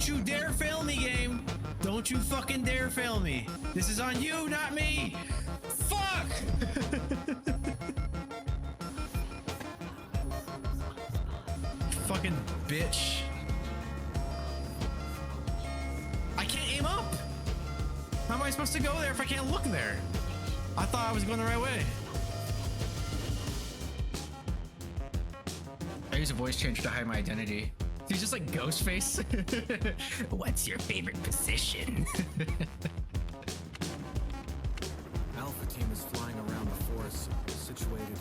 Don't you dare fail me, game. Don't you fucking dare fail me. This is on you, not me. Fuck. Fucking bitch. I can't aim up. How am I supposed to go there if I can't look there? I thought I was going the right way. I use a voice changer to hide my identity. He's just like Ghostface. What's your favorite position? Alpha team is flying around the forest, situated in...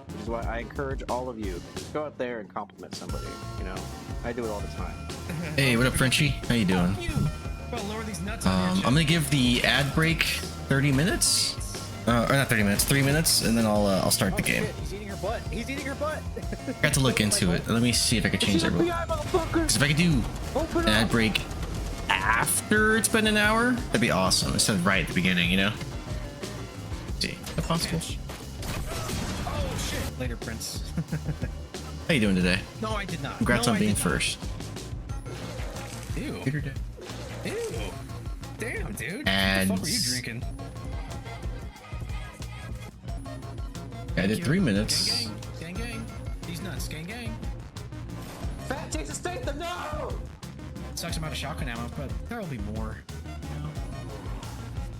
Which is why I encourage all of you, just go out there and compliment somebody, you know? I do it all the time. Hey, what up, Frenchie? How you doing? Lower these nuts on I'm gonna give the ad break 30 minutes. Or not 30 minutes, 3 minutes, and then I'll start the game. Shit, he's eating her butt. He's eating her butt. I got to look into it. Let me see if I can change that real quick. Because if I could do an ad break after it's been an hour, that'd be awesome. Instead of right at the beginning, you know? Let's see, is that possible? Oh shit! Later, Prince. How you doing today? No, I did not. Congrats No, on I being did not. first. Ew. Peter Day. Ew. Damn, dude. Ads. What the fuck were you drinking? I did 3 minutes. Gang, gang, gang, gang. These nuts, gang, gang. Fat Jason Statham, no! Sucks I'm out of shotgun ammo, but there will be more.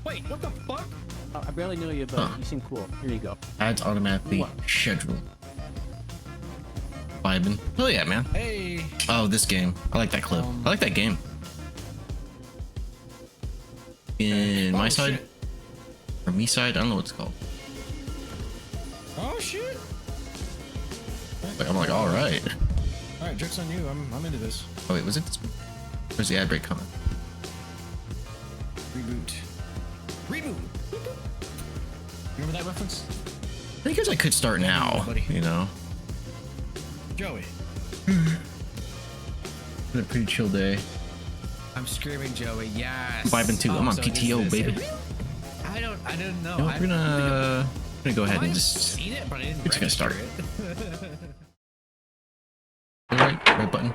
Wait, what the fuck? I barely knew you, but you seem cool. Here you go. Ads automatically scheduled. Vibing. Oh yeah, man. Hey. Oh, this game. I like that clip. I like that game. In my side, shit. or me side, I don't know what it's called. Oh shit. Like, I'm like, all right. All right, joke's on you. I'm into this. Oh wait, was it this one? Where's the ad break coming? Reboot. Reboot. Remember that reference? I think I could start now. buddy. You know, Joey. been a pretty chill day. I'm screaming, Joey. Yes. Vibing too. I'm on so it is PTO, this. baby. I didn't know. You know, I we're gonna go ahead might and have just. seen it, but I didn't We're just gonna register start. it. Right button.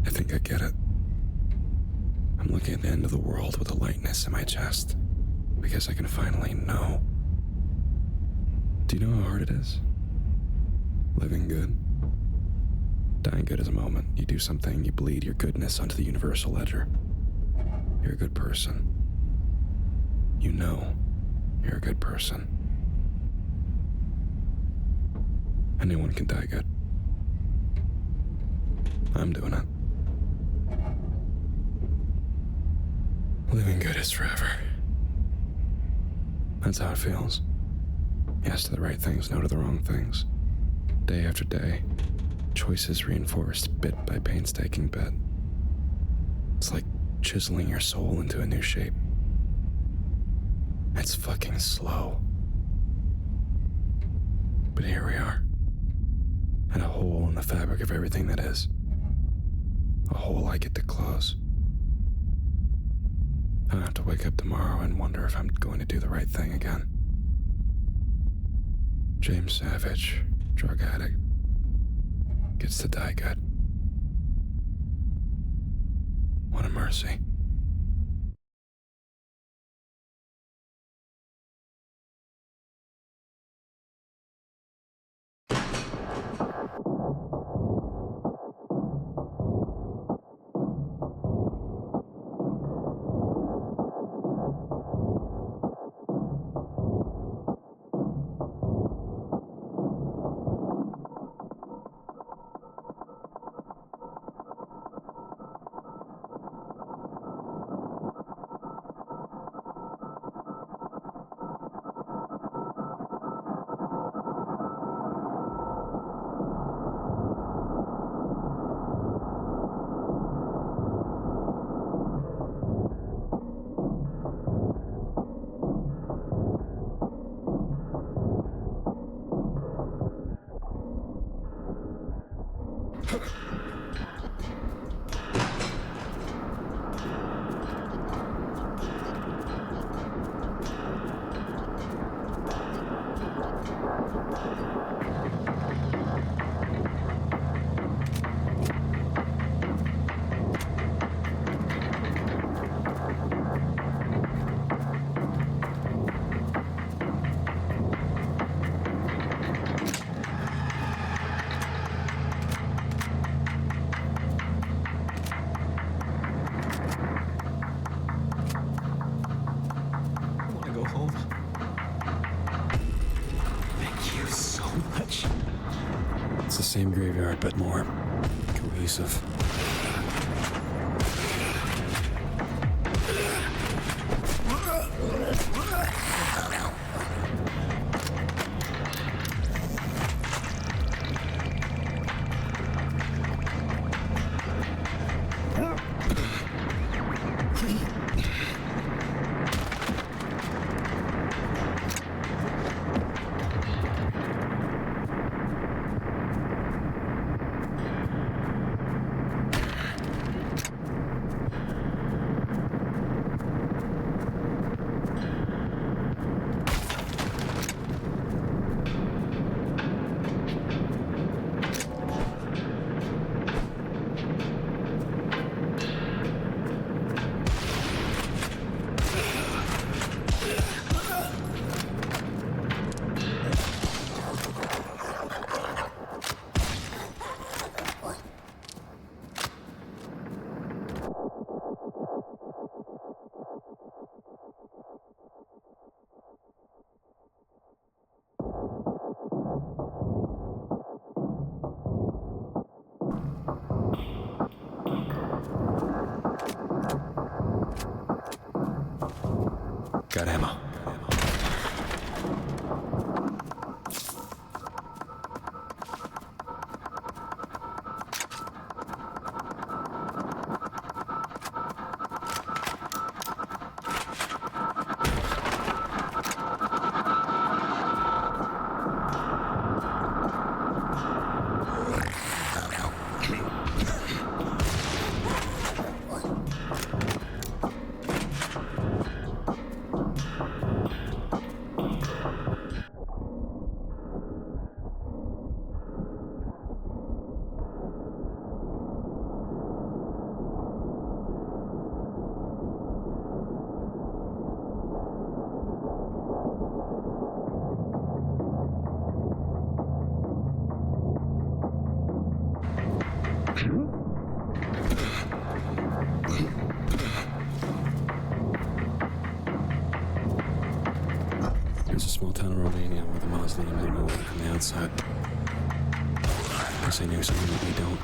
I think I get it. I'm looking at the end of the world with a lightness in my chest, because I can finally know. Do you know how hard it is? Living good. Dying good is a moment. You do something, you bleed your goodness onto the universal ledger. You're a good person. You know you're a good person. Anyone can die good. I'm doing it. Living good is forever. That's how it feels. Yes to the right things, no to the wrong things. Day after day, choices reinforced bit by painstaking bit. It's like chiseling your soul into a new shape. It's fucking slow. But here we are. At a hole in the fabric of everything that is. A hole I get to close. I have to wake up tomorrow and wonder if I'm going to do the right thing again. James Savage, drug addict, gets to die good. What a mercy. same graveyard, but more cohesive. Got ammo. There's a small town in Romania where the Muslims know it from the outside. Guess I knew something that we don't.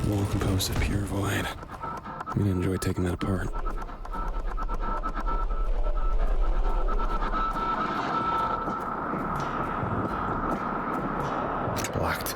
Wall composed of pure void. I'm gonna enjoy taking that apart. Blocked.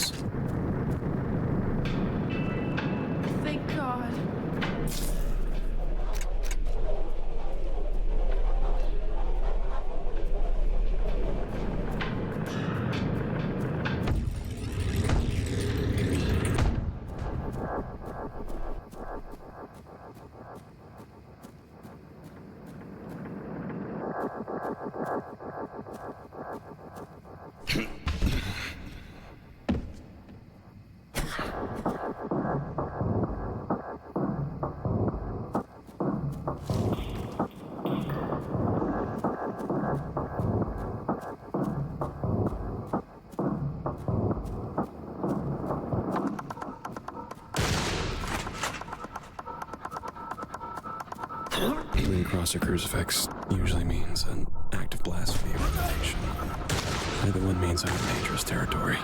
this. Thank God. Coming across a crucifix usually means an act of blasphemy or abomination. Either one means I'm in dangerous territory.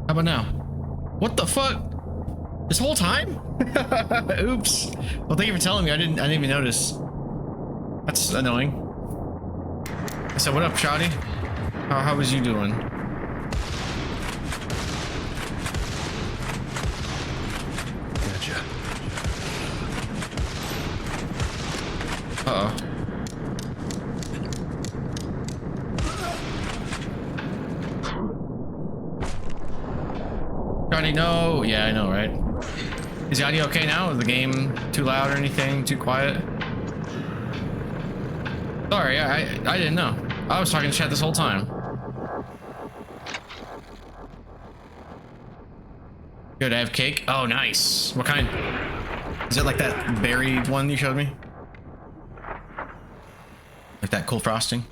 How about now? What the fuck? This whole time? Oops. Well, thank you for telling me. I didn't even notice. That's annoying. So what up, Shotty? How was you doing? Gotcha. Uh-oh. Shotty, no. Yeah, I know, right? Is the audio okay now? Is the game too loud or anything? Too quiet? Sorry, I didn't know. I was talking to chat this whole time. Good, I have cake. Oh, nice. What kind? Is it like that berry one you showed me? Like that cool frosting?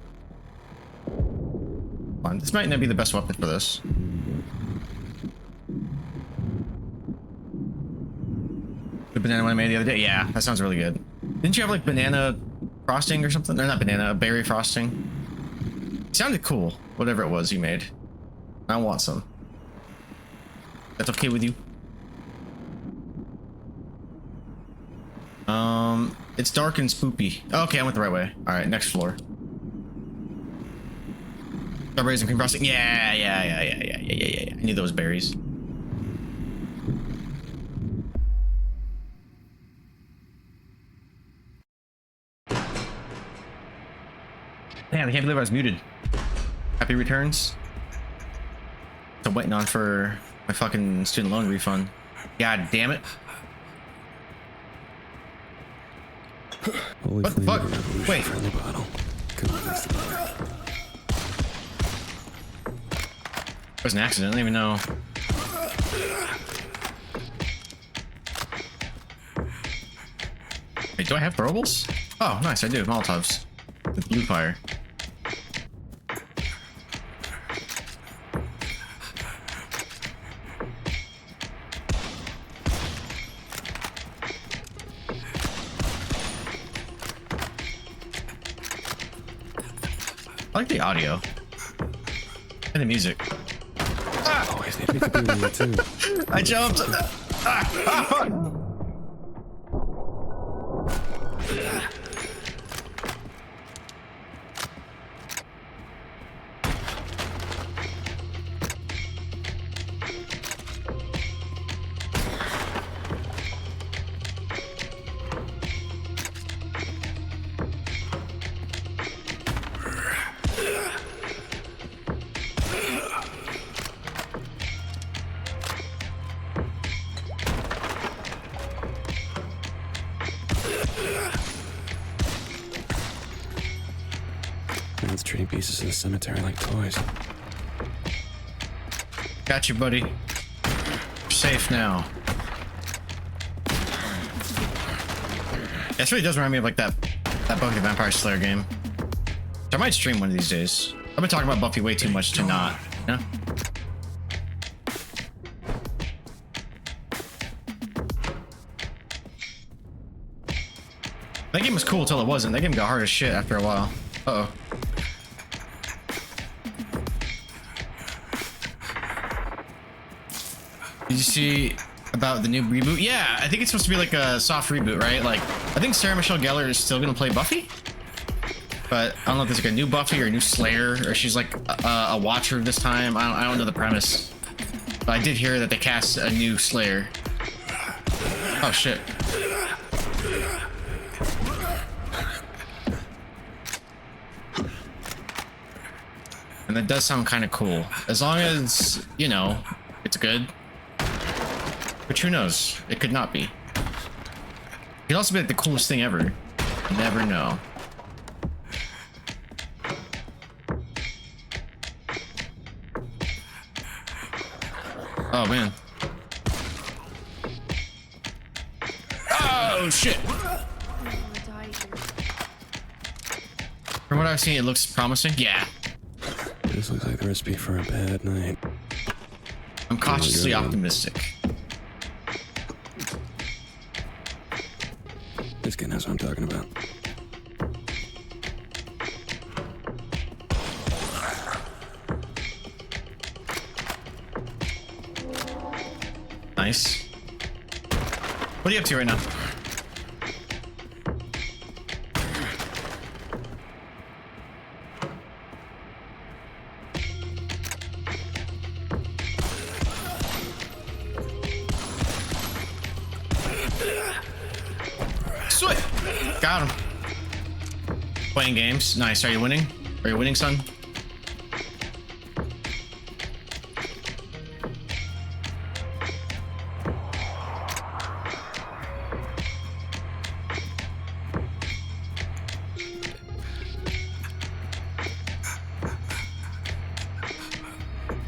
Fine. This might not be the best weapon for this. The banana one I made the other day? Yeah, that sounds really good. Didn't you have like banana frosting or something? Or not banana, berry frosting? It sounded cool, whatever it was you made. I want some. That's okay with you? It's dark and spoopy. Okay, I went the right way. Alright, next floor. Strawberries and cream frosting. Yeah. I knew those berries. Damn, I can't believe I was muted. Happy returns. I'm waiting on for my fucking student loan refund. God damn it. Holy What the fuck? Wait. Friendly bottle. Come on, that's the bar. It was an accident. I don't even know. Wait, do I have throwables? Oh, nice. I do. Molotovs. With blue fire. I like the audio and the music. Oh, I think we could do that too. I jumped. Fuck. Man's treating pieces of the cemetery like toys. Got you, buddy. You're safe now. This really does remind me of like that Buffy the Vampire Slayer game. So I might stream one of these days. I've been talking about Buffy way too much to not, you know? That game was cool till it wasn't. That game got hard as shit after a while. Uh-oh. Did you see about the new reboot? Yeah, I think it's supposed to be like a soft reboot, right? Like, I think Sarah Michelle Gellar is still gonna play Buffy, but I don't know if there's like a new Buffy or a new Slayer, or she's like a watcher this time. I don't know the premise, but I did hear that they cast a new Slayer. Oh shit. And that does sound kind of cool, as long as, you know, it's good. But who knows? It could not be. It could also be like the coolest thing ever. You never know. Oh man. Oh shit! From what I've seen, it looks promising. Yeah. This looks like the recipe for a bad night. I'm cautiously optimistic. This guy knows what I'm talking about. Nice. What are you up to right now? Sweet. Got him. Playing games. Nice. Are you winning? Are you winning, son?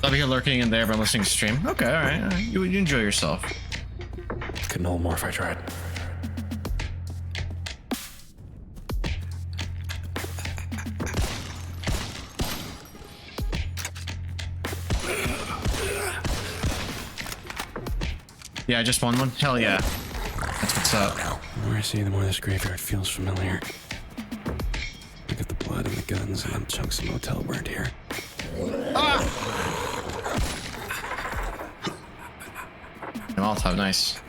I'll be here lurking in there, but I'm listening to stream. Okay, all right. You enjoy yourself. Couldn't hold more if I tried. Yeah, I just won one. Hell yeah. That's what's up. The more I see, the more this graveyard feels familiar. Look at the blood and the guns and them chunks of motel burned here. Molotov, nice.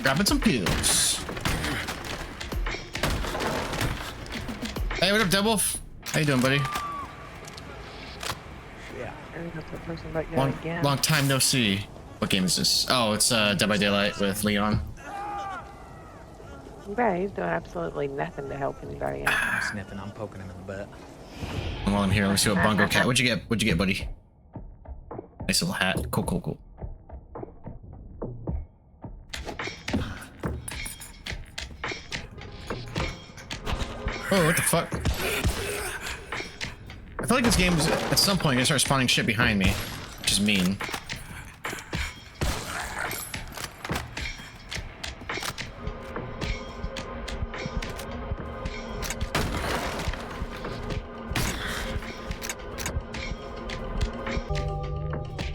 Grabbing some pills. Hey, what up, Deadwolf? How you doing, buddy? Yeah, that's the person back there again. Long time no see. What game is this? Oh, it's Dead by Daylight with Leon. Yeah, he's doing absolutely nothing to help anybody out. I'm sniffing. I'm poking him in the butt. And while I'm here, let me see what Bungo Cat. What'd you get? What'd you get, buddy? Nice little hat. Cool, cool, cool. Oh, what the fuck? I feel like this game's at some point gonna start spawning shit behind me, which is mean.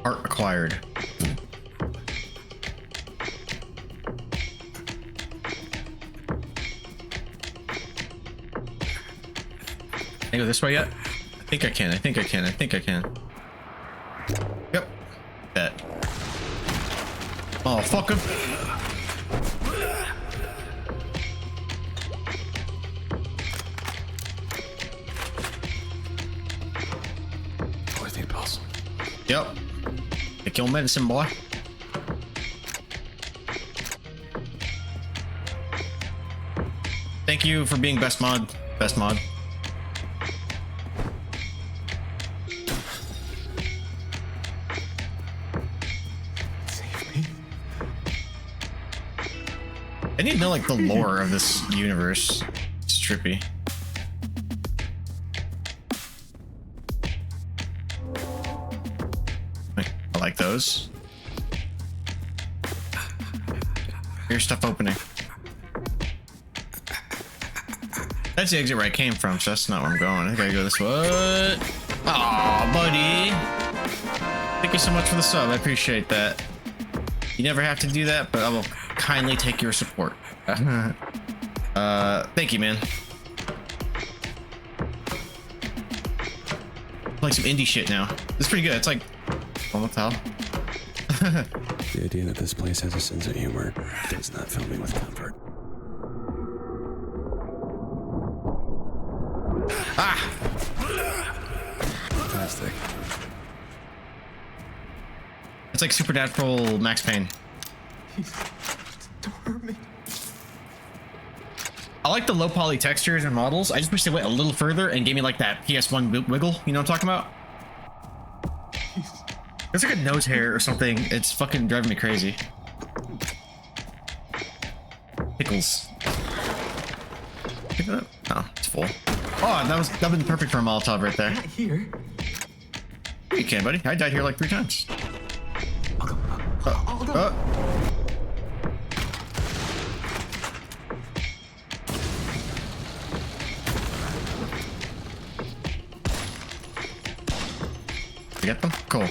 Art acquired. Can I go this way yet? I think I can. I think I can. I think I can. Yep. Bet. Oh, fuck him. Always need Paso. Yep. Take your medicine, boy. Thank you for being best mod. Best mod. I need to know like the lore of this universe. It's trippy. I like those. Here's stuff opening. That's the exit where I came from, so that's not where I'm going. I think I go this way. Aw, buddy. Thank you so much for the sub. I appreciate that. You never have to do that, but I will kindly take your support. Thank you, man. Like some indie shit now. This is pretty good. It's like, oh, what the hell? The idea that this place has a sense of humor does not fill me with comfort. Ah! Fantastic. It's like Supernatural Max Payne. I like the low poly textures and models. I just wish they went a little further and gave me like that PS1 wiggle. You know what I'm talking about? It's like a nose hair or something. It's fucking driving me crazy. Pickles. Pick it up. Oh, it's full. Oh, that would have been perfect for a Molotov right there. Here. You can, buddy. I died here like 3 times. I'll go. You get them? Cool. You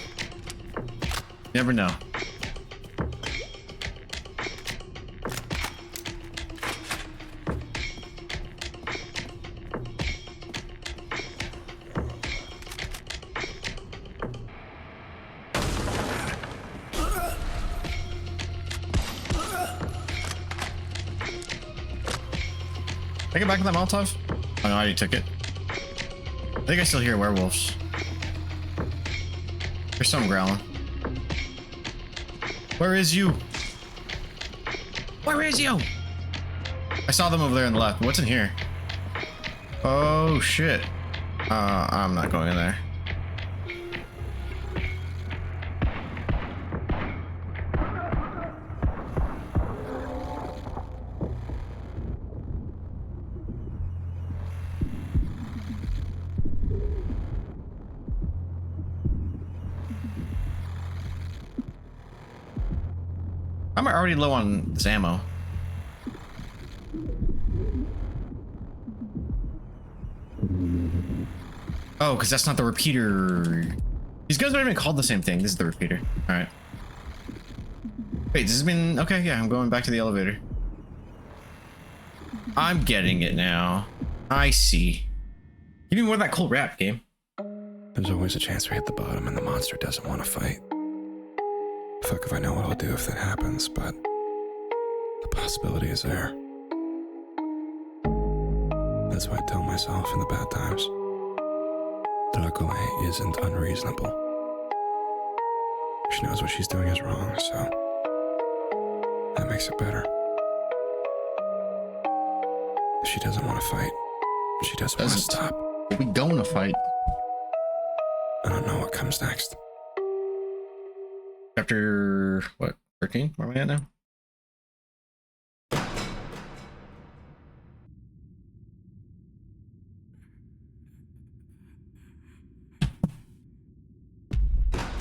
never know. Take it back with that Molotov? Oh no, I already took it. I think I still hear werewolves. There's some growling. Where is you? Where is you? I saw them over there on the left. What's in here? Oh shit. I'm not going in there. I'm already low on this ammo. Oh, because that's not the repeater. These guns aren't even called the same thing. This is the repeater. All right. Wait, this has been... Okay, yeah, I'm going back to the elevator. I'm getting it now. I see. Give me more of that cool rap, game. There's always a chance we hit the bottom and the monster doesn't want to fight. Fuck if I know what I'll do if that happens, but the possibility is there. That's why I tell myself in the bad times that look away isn't unreasonable. She knows what she's doing is wrong, so that makes it better. She doesn't want to fight. She doesn't want to stop. We going to fight. I don't know what comes next. Chapter, what, 13? Where am I at now?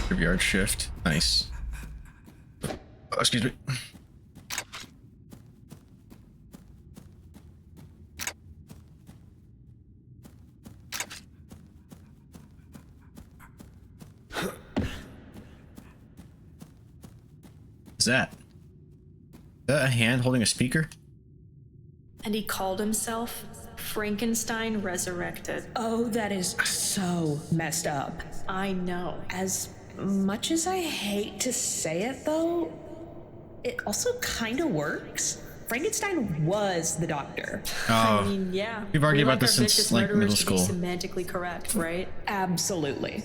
Graveyard shift. Nice. Oh, excuse me. Is that a hand holding a speaker? And he called himself Frankenstein Resurrected. Oh, that is so messed up. I know. As much as I hate to say it, though, it also kind of works. Frankenstein was the doctor. I mean, yeah. We've argued We about this our since, vicious like, murderers middle to be school. semantically correct, right? Absolutely.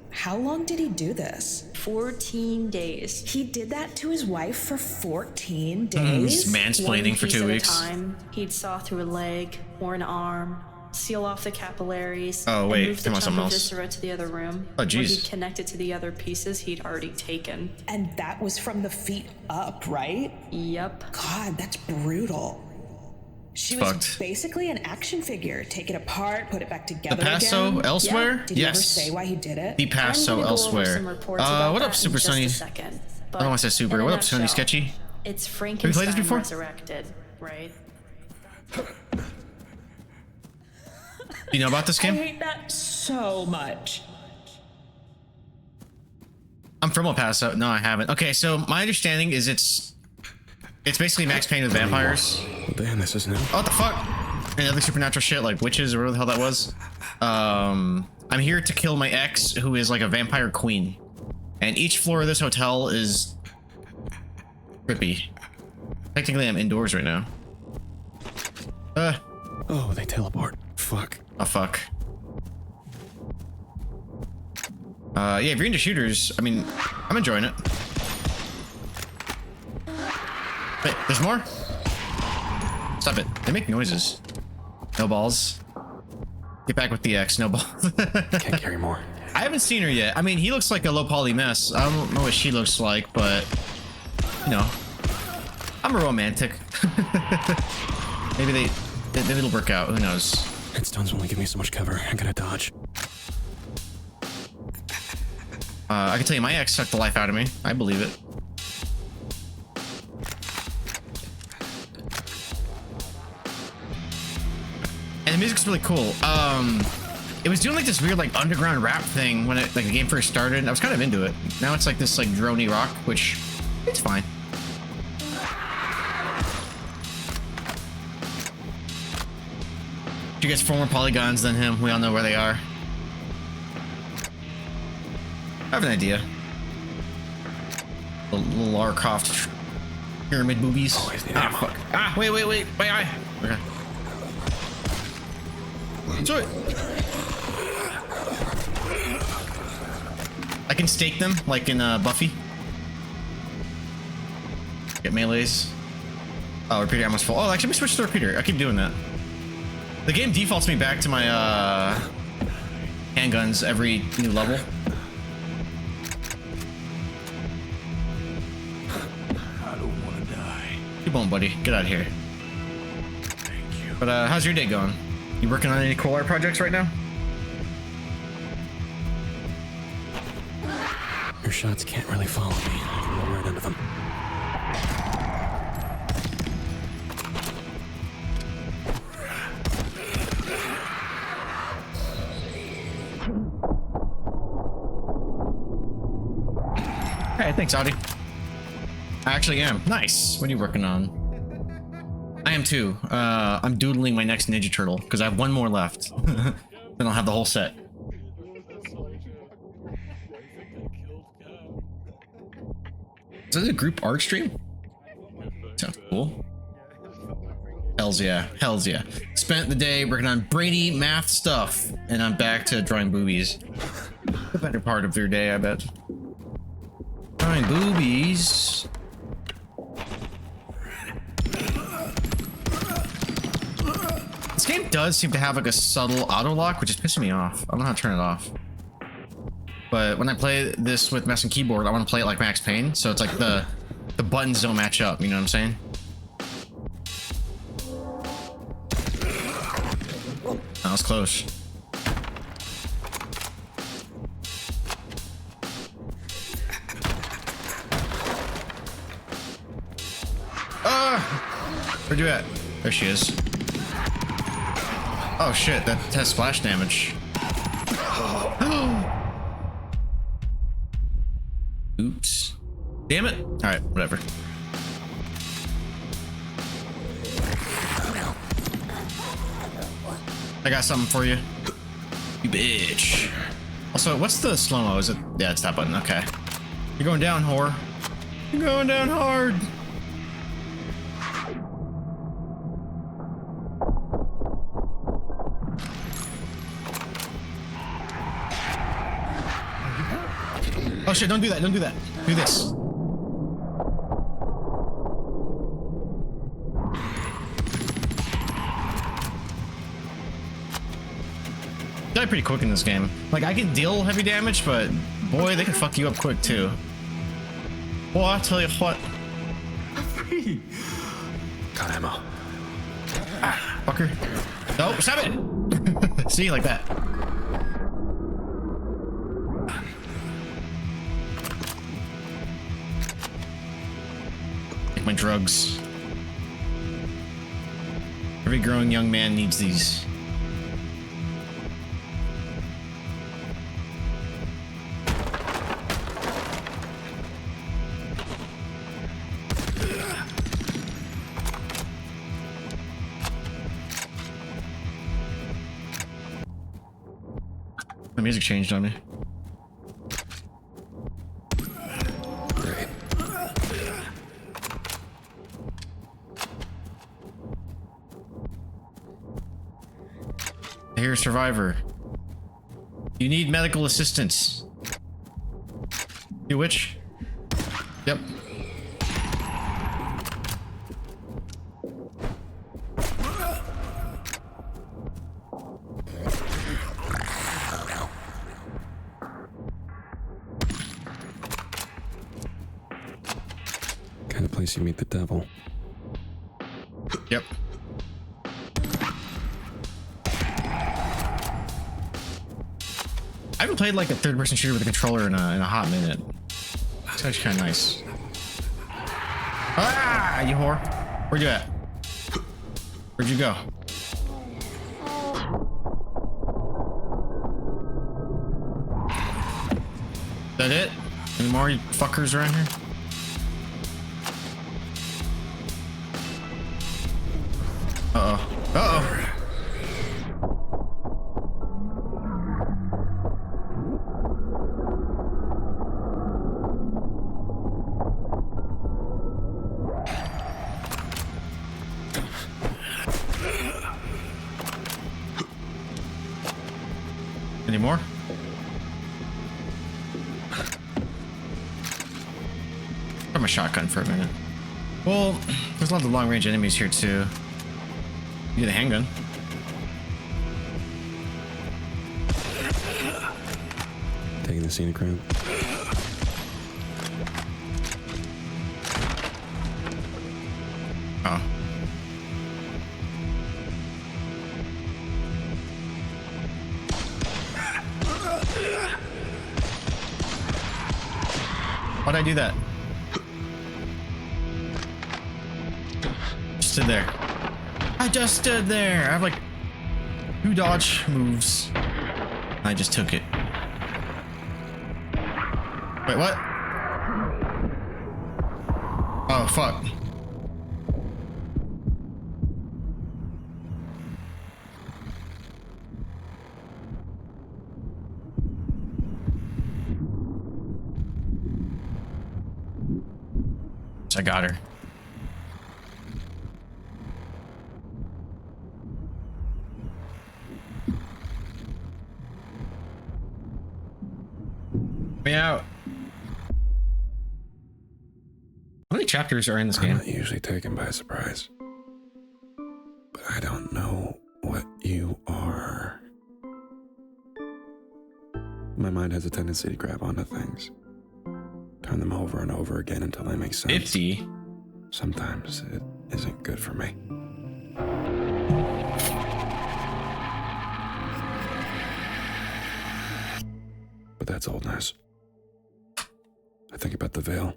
How long did he do this? 14 days. He did that to his wife for 14 days? He's mansplaining for 2 weeks. One piece at a time. He'd saw through a leg or an arm, seal off the capillaries. Oh, and wait, move the come on, chunk something of else. viscera to the other room. Oh, where jeez. he'd connect it to the other pieces he'd already taken. And that was from the feet up, right? Yep. God, that's brutal. She It's was fucked. basically an action figure. Take it apart, put it back together Paso again. elsewhere? Did he ever Yes. say why he did it? The I'm Paso gonna go over elsewhere. some reports about What that up, Super in just Sunny? a second, I don't want to say Super. in a What up, Sunny nutshell, Sketchy? It's played this Frankenstein before? Resurrected, right? You know about this I game? hate that so much. I'm from El Paso. No, I haven't. Okay, so my understanding is it's basically Max Payne with vampires. Well, damn, this is new. Oh, what the fuck? And other supernatural shit like witches or whatever the hell that was. I'm here to kill my ex, who is like a vampire queen. And each floor of this hotel is trippy. Technically, I'm indoors right now. Oh, they teleport. Fuck. Oh, fuck. Yeah, if you're into shooters, I mean, I'm enjoying it. Wait, there's more? Stop it. They make noises. No balls. Get back with the X, no balls. Can't carry more. I haven't seen her yet. I mean, he looks like a low poly mess. I don't know what she looks like, but, you know, I'm a romantic. Maybe it'll work out. Who knows? Headstones only give me so much cover. I gotta dodge. I can tell you my ex sucked the life out of me. I believe it. And the music's really cool. It was doing like this weird like underground rap thing when the game first started. I was kind of into it. Now it's like this like droney rock, which it's fine. You guys 4 more polygons than him. We all know where they are. I have an idea. The little Lara Croft pyramid boobies. Always need Ah, ammo. fuck. Ah, wait. Okay. Enjoy it. I can stake them like in Buffy. Get melees. Oh, repeater ammo's full. Oh, actually, let me switch to repeater. I keep doing that. The game defaults me back to my handguns every new level. I don't want to die. You won't, buddy. Get out of here. Thank you. But how's your day going? You working on any cool art projects right now? Your shots can't really follow me. I can roll right into them. Hey, thanks, Audi. I actually am. Nice. What are you working on? I am too. I'm doodling my next Ninja Turtle because I have one more left. Then I'll have the whole set. Is this a group art stream? Sounds cool. Hells yeah. Hells yeah. Spent the day working on brainy math stuff, and I'm back to drawing boobies. The better part of your day, I bet. Drawing boobies. This game does seem to have like a subtle auto lock, which is pissing me off. I don't know how to turn it off. But when I play this with mouse and keyboard, I want to play it like Max Payne, so it's like the buttons don't match up, you know what I'm saying? That was close. Where'd you at? There she is. Oh shit, that has splash damage. Oops. Damn it. Alright, whatever. I got something for you. You bitch. Also, what's the slow-mo? Is it? Yeah, it's that button. Okay. You're going down, whore. You're going down hard. Oh shit, don't do that, don't do that. Do this. Die pretty quick in this game. Like, I can deal heavy damage, but boy, they can fuck you up quick too. Boy, I tell you what. Got ammo. Ah, fucker. No, stop it! See, like that. Take my drugs. Every growing young man needs these. The music changed on me. Great. I hear a survivor. You need medical assistance. You witch? Yep. Kind of place you meet the devil. Yep. I haven't played like a third-person shooter with a controller in a hot minute. It's actually kind of nice. Ah, you whore! Where'd you at? Where'd you go? Is that it? Any more you fuckers around here? Uh-oh. Uh-oh. Any more? From a shotgun for a minute. Well, there's a lot of long range enemies here too. You get a handgun. Taking the scenic route. Oh. Why'd I do that? Just stood there. I just stood there. I have like 2 dodge moves. I just took it. Wait, what? Oh, fuck. I got her. Me out. How many chapters are in this I'm game? not usually taken by surprise. But I don't know what you are. My mind has a tendency to grab onto things. Turn them over and over again until they make sense. 50? Sometimes it isn't good for me. But that's old news. I think about the veil.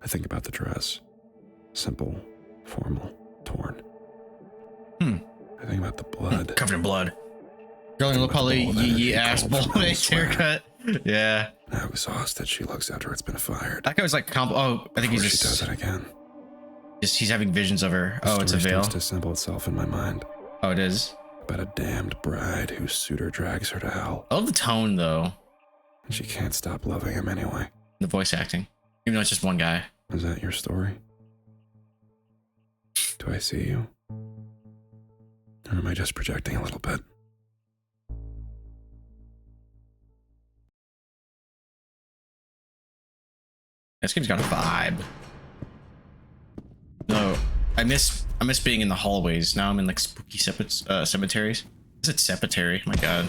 I think about the dress. Simple, formal, torn. I think about the blood. Covered in blood. Girl in a poly yee ass bullet haircut. Yeah. How exhausted she looks after it's been fired. That guy was like, oh, I think he's Before just, she does it again. he's having visions of her. The Oh, it's a story veil. starts to assemble itself in my mind. Oh, it is. About a damned bride whose suitor drags her to hell. I love the tone though. And she can't stop loving him anyway. The voice acting. Even though it's just one guy. Is that your story? Do I see you? Or am I just projecting a little bit? This game's got a vibe. No, I miss being in the hallways. Now I'm in like spooky cemeteries. Is it cemetery? My god.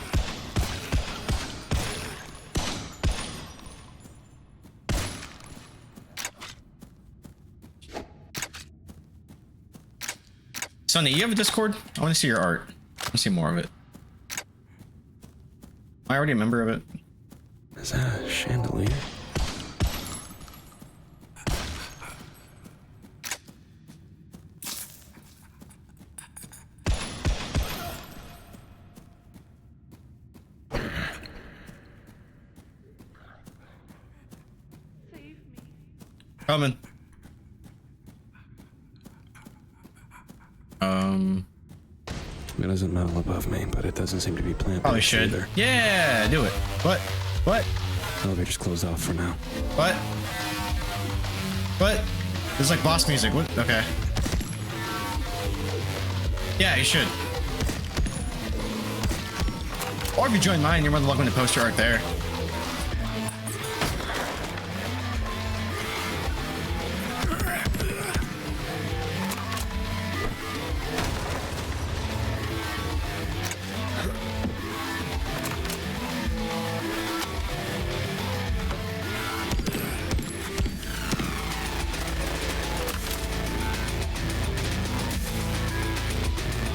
Sonny, you have a Discord? I want to see your art. I want to see more of it. Am I already a member of it? Is that a chandelier? Coming. It doesn't metal above me, but it doesn't seem to be planted. Probably should. Either. Yeah, do it. What? What? Elevator's closed off for now. What? What? This is like boss music. What? Okay. Yeah, you should. Or if you join mine, you're more than welcome to post your art there.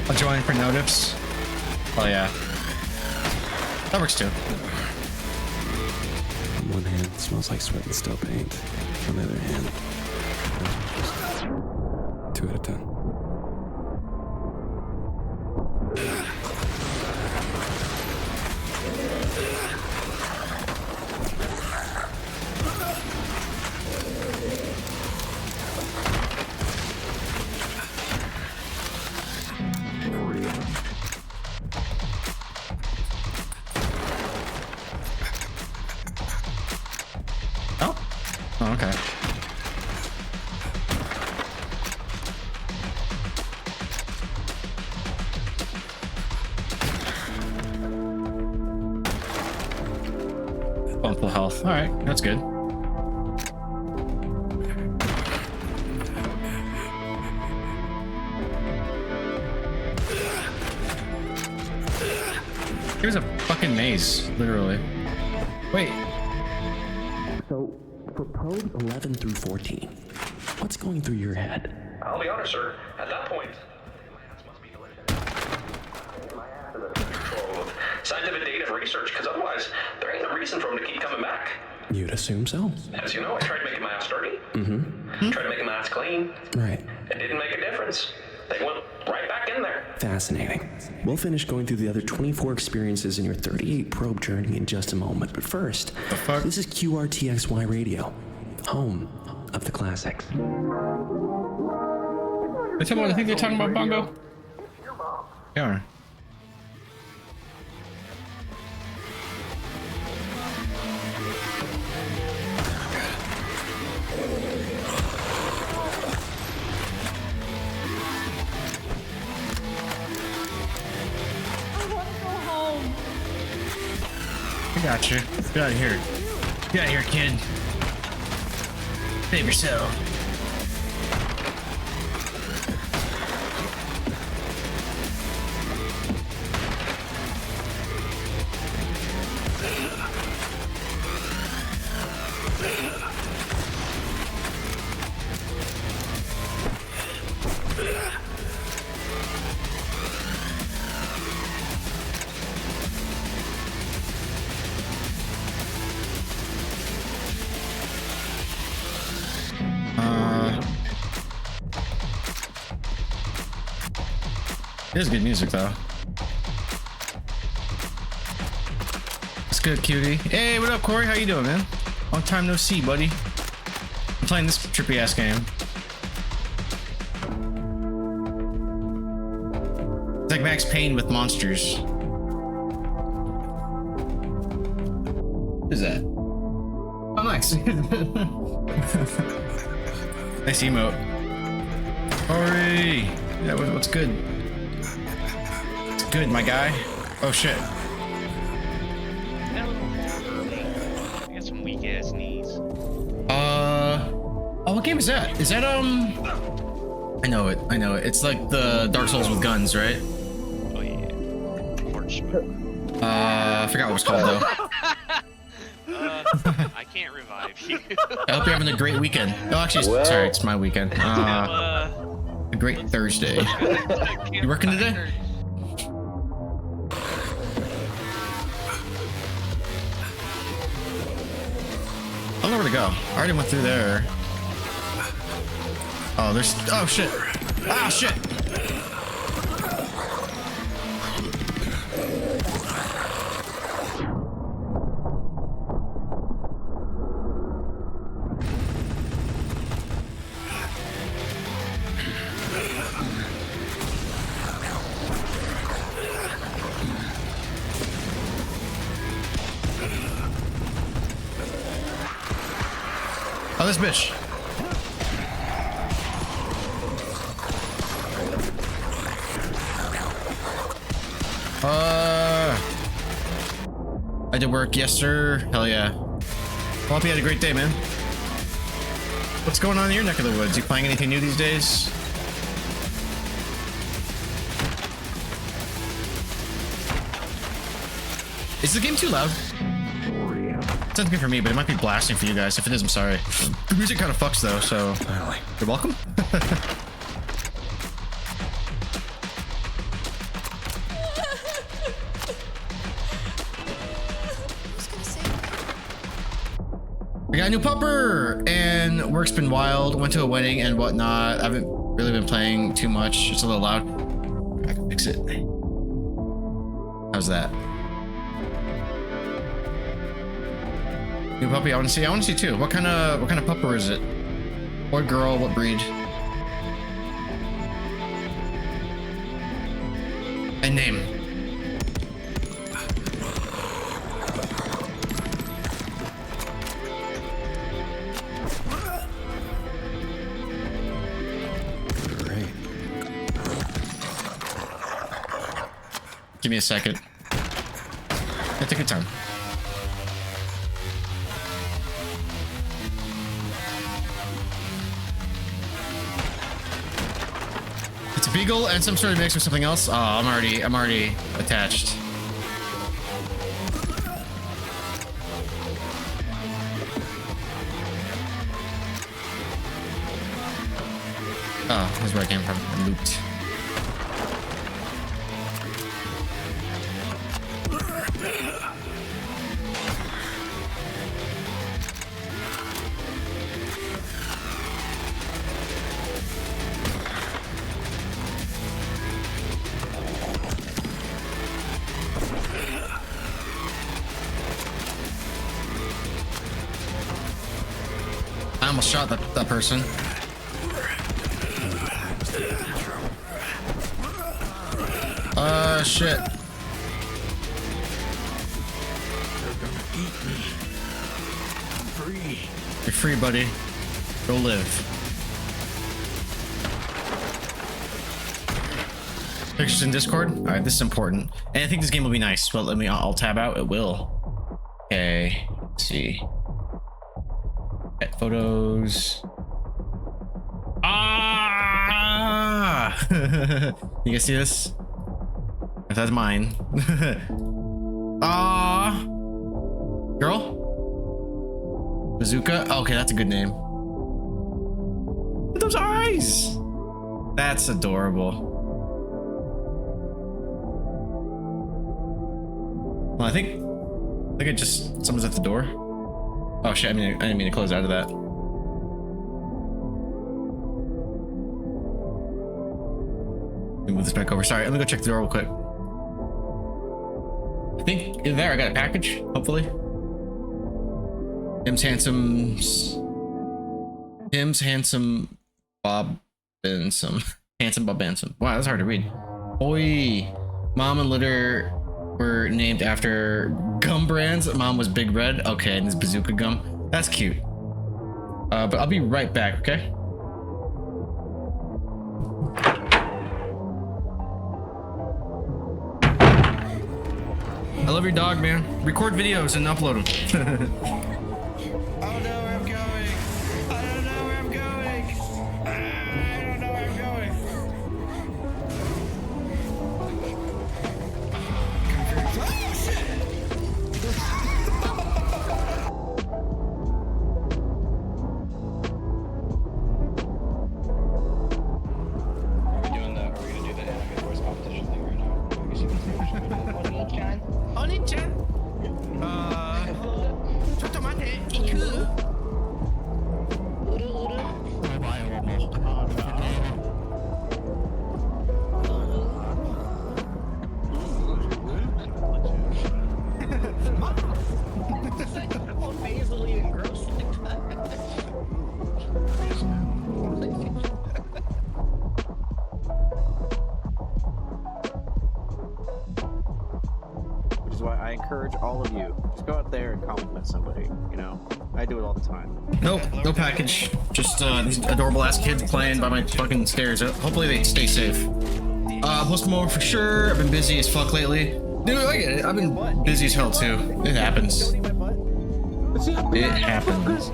I'll join for notifs. Oh yeah. That works too. On one hand, it smells like sweat and steel paint. On the other hand, just 2 out of 10. Oh, okay. on full health. All right, that's good. Here's a fucking maze, literally. Wait. So, for probes 11 through 14, what's going through your head? I'll be honest, sir. At that point, scientific data and research, because otherwise, there ain't no reason for him to keep coming back. You'd assume so. As you know, I tried making my ass dirty. Tried making my ass clean. Right. It didn't make a difference. They went right back in there. Fascinating. We'll finish going through the other 24 experiences in your 38 probe journey in just a moment, but first, the fuck? This is QRTXY Radio, home of the classics. I think they're talking about Bongo. Yeah. I got you. Get out of here. Get out of here, kid. Save yourself. It is good music, though. It's good, cutie. Hey, what up, Corey? How you doing, man? Long time no see, buddy. I'm playing this trippy-ass game. It's like Max Payne with monsters. What is that? Oh, nice. Nice emote. Corey! Yeah, what's good? Good, my guy. Oh shit. I got some weak ass knees. Oh, what game is that? Is that I know it. It's like the Dark Souls with guns, right? Oh yeah. I forgot what it's called though. I can't revive you. I hope you're having a great weekend. Oh, actually, sorry, it's my weekend. A great Thursday. You working today? I don't know where to go. I already went through there. Oh, there's... Oh, shit. Ah, shit. Oh, this bitch. I did work, yes sir. Hell yeah. Well, hope you had a great day, man. What's going on in your neck of the woods? You playing anything new these days? Is the game too loud? It's not good for me, but it might be blasting for you guys. If it is, I'm sorry. The music kind of fucks though, so you're welcome. We got a new pupper, and work's been wild. Went to a wedding and whatnot. I haven't really been playing too much. It's a little loud. I can fix it. How's that? New puppy, I want to see too. What kind of pupper is it? What girl, what breed? And name. Great. Give me a second. Take your time. It's a beagle and some sort of mix with something else. Oh, I'm already attached. Oh, that's where I came from. I looped. I almost shot that person. Shit. You're free, buddy. Go live. Pictures in Discord? Alright, this is important. And I think this game will be nice. Well, I'll tab out. It will. Okay. Let's see. Pet photos. Ah! You guys see this? If that's mine. Ah! Girl? Bazooka? Okay, that's a good name. Look at those eyes! That's adorable. Well, I think someone's at the door. Oh shit, I didn't mean to close out of that. Let me move this back over. Sorry, let me go check the door real quick. I think in there I got a package, hopefully. Tim's handsome Bob Benson. Handsome Bob Benson. Wow, that's hard to read. Oi. Mom and Litter were named after gum brands. Mom was Big Red. Okay, and this bazooka gum. That's cute. But I'll be right back, okay? I love your dog, man. Record videos and upload them. Oh no, where I'm going. I don't know where I'm going. I don't know where I'm going. Oh shit! Are we gonna do the anime voice competition thing right now? Oni-chan. Chotomate, iku. Which is why I encourage all of you, just go out there and compliment somebody, you know? I do it all the time. Nope, no package. Just these adorable ass kids playing by my fucking stairs. Hopefully they stay safe. Post more for sure. I've been busy as fuck lately. Dude, I get it. I've been busy as hell too. It happens. It happens.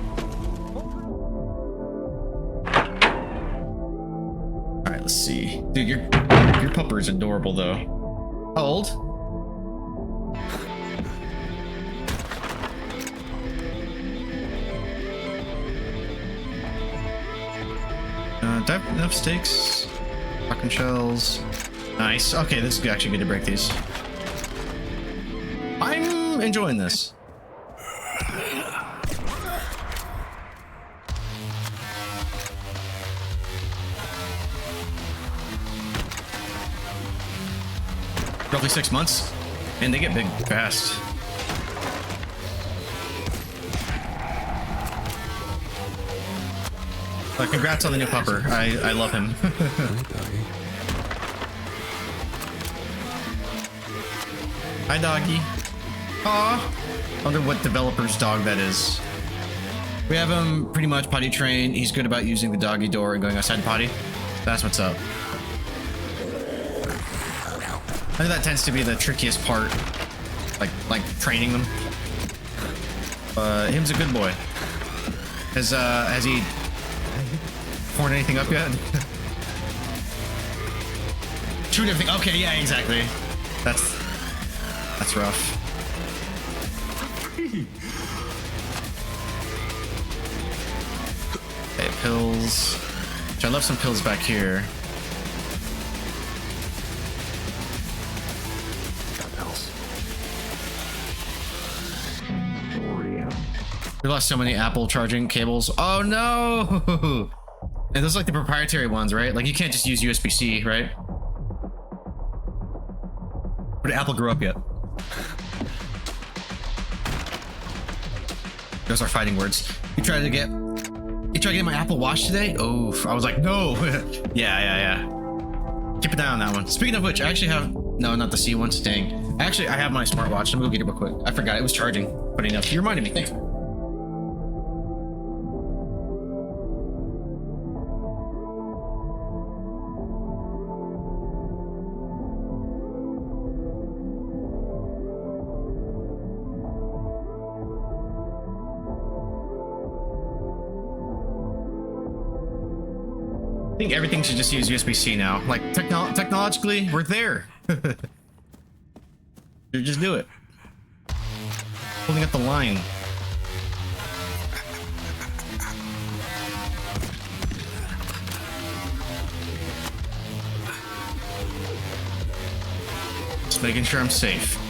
Alright, let's see. Dude, your pupper is adorable though. How old? Do I have enough steaks? Fucking shells. Nice. Okay, this is actually good to break these. I'm enjoying this. Roughly 6 months. And they get big fast. Congrats on the new pupper. I love him. Hi, doggy. Aw. I wonder what developer's dog that is. We have him pretty much potty trained. He's good about using the doggy door and going outside to potty. That's what's up. I think that tends to be the trickiest part. Like training them. Him's a good boy. Has he torn anything up yet? Shoot everything. Okay, yeah, exactly. That's rough. Okay, pills. I left some pills back here. Got pills. We lost so many Apple charging cables. Oh no! And those are like the proprietary ones, right? Like you can't just use USB-C, right? Or did Apple grow up yet? Those are fighting words. You tried to get my Apple Watch today? Oh, I was like, no. yeah. Keep it down on that one. Speaking of which, I actually have, no, not the C one, dang. Actually, I have my smartwatch. I'm gonna go get it real quick. I forgot it was charging. Funny enough, you reminded me. Thanks. I think everything should just use USB-C now. Like technologically, we're there. You just do it. Holding up the line. Just making sure I'm safe.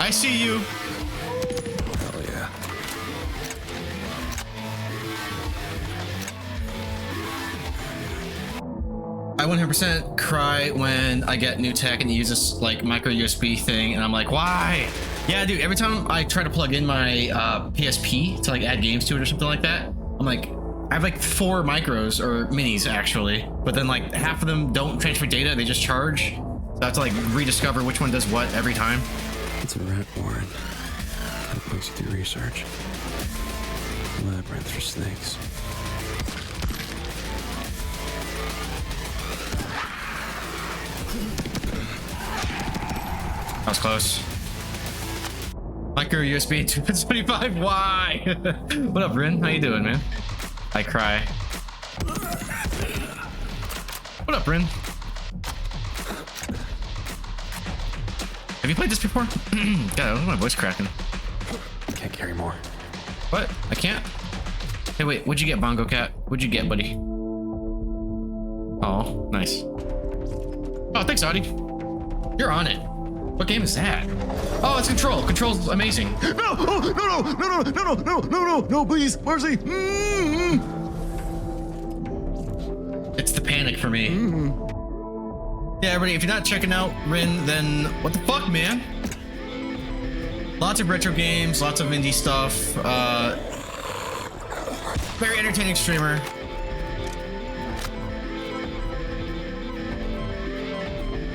I see you. Hell yeah. I 100% cry when I get new tech and use this like micro USB thing, and I'm like, why? Yeah, dude. Every time I try to plug in my PSP to like add games to it or something like that, I'm like, I have like 4 micros or minis actually, but then like half of them don't transfer data; they just charge. So I have to like rediscover which one does what every time. It's a rat warren. Kind of place to do research. Labyrinth for snakes. That was close. Micro USB 225. Why? What up, Rin? How you doing, man? I cry. What up, Rin? Have you played this before? God, what's my voice cracking? Can't carry more. What? I can't? Hey, wait. What'd you get, Bongo Cat? What'd you get, buddy? Oh, nice. Oh, thanks, Audie. You're on it. What game is that? Oh, it's Control. Control's amazing. No! Oh, no, please, Mercy! It's the panic for me. Yeah, everybody, if you're not checking out Rin, then what the fuck, man? Lots of retro games, lots of indie stuff. Very entertaining streamer.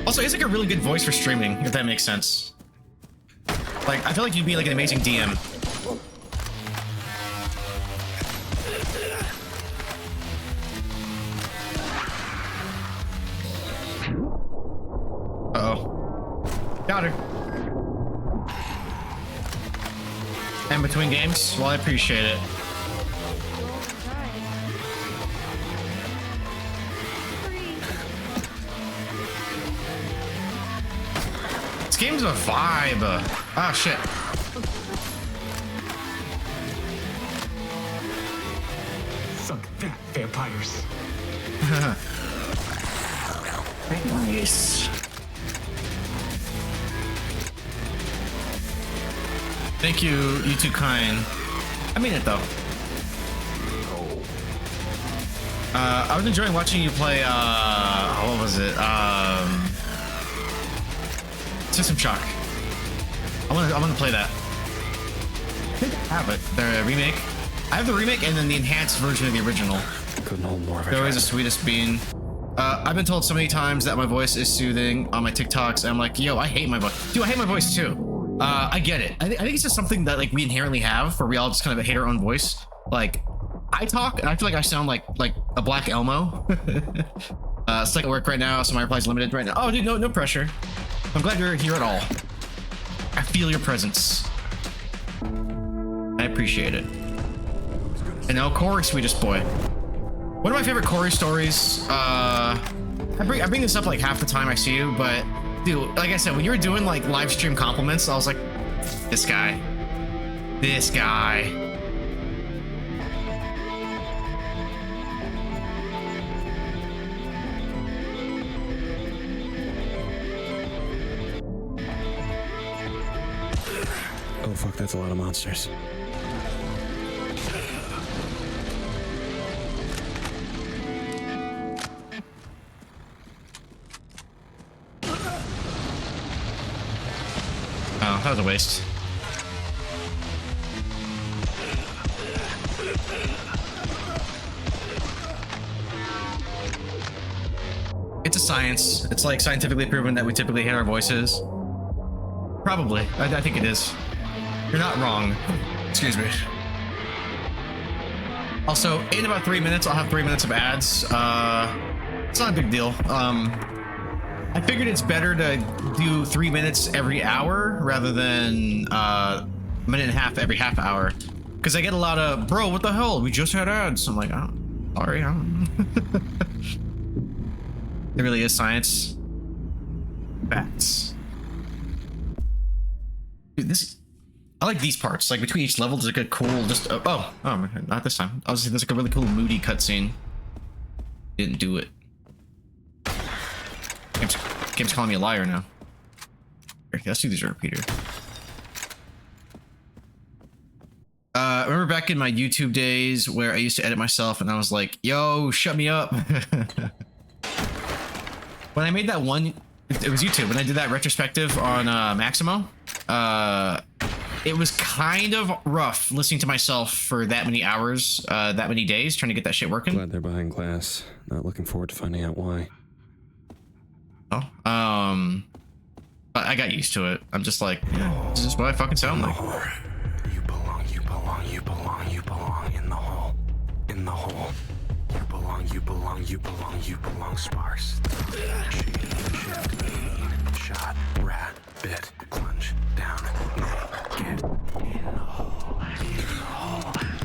Also, he has like a really good voice for streaming, if that makes sense. Like, I feel like you'd be like an amazing DM. Uh-oh. Got her. And between games? Well, I appreciate it. This game's a vibe. Ah, shit. Sunk fat vampires. Nice. Thank you, you too kind. I mean it though. I was enjoying watching you play. What was it? System Shock. I'm gonna play that. I think I have it. The remake. I have the remake and then the enhanced version of the original. Couldn't hold more of it. They're always the sweetest bean. I've been told so many times that my voice is soothing on my TikToks, and I'm like, yo, I hate my voice. Dude, I hate my voice too. I get it. I think it's just something that like we inherently have, where we all just kind of hate our own voice. Like, I talk and I feel like I sound like a Black Elmo. Stuck at work right now, so my reply's limited right now. Oh, dude, no pressure. I'm glad you're here at all. I feel your presence. I appreciate it. And now Corey, sweetest boy. One of my favorite Corey stories, I bring this up like half the time I see you, but dude, like I said, when you were doing like live stream compliments, I was like, this guy. Oh fuck, that's a lot of monsters. Oh, that was a waste. It's a science. It's like scientifically proven that we typically hear our voices. Probably. I think it is. You're not wrong. Excuse me. Also, in about 3 minutes, I'll have 3 minutes of ads. It's not a big deal. I figured it's better to do 3 minutes every hour rather than a minute and a half every half hour. Because I get a lot of, bro, what the hell? We just had ads. I'm like, oh, sorry. I don't know. It really is science. Facts. Dude, I like these parts. Like between each level, there's like a cool, just oh, not this time. Obviously, there's like a really cool moody cutscene. Didn't do it. Game's calling me a liar now. Okay, let's do these repeater. I remember back in my YouTube days where I used to edit myself, and I was like, "Yo, shut me up." When I made that one, it was YouTube. When I did that retrospective on Maximo, it was kind of rough listening to myself for that many hours, that many days, trying to get that shit working. Glad they're behind glass. Not looking forward to finding out why. Oh, but I got used to it. I'm just like, yeah, this is what I fucking sound like. You belong in the hole. In the hole. You belong sparse. Shot, rat, bit, plunge, down, get in the hole.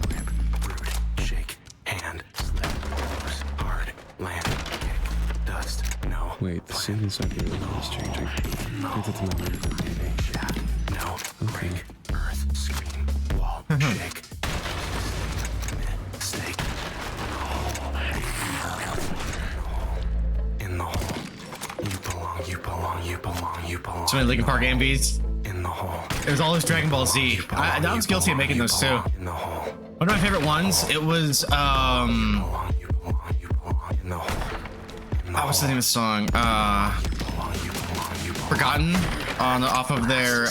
Grip, root, shake, hand, slip, close, hard, land, kick, dust, no. Wait, the scene inside the room is changing. It's a no, break, earth, scream, wall, shake, mistake, in the hole. You belong. So many Linkin Park MVs. In the hole. It was always Dragon Ball Z. I was guilty of making those too. In the hole. One of my favorite ones, it was You belong in the hole. what's the name of the song? Forgotten off of their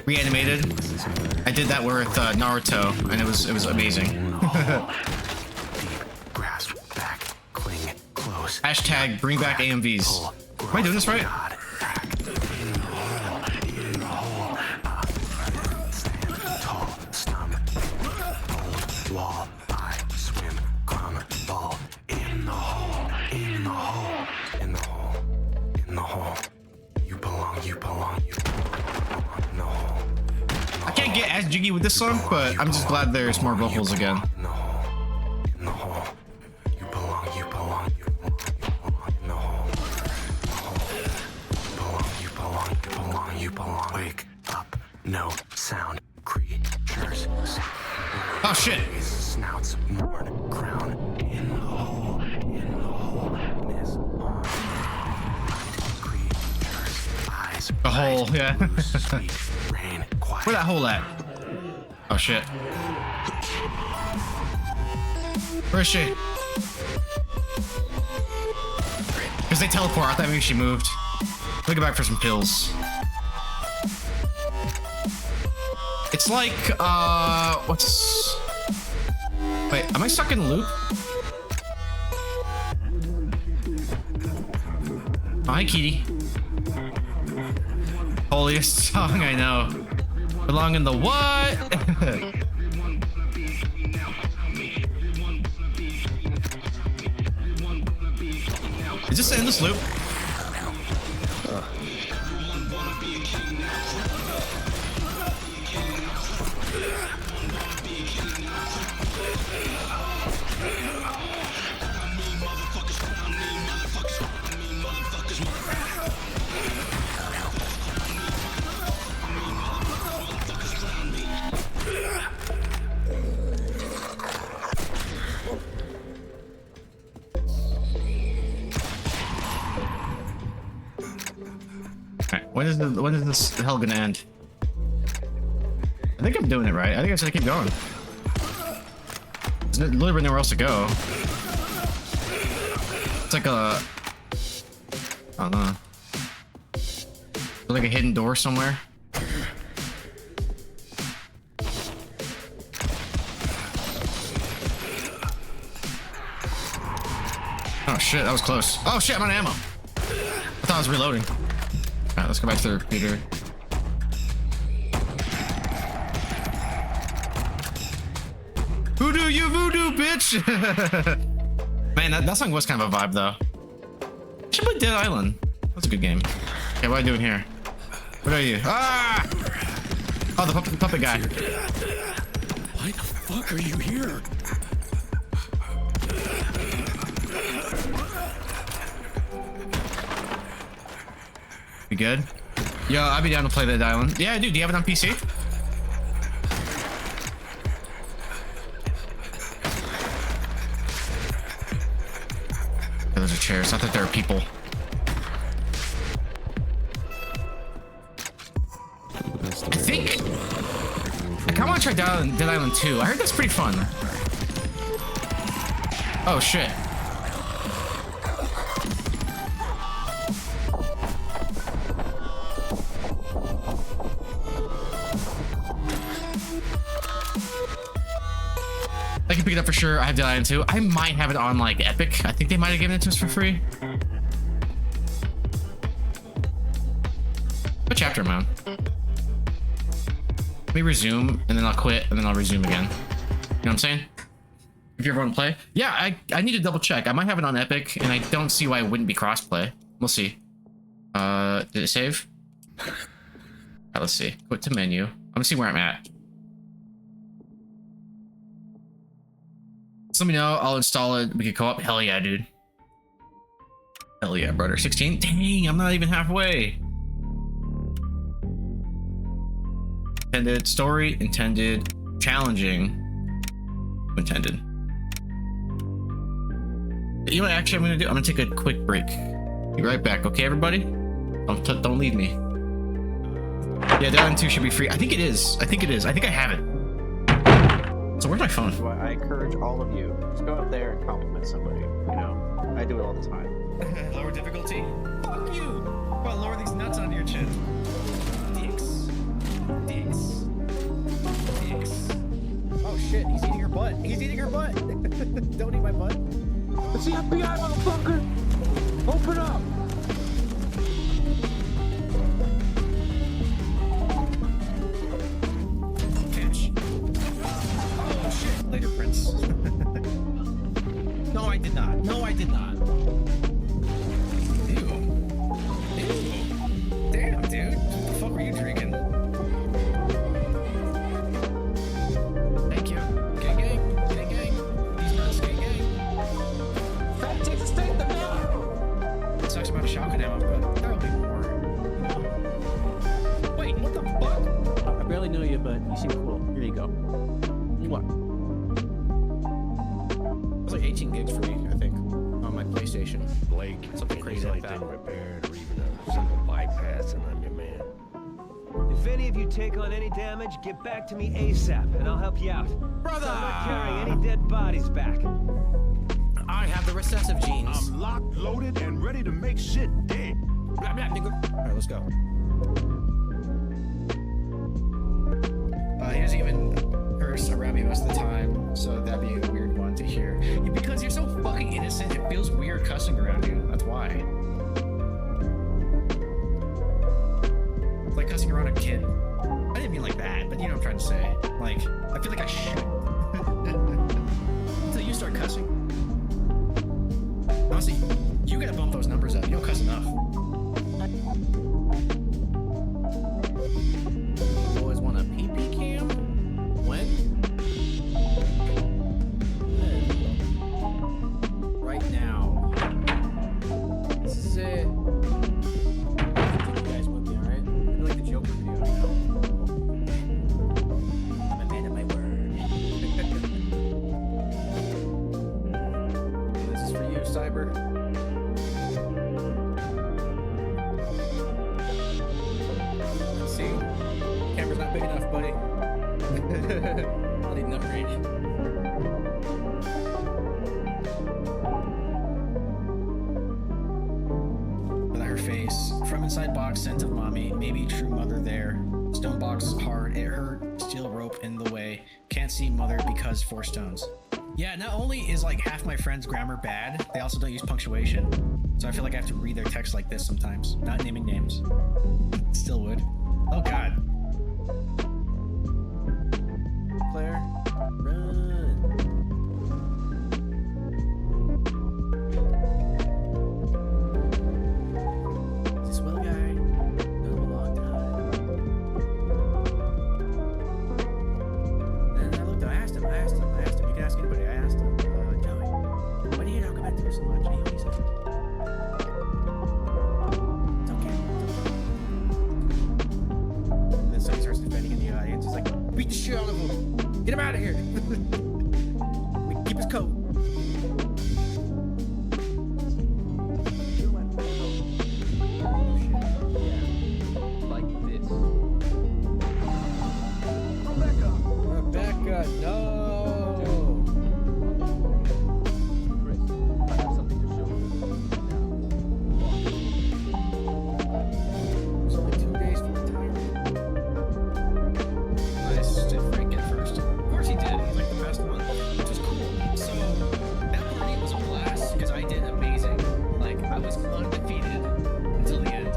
Reanimated. I did that with Naruto, and it was amazing. Hashtag bring back AMVs. Am I doing this right? Wall, I swim, come, ball, in the hole, in the hole, in the hole, in the hole. You belong in the hole. I can't get as jiggy with this song, but I'm just glad there's more vocals again. In the hole, in the hole. You belong in the hole. You belong. Wake up, no sound, creatures. Oh shit. Snouts, mourn, crown, in the hole, this hole. Creatures, eyes, The hole, yeah. sweet, rain, quiet. Where that hole at? Oh shit. Where is she? Because they teleport. I thought maybe she moved. Let me go back for some pills. It's like, what's... Wait, am I stuck in a loop? Oh, hi, Kitty. Holiest song I know. Belong in the what? Is this the endless loop? When is this hell gonna end? I think I'm doing it right. I think I should keep going. There's literally nowhere else to go. It's like a... I don't know. Like a hidden door somewhere. Oh shit, that was close. Oh shit, I'm out of ammo. I thought I was reloading. Alright, let's go back to the repeater. Voodoo, you voodoo, bitch! Man, that song was kind of a vibe, though. I should play Dead Island. That's a good game. Okay, what am I doing here? What are you? Ah! Oh, the puppet guy. Why the fuck are you here? You good? Yo, I'd be down to play Dead Island. Yeah, dude, do you have it on PC? Those are chairs. I thought there were people. I think I kind of want to try Dead Island 2. I heard that's pretty fun. Oh shit. I can pick it up for sure. I have Dead Island 2. I might have it on like Epic. I think they might have given it to us for free. What chapter am I on? Let me resume, and then I'll quit, and then I'll resume again. You know what I'm saying? If you ever want to play. Yeah, I need to double check. I might have it on Epic, and I don't see why it wouldn't be crossplay. We'll see. Did it save? Alright, let's see. Quit to menu. I'm gonna see where I'm at. Just let me know. I'll install it. We can co-op. Hell yeah, dude. Hell yeah, brother. 16? Dang, I'm not even halfway. Intended story, intended challenging, intended. You know what actually I'm gonna do? I'm gonna take a quick break. Be right back, okay, everybody? Don't leave me. Yeah, Dead Island 2 should be free. I think it is. I think I have it. So where's my phone? That's why I encourage all of you. Just go out there and compliment somebody. You know, I do it all the time. Lower difficulty? Fuck you! Well, lower these nuts onto your chin. Dicks. Oh shit, he's eating her butt. He's eating her butt. Don't eat my butt. It's the FBI, motherfucker! Open up! Catch. Oh shit, later prince. No, I did not. No, I did not. Ew. Damn, dude. What the fuck were you drinking? Thank you. Gang gang. Gang gang. These nuts, gang gang. That takes a state the man. It sucks about a shotgun ammo, but there'll be more. Wait, what the fuck? I barely know you, but you seem cool. Here you go. What? It was like 18 gigs for me, I think, on my PlayStation. Blake, Something crazy like that. repaired or even a simple bypass, and I'm your man. If any of you take on any damage, get back to me ASAP, and I'll help you out. Brother! I'm not carrying any dead bodies back. I have the recessive genes. I'm locked, loaded, and ready to make shit dead. Blah, blah, nigga. All right, let's go. He doesn't even curse around me most of the time, so that'd be a weird one to hear. Because you're so fucking innocent, it feels weird cussing around you. That's why. It's like cussing around a kid. I didn't mean like that, but you know what I'm trying to say. Like, I feel like I should. Until you start cussing. Honestly, you gotta bump those numbers up. You don't cuss enough. Always want a PP cam? When? Right now. This is it. You guys with me, alright? I like the Joker video, you know? I'm a man of my word. not big enough, buddy. I need an upgrade. Without her face. From inside box, scent of mommy. Maybe true mother there. Stone box hard. It hurt. Steel rope in the way. Can't see mother because 4 stones. Yeah, not only is like half my friends' grammar bad, they also don't use punctuation. So I feel like I have to read their text like this sometimes. Not naming names. Still would. Oh god. Claire, run. This well guy. Known him a long time. And I looked, I asked him. You can ask anybody. I asked him, Joey, why do you not come back to her so much? And he always said, it's okay. And then somebody starts defending in the audience. He's like, beat the shit out of him. Get him out of here. Keep his coat. Rebecca, no. There's only 2 days for retirement. Nice. Did Frank get first? Of course he did. He's like the best one, which is cool. So that party was a blast because I did amazing. Like I was undefeated until the end.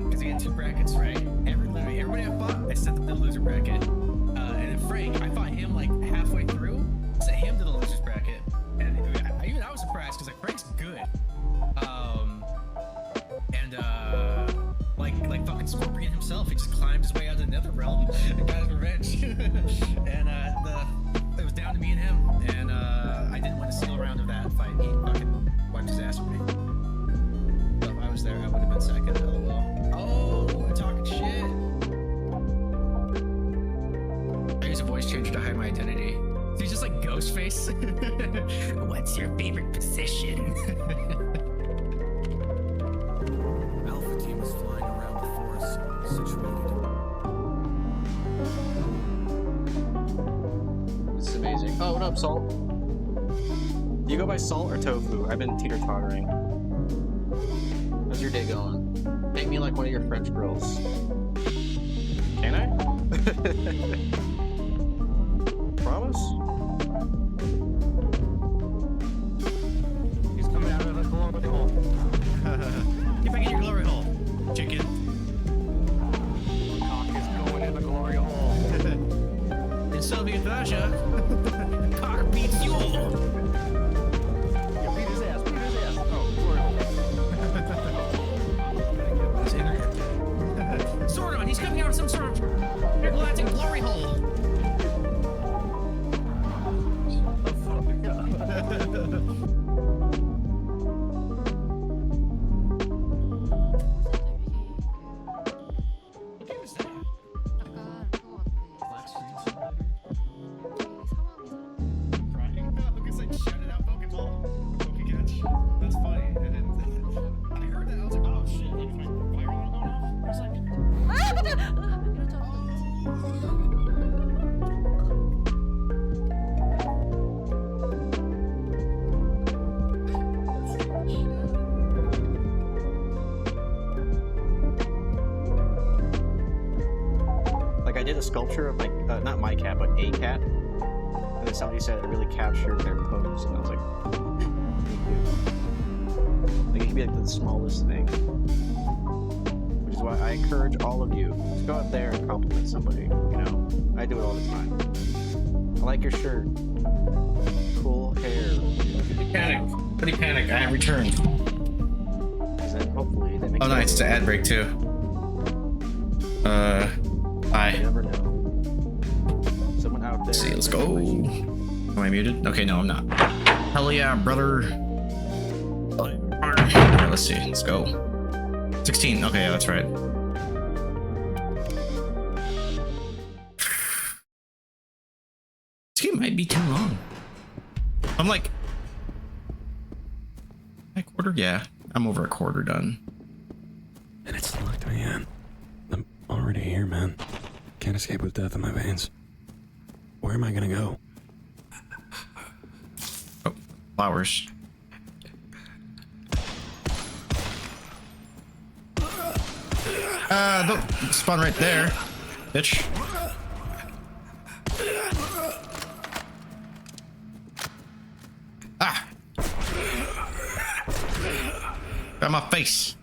Because we had 2 brackets, right? Everybody I fought, I sent them to the loser bracket. And then Frank, I fought him like halfway through, sent him to the losers bracket. And I was surprised because like Frank's good. Like fucking Scorpion himself, he just climbed his way out of the nether realm and got his revenge. And it was down to me and him. And I didn't win a single round of that fight. He fucking wiped his ass with me. So if I was there, I would have been second. LOL. Oh, talking shit. I use a voice changer to hide my identity. So he's just like Ghostface. What's your favorite position? Alpha team is flying around the forest, situated. This is amazing. Oh, what up, Salt? Do you go by Salt or Tofu? I've been teeter-tottering. How's your day going? Make me like one of your French girls. Can I? Promise? He's coming out of the glory hole. Get back in your glory hole, chicken. Cock is going in the glory hole. In Soviet Russia, cock beats you. Yeah, beat his ass. Oh, glory hole. Sordon, he's coming out of some sort of intergalactic glory hole. That's funny. I heard that. I was like, oh shit. Like, my fire alarm going off? I was like, Like I did a sculpture of like, not my cat, but a cat. And then somebody said it really captured their pose. And I was like, like it could be like the smallest thing. Which is why I encourage all of you to go out there and compliment somebody. You know, I do it all the time. I like your shirt. Cool hair. Pretty panic. I have returned. Because then hopefully they make. Oh, nice. It's an ad break too. Hi. You never know. Someone out there. Let's see, let's go. Am I muted? Okay, no, I'm not. Hell yeah, brother. Alright, let's see. Let's go. 16. Okay, yeah, that's right. This game might be too long. I'm like... A quarter? Yeah, I'm over a quarter done. And it's locked me can't escape with death in my veins. Where am I gonna go? Oh, flowers. Don't spawn right there, bitch. Ah! Get out my face!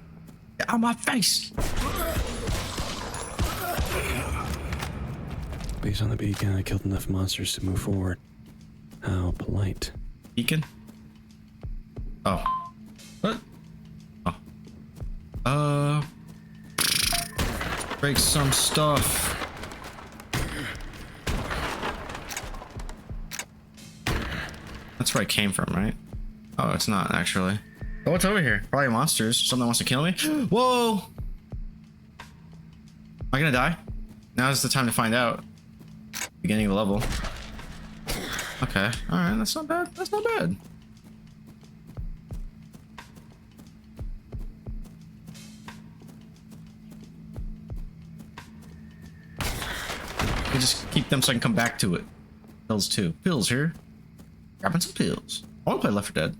Get out my face! Based on the beacon, I killed enough monsters to move forward. How polite. Beacon? Oh. What? Oh. Break some stuff. That's where I came from, right? Oh, it's not actually. Oh, what's over here? Probably monsters. Something wants to kill me. Whoa! Am I gonna die? Now's the time to find out. Beginning of the level. Okay. Alright, that's not bad. That's not bad. I just keep them so I can come back to it. Pills too. Pills here. Grabbing some pills. I want to play Left 4 Dead.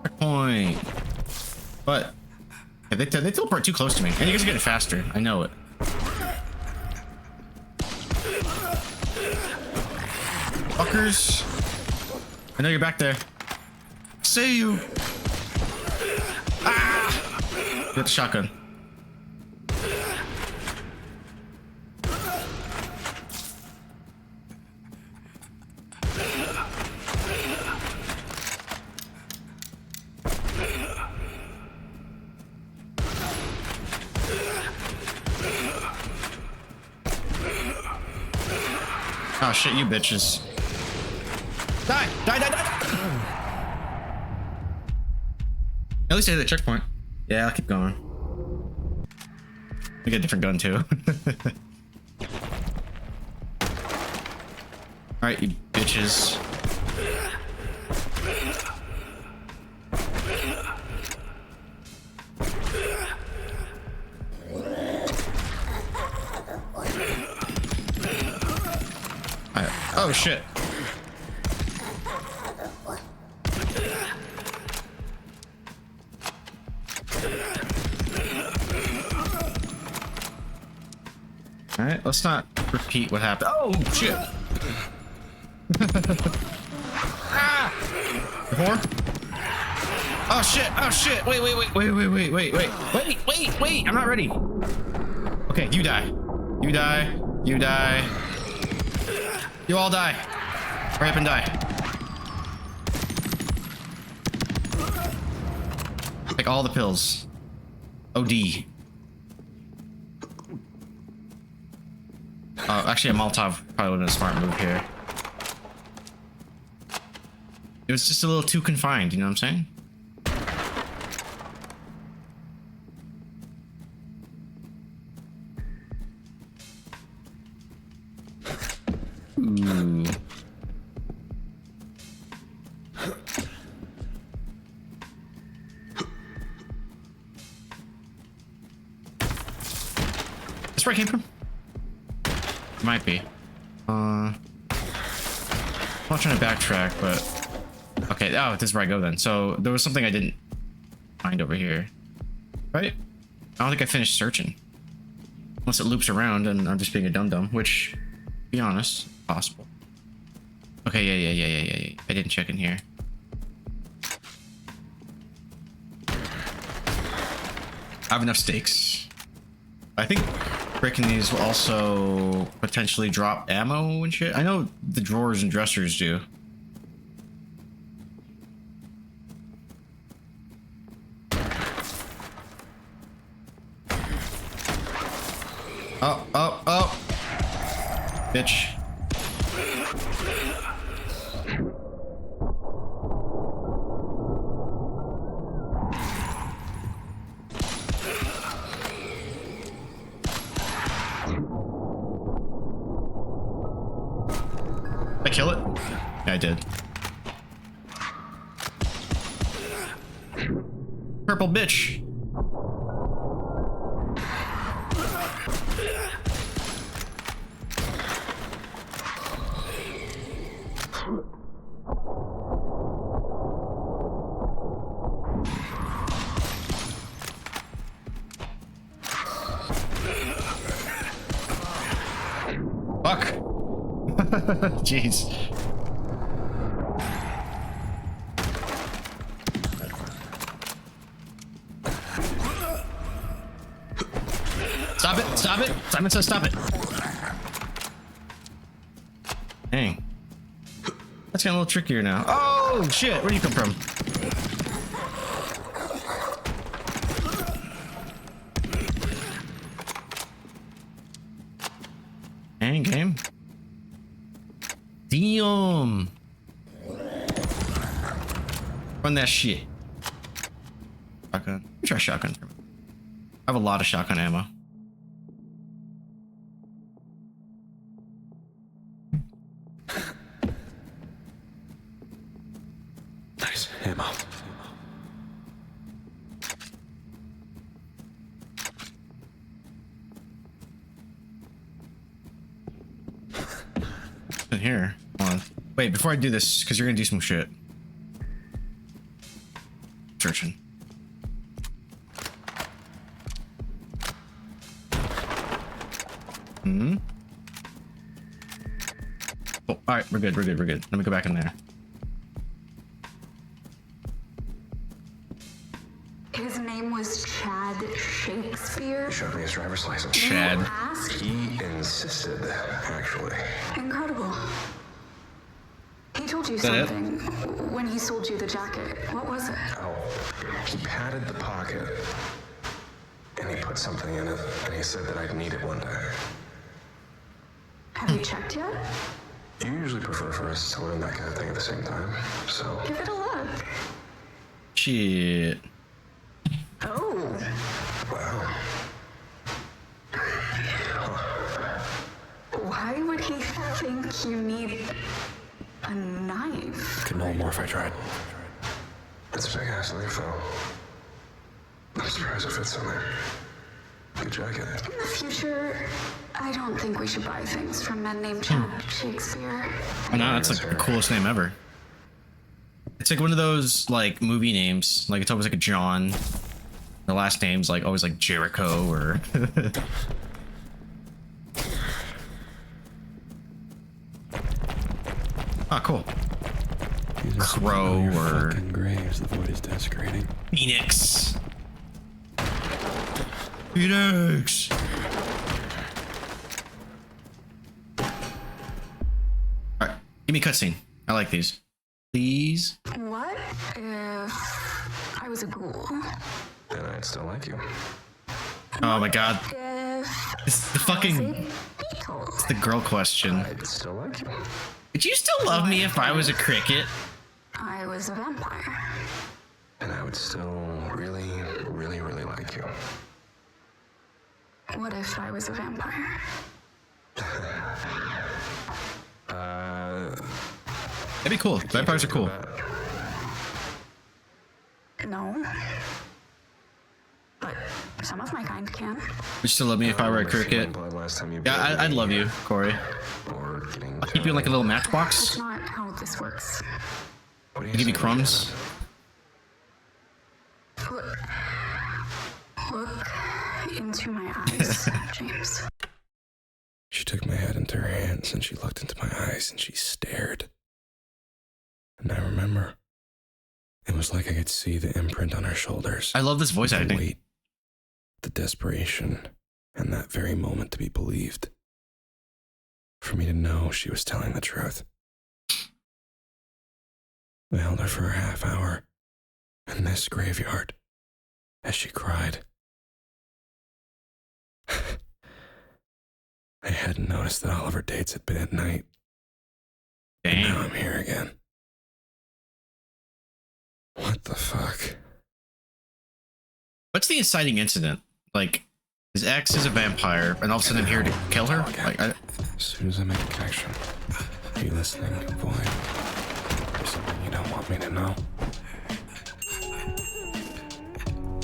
Checkpoint. But yeah, they teleport too close to me, and you guys are getting faster. I know it. Fuckers. I know you're back there. See you. Ah! Get the shotgun. Oh shit, you bitches. Die! Die, die, die! At least I hit the checkpoint. Yeah, I'll keep going. I get a different gun too. Alright, you bitches. Oh shit. Alright, let's not repeat what happened. Oh shit. Ah! Before? Oh shit, oh shit. Wait. Wait, I'm not ready. Okay, you die. You die. You die. You all die. Hurry up and die. Take all the pills. OD. Actually, a Molotov probably would have been a smart move here. It was just a little too confined, you know what I'm saying? Ooh. That's where I came from? Might be. I'm not trying to backtrack, but... Okay, oh, this is where I go then. So, there was something I didn't find over here. Right? I don't think I finished searching. Unless it loops around and I'm just being a dum-dum, which, to be honest, possible. Okay, yeah. I didn't check in here. I have enough stakes. I think breaking these will also potentially drop ammo and shit. I know the drawers and dressers do. Oh. Bitch. Did I kill it? Yeah, I did. Purple bitch. Fuck. Jeez. Stop it! Stop it! Simon says stop it! Dang. That's getting a little trickier now. Oh shit! Where do you come from? Dang game. Damn. Run that shit. Shotgun. Let me try shotgun for me. I have a lot of shotgun ammo. Nice ammo. In here. Hold on. Wait, before I do this, because you're gonna do some shit. Searching. Hmm. Oh, all right, we're good. We're good. We're good. Let me go back in there. His name was Chad Shakespeare. He showed me his driver's license. Chad. He insisted, actually. Incredible. He told you Is that it? something when he sold you the jacket. What was it? Oh, he patted the pocket, and he put something in it, and he said that I'd need it one day. Have you checked yet? You usually prefer for us to learn that kind of thing at the same time, so... Give it a look. Shit. Oh. Wow. Why would he think you need a knife? Could know more if I tried. It's a big ass knife, though. I'm surprised it fits in there. Good jacket. In the future, I don't think we should buy things from men named Chad Shakespeare. Oh no, that's like the coolest name ever. It's like one of those like movie names. Like it's always like a John. The last name's like always like Jericho or oh cool. Crow or graves the void is desecrating. Phoenix. Phoenix. Alright, give me a cutscene. I like these. Please. What if I was a ghoul? Then I'd still like you. Oh my god. If It's the fucking... It's the girl question. I'd still like you. Would you still love me if I was a cricket? I was a vampire. And I would still really, really, really like you. What if I was a vampire? That'd be cool. Vampires are cool. No. But some of my kind can. Would you still love me if I were a cricket? Yeah, I'd love you, Corey. I'll keep you in like a little That's matchbox. not how this works. I'll give you crumbs. Look into my eyes, James. She took my head into her hands and she looked into my eyes and she stared. And I remember, it was like I could see the imprint on her shoulders. I love this voice the acting. weight, the desperation, and that very moment to be believed. For me to know she was telling the truth. I held her for a half hour in this graveyard as she cried. I hadn't noticed that all of her dates had been at night. Dang. And now I'm here again. What the fuck? What's the inciting incident? Like, his ex is a vampire, and all of a sudden I'm here to kill her? Like, As soon as I make a connection, are you listening, boy? There's something you don't want me to know.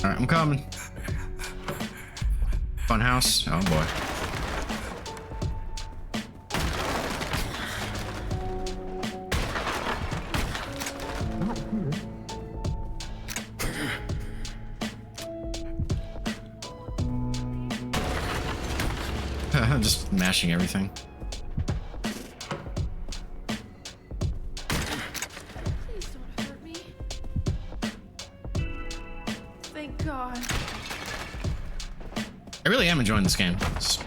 Alright, I'm coming. Funhouse. Oh boy. Just mashing everything. Please don't hurt me. Thank God. I really am enjoying this game. It's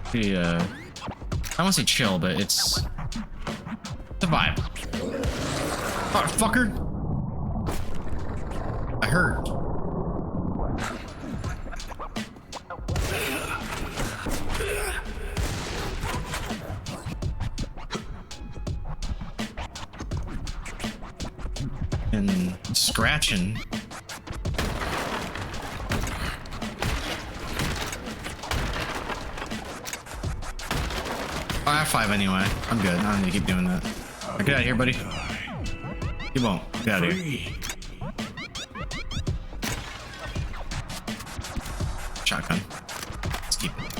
pretty, I don't want to say chill, but it's the vibe. Oh, fucker! I hurt. And scratching. I have 5 anyway. I'm good. I don't need to keep doing that. Right, get out of here, buddy. You won't. Get out of here. Shotgun. Let's keep it.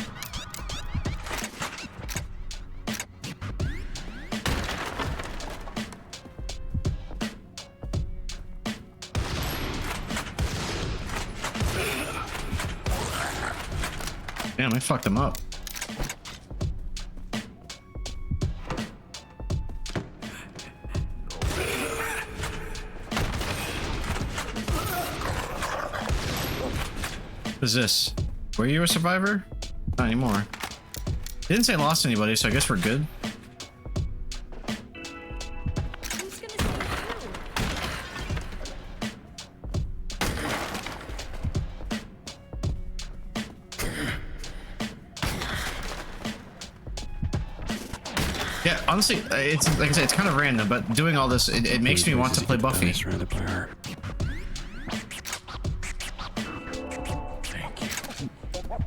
Damn, I fucked him up. What is this? Were you a survivor? Not anymore. Didn't say lost anybody, so I guess we're good. Yeah, honestly, it's like I said, it's kind of random, but doing all this, it makes me want to play Buffy. Surrounded by her.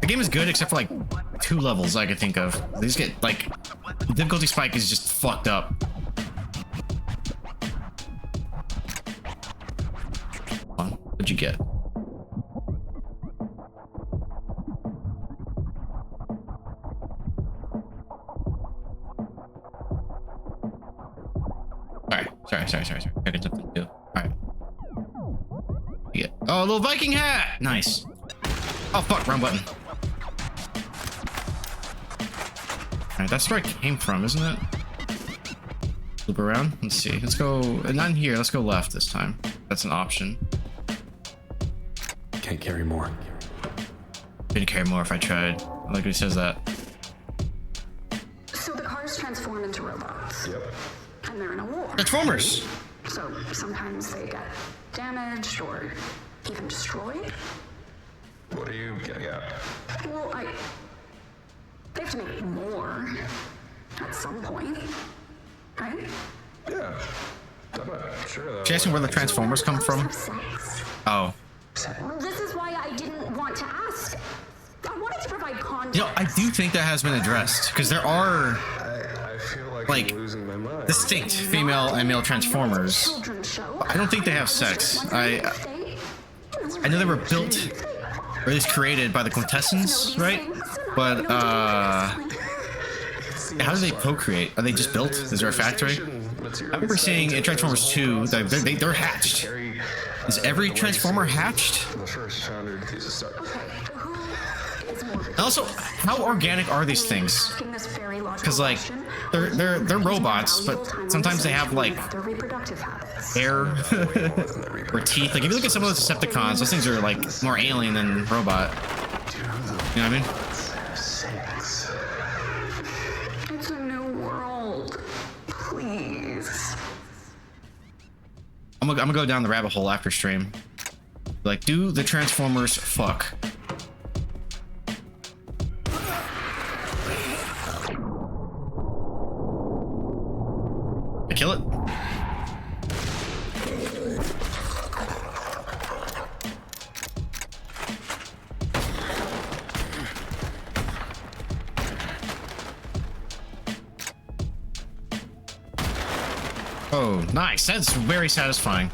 The game is good except for like 2 levels I could think of. These get like the difficulty spike is just fucked up. Come on, what'd you get? Sorry. I got something to do. Alright. Yeah. Oh, a little Viking hat! Nice. Oh fuck, wrong button. Alright, that's where I came from, isn't it? Loop around. Let's see. Let's go. Not in here. Let's go left this time. That's an option. Can't carry more. Couldn't carry more if I tried. I like when he says that. So the cars transform into robots. Yep. And they're in a war. Transformers! So sometimes they get damaged or even destroyed. What are you getting at? Well, they have to make more at some point, right? Yeah. I'm not sure though. She asked me where the Transformers come from. Oh. This is why I didn't want to ask. I wanted to provide context. You know, I do think that has been addressed because there are I feel like I'm losing my mind. distinct female and male Transformers. I don't think they have sex. I know they were built, or at least created by the Quintessence, right? But how do they procreate? Are they just built? Is there a factory? I remember seeing in Transformers 2 that they're hatched. Is every Transformer hatched? And also, how organic are these things? Because like, they're robots, but sometimes they have like hair or teeth. Like if you look at some of those Decepticons, those things are like more alien than robot. You know what I mean? It's a new world. Please. I'm gonna go down the rabbit hole after stream. Like, do the Transformers fuck? I kill it? Oh, nice. That's very satisfying.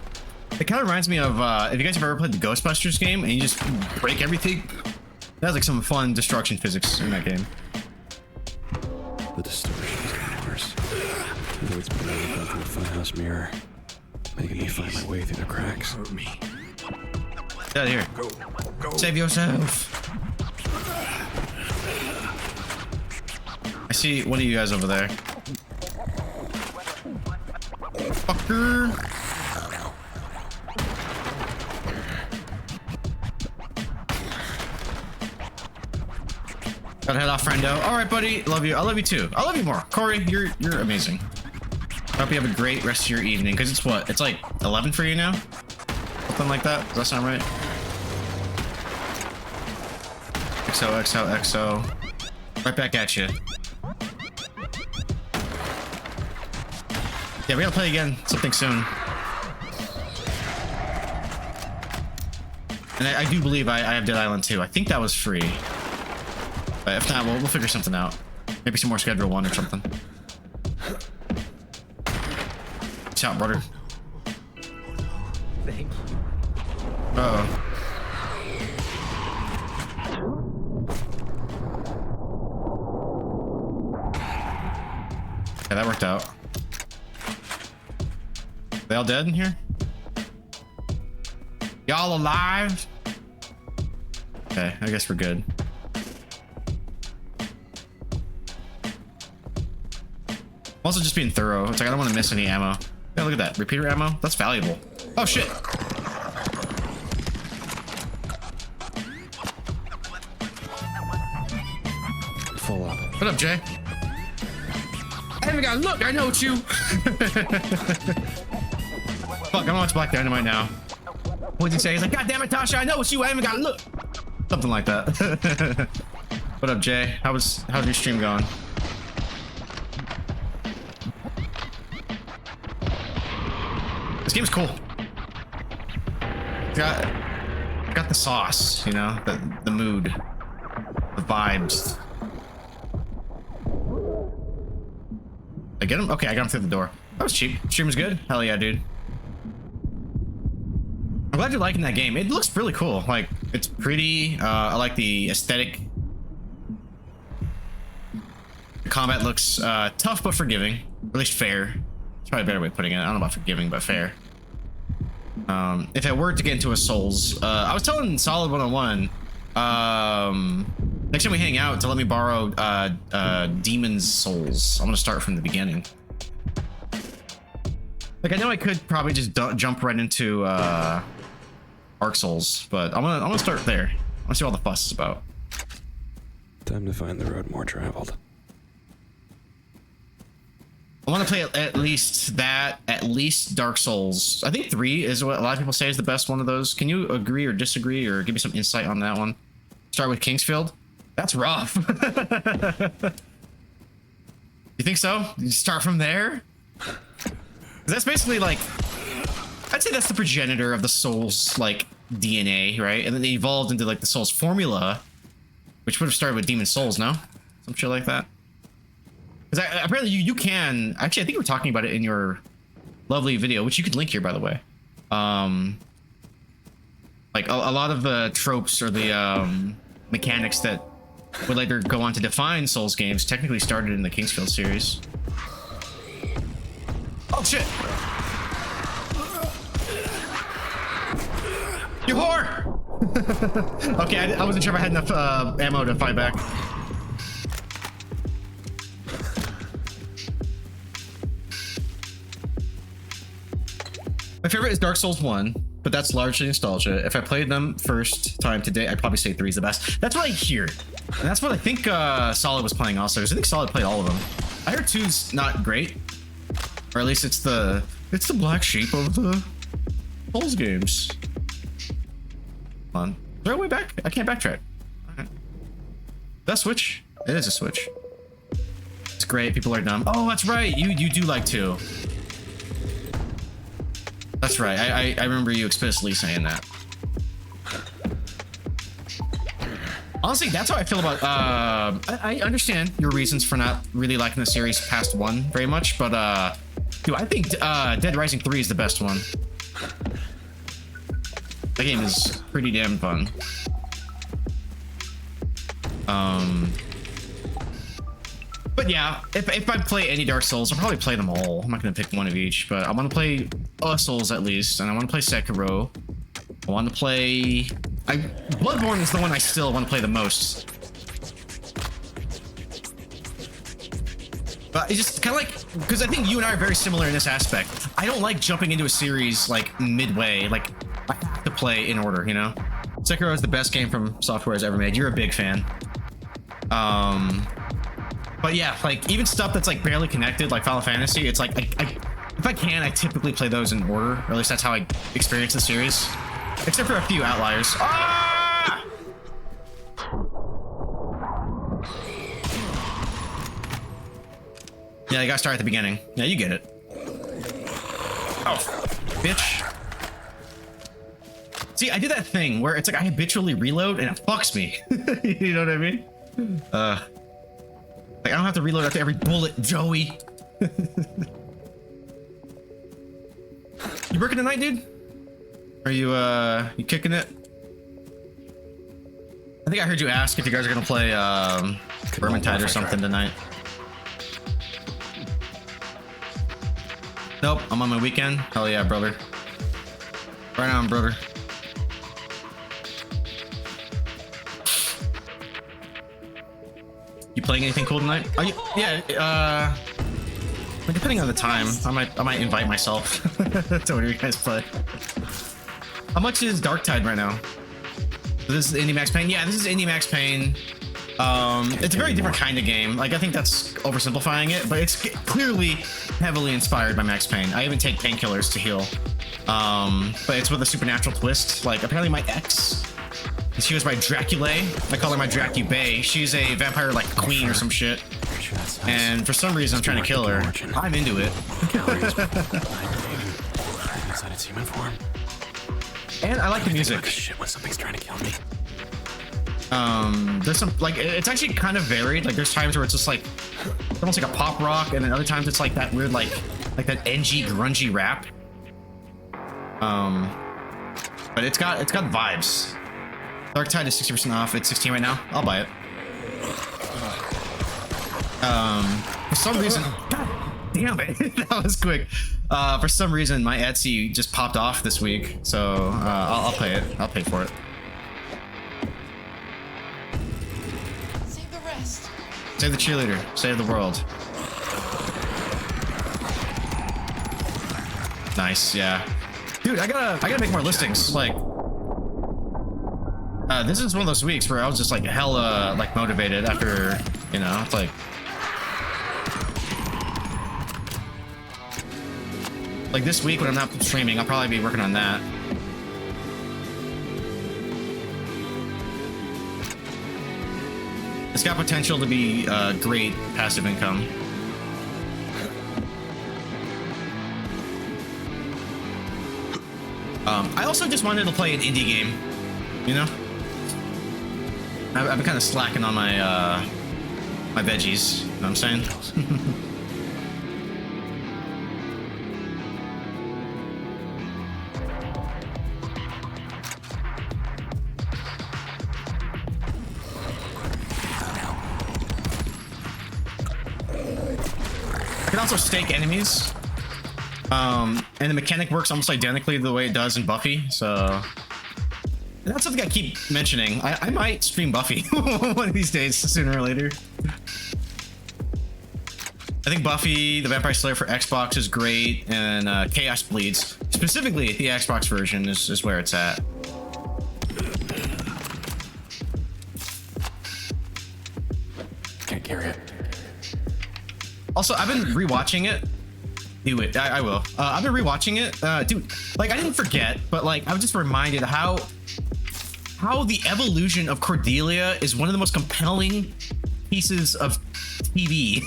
It kind of reminds me of if you guys have ever played the Ghostbusters game and you just break everything That's like some fun destruction physics in that game. The distortion is getting worse. Although it's been looking through a funhouse mirror, making me find my way through the cracks. Get out of here. Save yourself. I see one of you guys over there. Fucker. Gotta head off, friendo. All right, buddy. Love you. I love you too. I love you more. Corey, you're amazing. I hope you have a great rest of your evening. Cause it's what? It's like 11 for you now? Something like that. Does that sound right? XO. Right back at you. Yeah, we gotta play again. Something soon. And I do believe I have Dead Island 2. I think that was free. But if not, we'll figure something out. Maybe some more Schedule 1 or something. Peace out, brother. Thank you. Uh-oh. Yeah, that worked out. They all dead in here? Y'all alive? Okay, I guess we're good. I'm also just being thorough. It's like I don't want to miss any ammo. Yeah, look at that. Repeater ammo? That's valuable. Oh, shit. Full up. What up, Jay? I haven't got a look. I know it's you. Fuck, I'm gonna watch Black Dynamite now. What'd he say? He's like, God damn it, Tasha, I know it's you. I haven't got a look. Something like that. What up, Jay? How's your stream going? This game's cool. Got the sauce, you know, the mood, the vibes. I get him? Okay, I got him through the door. That was cheap. Stream was good. Hell yeah, dude. I'm glad you're liking that game. It looks really cool. Like, it's pretty. I like the aesthetic. The combat looks tough but forgiving. Or at least fair. It's probably a better way of putting it. I don't know about forgiving, but fair. If I were to get into a Souls, I was telling Solid 101, next time we hang out, to let me borrow Demon's Souls. I'm gonna start from the beginning. Like, I know I could probably just jump right into Dark Souls, but I'm gonna start there. I wanna see what all the fuss is about. Time to find the road more traveled. I want to play at least Dark Souls. I think 3 is what a lot of people say is the best one of those. Can you agree or disagree or give me some insight on that one? Start with Kingsfield. That's rough. You think so? You start from there? 'Cause that's basically like, I'd say that's the progenitor of the Souls like DNA, right? And then they evolved into like the Souls formula, which would have started with Demon Souls, no? Some shit like that. Because apparently you can actually, I think we were talking about it in your lovely video, which you can link here, by the way. Like a lot of the tropes or the mechanics that would later go on to define Souls games technically started in the Kingsfield series. Oh shit! You whore! Okay, I wasn't sure if I had enough ammo to fight back. My favorite is Dark Souls 1, but that's largely nostalgia. If I played them first time today, I'd probably say 3 is the best. That's what I hear. And that's what I think Solid was playing also, because I think Solid played all of them. I heard 2's not great. Or at least it's the black sheep of the Souls games. Come on. Is there a way back? I can't backtrack. Alright. That Switch? It is a Switch. It's great, people are dumb. Oh, that's right, you do like 2. That's right. I remember you explicitly saying that. Honestly, that's how I feel about. I understand your reasons for not really liking the series past 1 very much, but dude, I think Dead Rising 3 is the best one. That game is pretty damn fun. But yeah, if I play any Dark Souls, I'll probably play them all. I'm not gonna pick one of each, but I want to play Souls at least, and I want to play Sekiro. I want to play... Bloodborne is the one I still want to play the most. But it's just kind of like, because I think you and I are very similar in this aspect. I don't like jumping into a series like midway. Like, I have to play in order, you know? Sekiro is the best game from Software has ever made. You're a big fan. But yeah, like even stuff that's like barely connected, like Final Fantasy, it's like if I can, I typically play those in order, or at least that's how I experience the series. Except for a few outliers. Ah! Yeah, you gotta start at the beginning. Yeah, you get it. Oh, bitch. See, I do that thing where it's like I habitually reload and it fucks me. You know what I mean? Like, I don't have to reload after every bullet, Joey. You working tonight, dude? Are you, you kicking it? I think I heard you ask if you guys are gonna play, Vermintide or something tonight. Nope, I'm on my weekend. Hell yeah, brother. Right on, brother. You playing anything cool tonight? Are you, yeah, depending on the time, I might invite myself to where you guys play. How much is Darktide right now? This is Indie Max Payne? Yeah, this is Indie Max Payne. It's a very different kind of game. Like, I think that's oversimplifying it, but it's clearly heavily inspired by Max Payne. I even take painkillers to heal. But it's with a supernatural twist. Like, apparently my ex, she was my Draculae. I call her my Draculae. She's a vampire, like, queen or some shit. And for some reason, I'm trying to kill her. I'm into it. And I like the music. Shit when something's trying to kill me. There's some, like, it's actually kind of varied. Like, there's times where it's just like almost like a pop rock, and then other times it's like that weird, like that NG grungy rap. But it's got vibes. Darktide is 60% off. It's 16 right now. I'll buy it. For some reason, God damn it, that was quick. For some reason, my Etsy just popped off this week, so I'll pay it. I'll pay for it. Save the rest. Save the cheerleader. Save the world. Nice, yeah. Dude, I gotta make more listings. Like, this is one of those weeks where I was just like hella like motivated after, you know, it's like this week when I'm not streaming, I'll probably be working on that. It's got potential to be great passive income. I also just wanted to play an indie game, you know? I've been kind of slacking on my my veggies, you know what I'm saying? I can also stake enemies. And the mechanic works almost identically the way it does in Buffy, so that's something I keep mentioning. I might stream Buffy one of these days, sooner or later. I think Buffy the Vampire Slayer for Xbox is great, and Chaos Bleeds, specifically the Xbox version, is where it's at. Can't carry it. Also, I've been rewatching it. Do it. I will. I've been rewatching it. Dude, like, I didn't forget, but like, I was just reminded how the evolution of Cordelia is one of the most compelling pieces of TV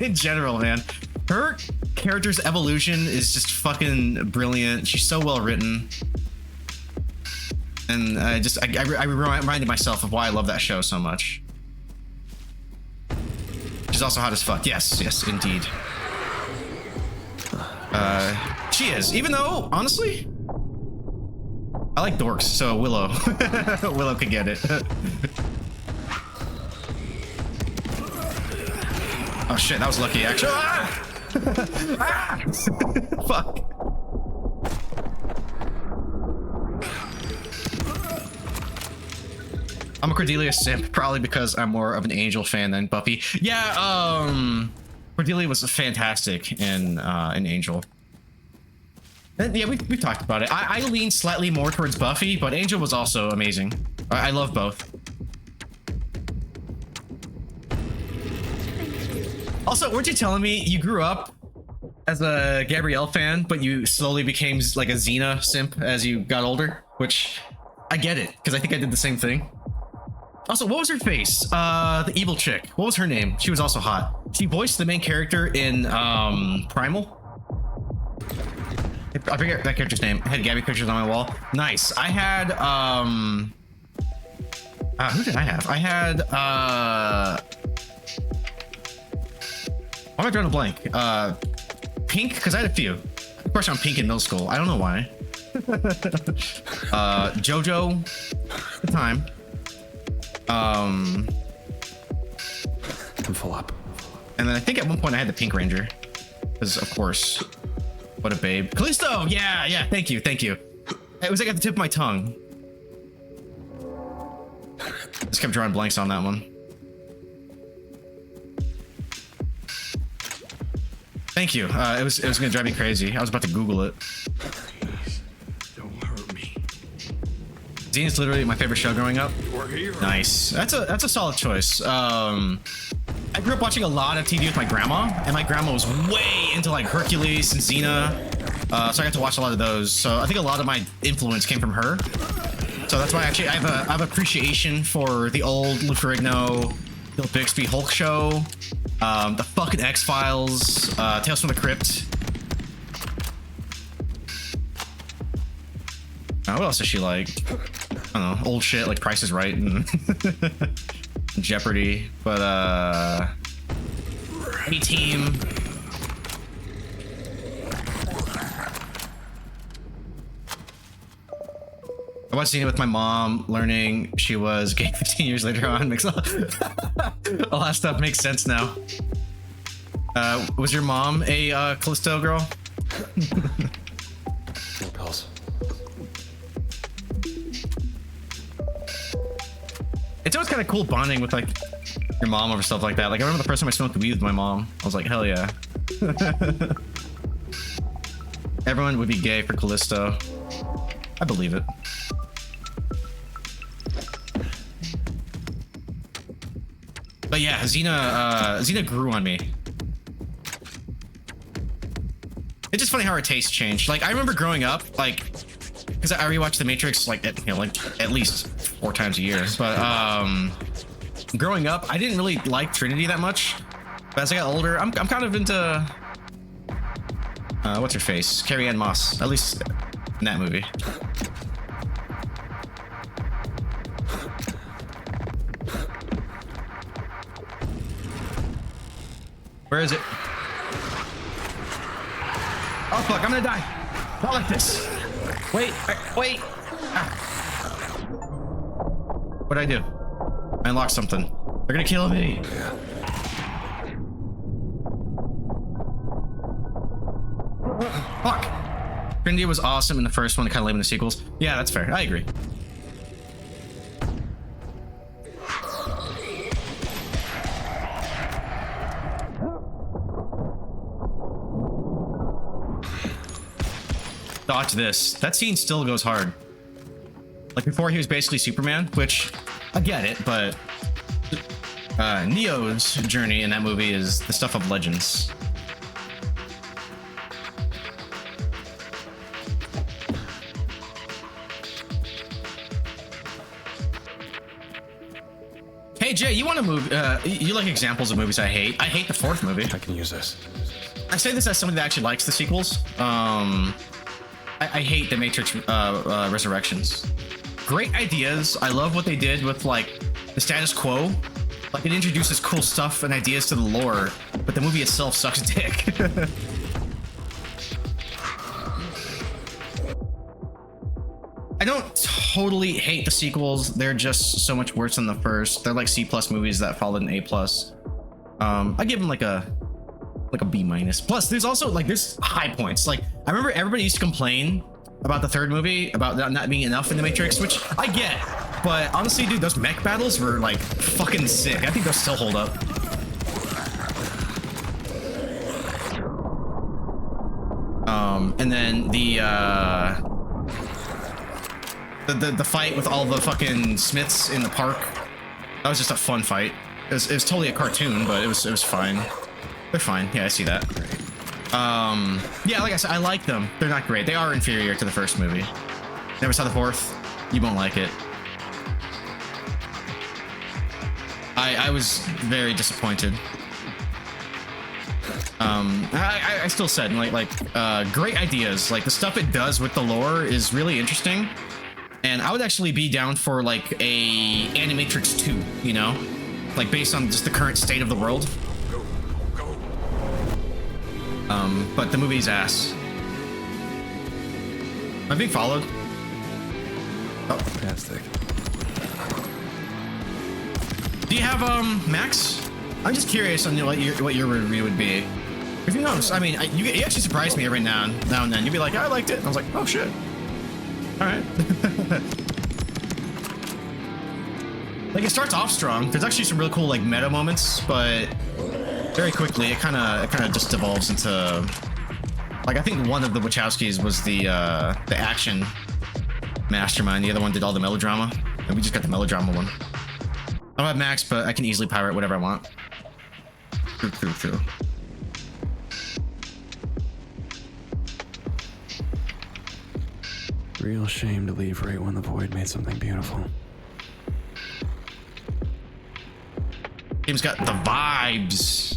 in general, man. Her character's evolution is just fucking brilliant. She's so well written. And I reminded myself of why I love that show so much. She's also hot as fuck. Yes, yes, indeed. She is. Even though, honestly, I like dorks, so Willow. Willow could get it. Oh shit, that was lucky actually. Ah! Ah! Fuck. I'm a Cordelia simp, probably because I'm more of an Angel fan than Buffy. Yeah, Cordelia was fantastic in Angel. And yeah, we've talked about it. I lean slightly more towards Buffy, but Angel was also amazing. I love both. Also, weren't you telling me you grew up as a Gabrielle fan, but you slowly became like a Xena simp as you got older? Which, I get it, because I think I did the same thing. Also, what was her face? The evil chick. What was her name? She was also hot. She voiced the main character in Primal. I forget that character's name. I had Gabby pictures on my wall. Nice. I had who did I have? I had why am I drawing a blank? Pink, because I had a few. Of course, I'm Pink in middle school. I don't know why. JoJo at the time. I'm full up. And then I think at one point I had the Pink Ranger. Because, of course, what a babe. Callisto! Yeah, thank you. It was like at the tip of my tongue. Just kept drawing blanks on that one. Thank you. It was gonna drive me crazy. I was about to Google it. Please, don't hurt me. Xena's literally my favorite show growing up. Nice. That's a solid choice. I grew up watching a lot of TV with my grandma, and my grandma was way into like Hercules and Xena. So I got to watch a lot of those. So I think a lot of my influence came from her. So that's why actually I have appreciation for the old Lou Ferrigno, Bill Bixby Hulk show, the fucking X-Files, Tales from the Crypt. What else does she like? I don't know, old shit like Price is Right and Jeopardy, but A-Team. I watched Xena with my mom, learning she was gay 15 years later on. Makes a lot of stuff makes sense now. Was your mom a Callisto girl? No pills. It's always kind of cool bonding with like your mom over stuff like that. Like I remember the first time I smoked weed with my mom. I was like, hell yeah. Everyone would be gay for Callisto. I believe it. But yeah, Xena grew on me. It's just funny how our tastes changed. Like I remember growing up, like, because I rewatched The Matrix like at least 4 times a year. But growing up, I didn't really like Trinity that much. But as I got older, I'm kind of into what's her face, Carrie Ann Moss, at least in that movie. Where is it? Oh fuck, I'm gonna die. Not like this. Wait. Ah. What'd I do? I unlocked something. They're gonna kill me. Fuck. Trinity was awesome in the first one, kind of lame in the sequels. Yeah, that's fair. I agree. Dodge this. That scene still goes hard. Like before he was basically Superman, which I get it, but Neo's journey in that movie is the stuff of legends. Hey Jay, you want to move? You like examples of movies I hate? I hate the 4th movie. I can use this. I say this as somebody that actually likes the sequels. I hate The Matrix Resurrections. Great ideas. I love what they did with like the status quo. Like it introduces cool stuff and ideas to the lore, but the movie itself sucks dick. I don't totally hate the sequels. They're just so much worse than the first. They're like C+ movies that followed an A+. I give him like a B minus. Plus, there's also like there's high points. Like I remember everybody used to complain about the third movie about not being enough in the Matrix, which I get. But honestly, dude, those mech battles were like fucking sick. I think they'll still hold up. And then the fight with all the fucking Smiths in the park. That was just a fun fight. It was totally a cartoon, but it was fine. They're fine. Yeah, I see that. Yeah, like I said, I like them. They're not great. They are inferior to the first movie. Never saw the fourth. You won't like it. I was very disappointed. I still said great ideas. Like the stuff it does with the lore is really interesting, and I would actually be down for like a Animatrix 2, you know, like based on just the current state of the world. But the movie's ass. Am I being followed? Oh, fantastic. Do you have Max? I'm just curious on what your review would be. If you notice, I mean, you actually surprised me every now and then. You'd be like, I liked it. And I was like, oh shit. All right. Like it starts off strong. There's actually some really cool like meta moments, but very quickly it kind of just devolves into like I think one of the Wachowskis was the action mastermind. The other one did all the melodrama, and we just got the melodrama one. I don't have Max, but I can easily pirate whatever I want. True. Real shame to leave right when the void made something beautiful. Game's got the vibes.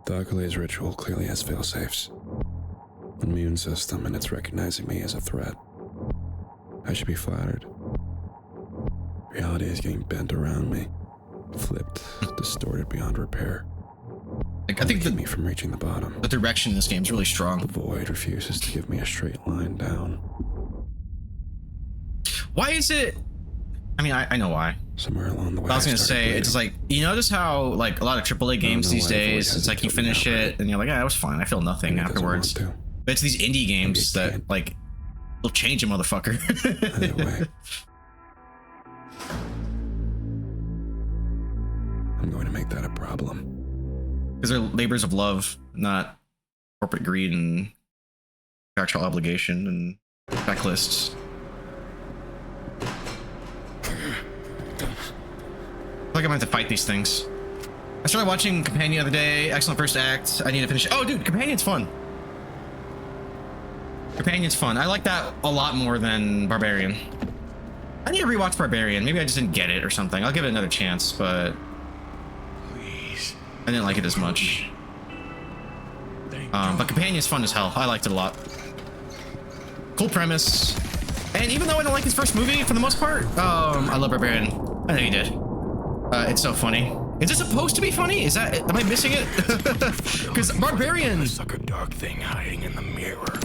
The Achilles ritual clearly has failsafes. An immune system, and it's recognizing me as a threat. I should be flattered. Reality is getting bent around me, flipped, distorted beyond repair. Like, I think keep me from reaching the bottom. The direction in this game is really strong. The void refuses to give me a straight line down. Why is it? I mean, I know why. Somewhere along the way, I was gonna say, bleeding. it's like, you notice how like a lot of AAA games these days, it's like you finish it and you're like, yeah, it was fine. I feel nothing afterwards. But it's these indie games that like will change a motherfucker. Either way, I'm going to make that a problem. Because they're labors of love, not corporate greed and contractual obligation and checklists. I feel like I'm going to have to fight these things. I started watching Companion the other day. Excellent first act. I need to finish it. Oh, dude, Companion's fun. Companion's fun. I like that a lot more than Barbarian. I need to rewatch Barbarian. Maybe I just didn't get it or something. I'll give it another chance, but I didn't like it as much. But Companion's fun as hell. I liked it a lot. Cool premise. And even though I don't like his first movie for the most part, I love Barbarian. I know you did. It's so funny. Is it supposed to be funny? Is that? Am I missing it? Because Barbarian. It's like a dark thing hiding in the mirror.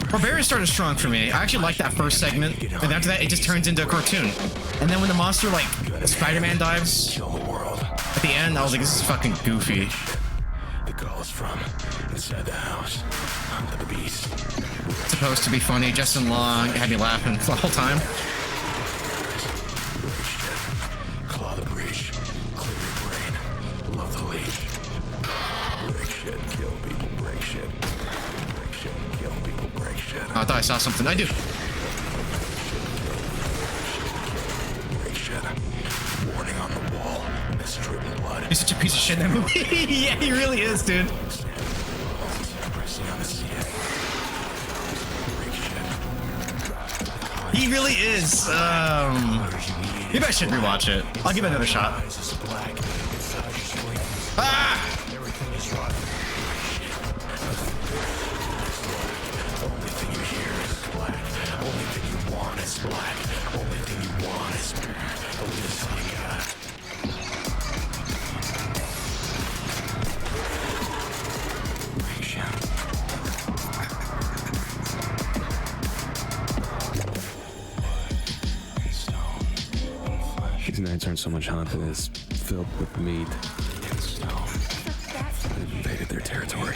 Barbarian started strong for me. I actually liked that first segment, and after that, it just turns into a cartoon. And then when the monster, like Spider-Man, dives at the end, I was like, this is fucking goofy. The calls from inside the house. Under the beast. It's supposed to be funny. Justin Long had me laughing the whole time. Claw the breach. Clear your brain. Love the leash. Break shit, kill people, break shit. Break shit, kill people, break shit. Oh, I thought I saw something. I do. Break shit. Warning on the wall. Mistreated blood. He's such a piece of shit in that movie. Yeah, he really is, dude. He really is. Maybe I should rewatch it. I'll give it another shot. Ah! Only thing you hear is black. Only thing you want is black. Only thing you want is only the sun you got. Stone. These nights aren't so much haunted as filled with meat and snow. They've invaded their territory.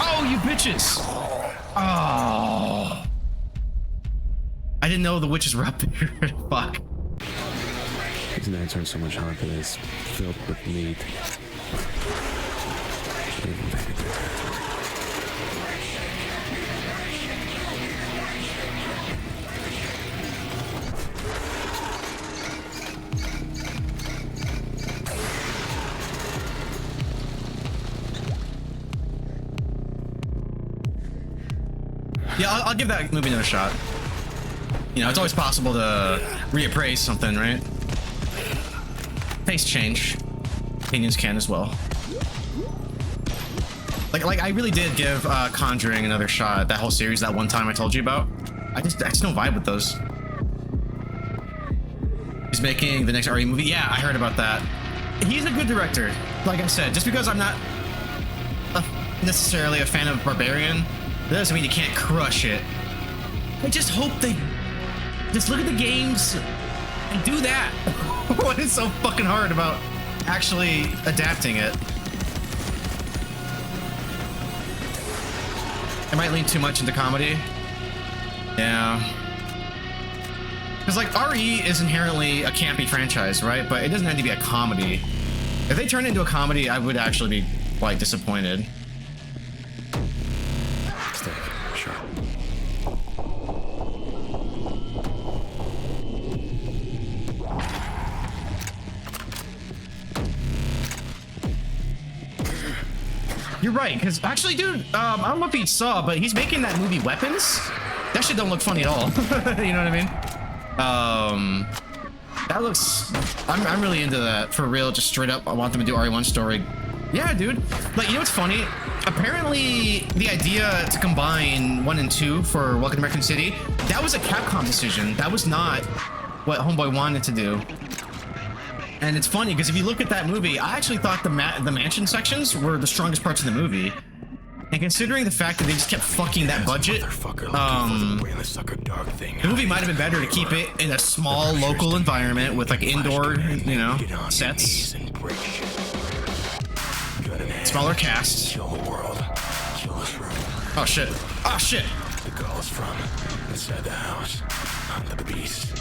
Oh, you bitches! Oh. I didn't know the witches were up there. Fuck. These nights aren't so much haunted as filled with meat. They've invaded their territory. Yeah, I'll give that movie another shot. You know, it's always possible to reappraise something, right? Tastes change. Opinions can as well. Like I really did give Conjuring another shot. That whole series, that one time I told you about. I just don't vibe with those. He's making the next RE movie. Yeah, I heard about that. He's a good director. Like I said, just because I'm not necessarily a fan of Barbarian, that doesn't mean you can't crush it. I just hope they just look at the games and do that. What is so fucking hard about actually adapting it? I might lean too much into comedy. Yeah. Because like RE is inherently a campy franchise, right? But it doesn't have to be a comedy. If they turn it into a comedy, I would actually be quite disappointed. Sure. You're right, because actually, dude, I don't know if you saw, but he's making that movie Weapons. That shit don't look funny at all. You know what I mean? That looks... I'm really into that, for real, just straight up. I want them to do RE1 story. Yeah, dude. Like, you know what's funny? Apparently, the idea to combine 1 and 2 for Welcome to American City, that was a Capcom decision. That was not what Homeboy wanted to do. And it's funny, because if you look at that movie, I actually thought the mansion sections were the strongest parts of the movie. And considering the fact that they just kept fucking that budget, the movie might have been better to keep it in a small local environment with like indoor, you know, sets. Smaller cast. Oh shit. Oh shit. The calls from inside the house. I'm the beast.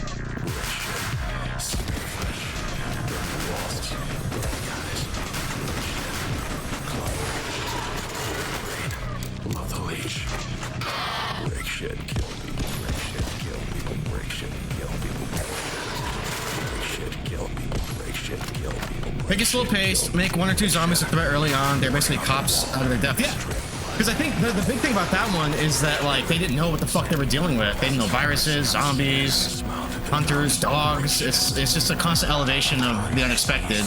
Love the leash. Break shit, kill people. Break shit, kill people. Break shit, kill people. Break shit, kill people. Break shit, kill people. Make it slow paced, make 1 or 2 zombies a threat early on. They're basically cops out of their depth. Yeah. Because I think the big thing about that one is that like they didn't know what the fuck they were dealing with. They didn't know viruses, zombies, hunters, dogs. It's just a constant elevation of the unexpected.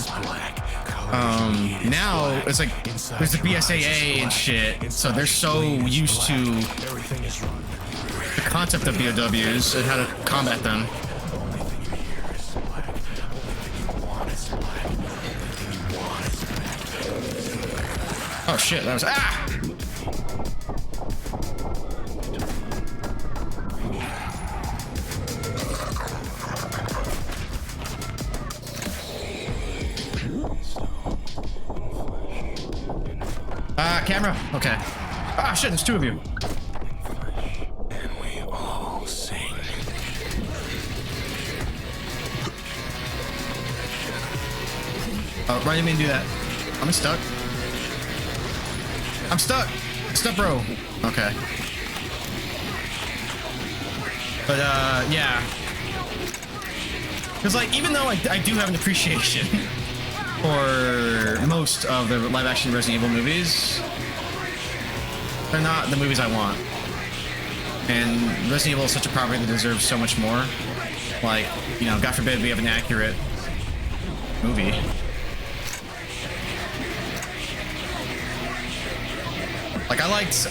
Now it's like there's the BSAA and shit, so they're so used to the concept of BOWs and how to combat them. Oh shit, that was camera. Okay. Ah, shit, there's 2 of you. And we all sing. Oh, why didn't mean to do that? I'm stuck. I'm stuck. Stuck, bro. Okay. But, yeah. Because, like, even though I do have an appreciation for most of the live-action Resident Evil movies, they're not the movies I want. And Resident Evil is such a property that deserves so much more. Like, you know, God forbid we have an accurate movie. Like I liked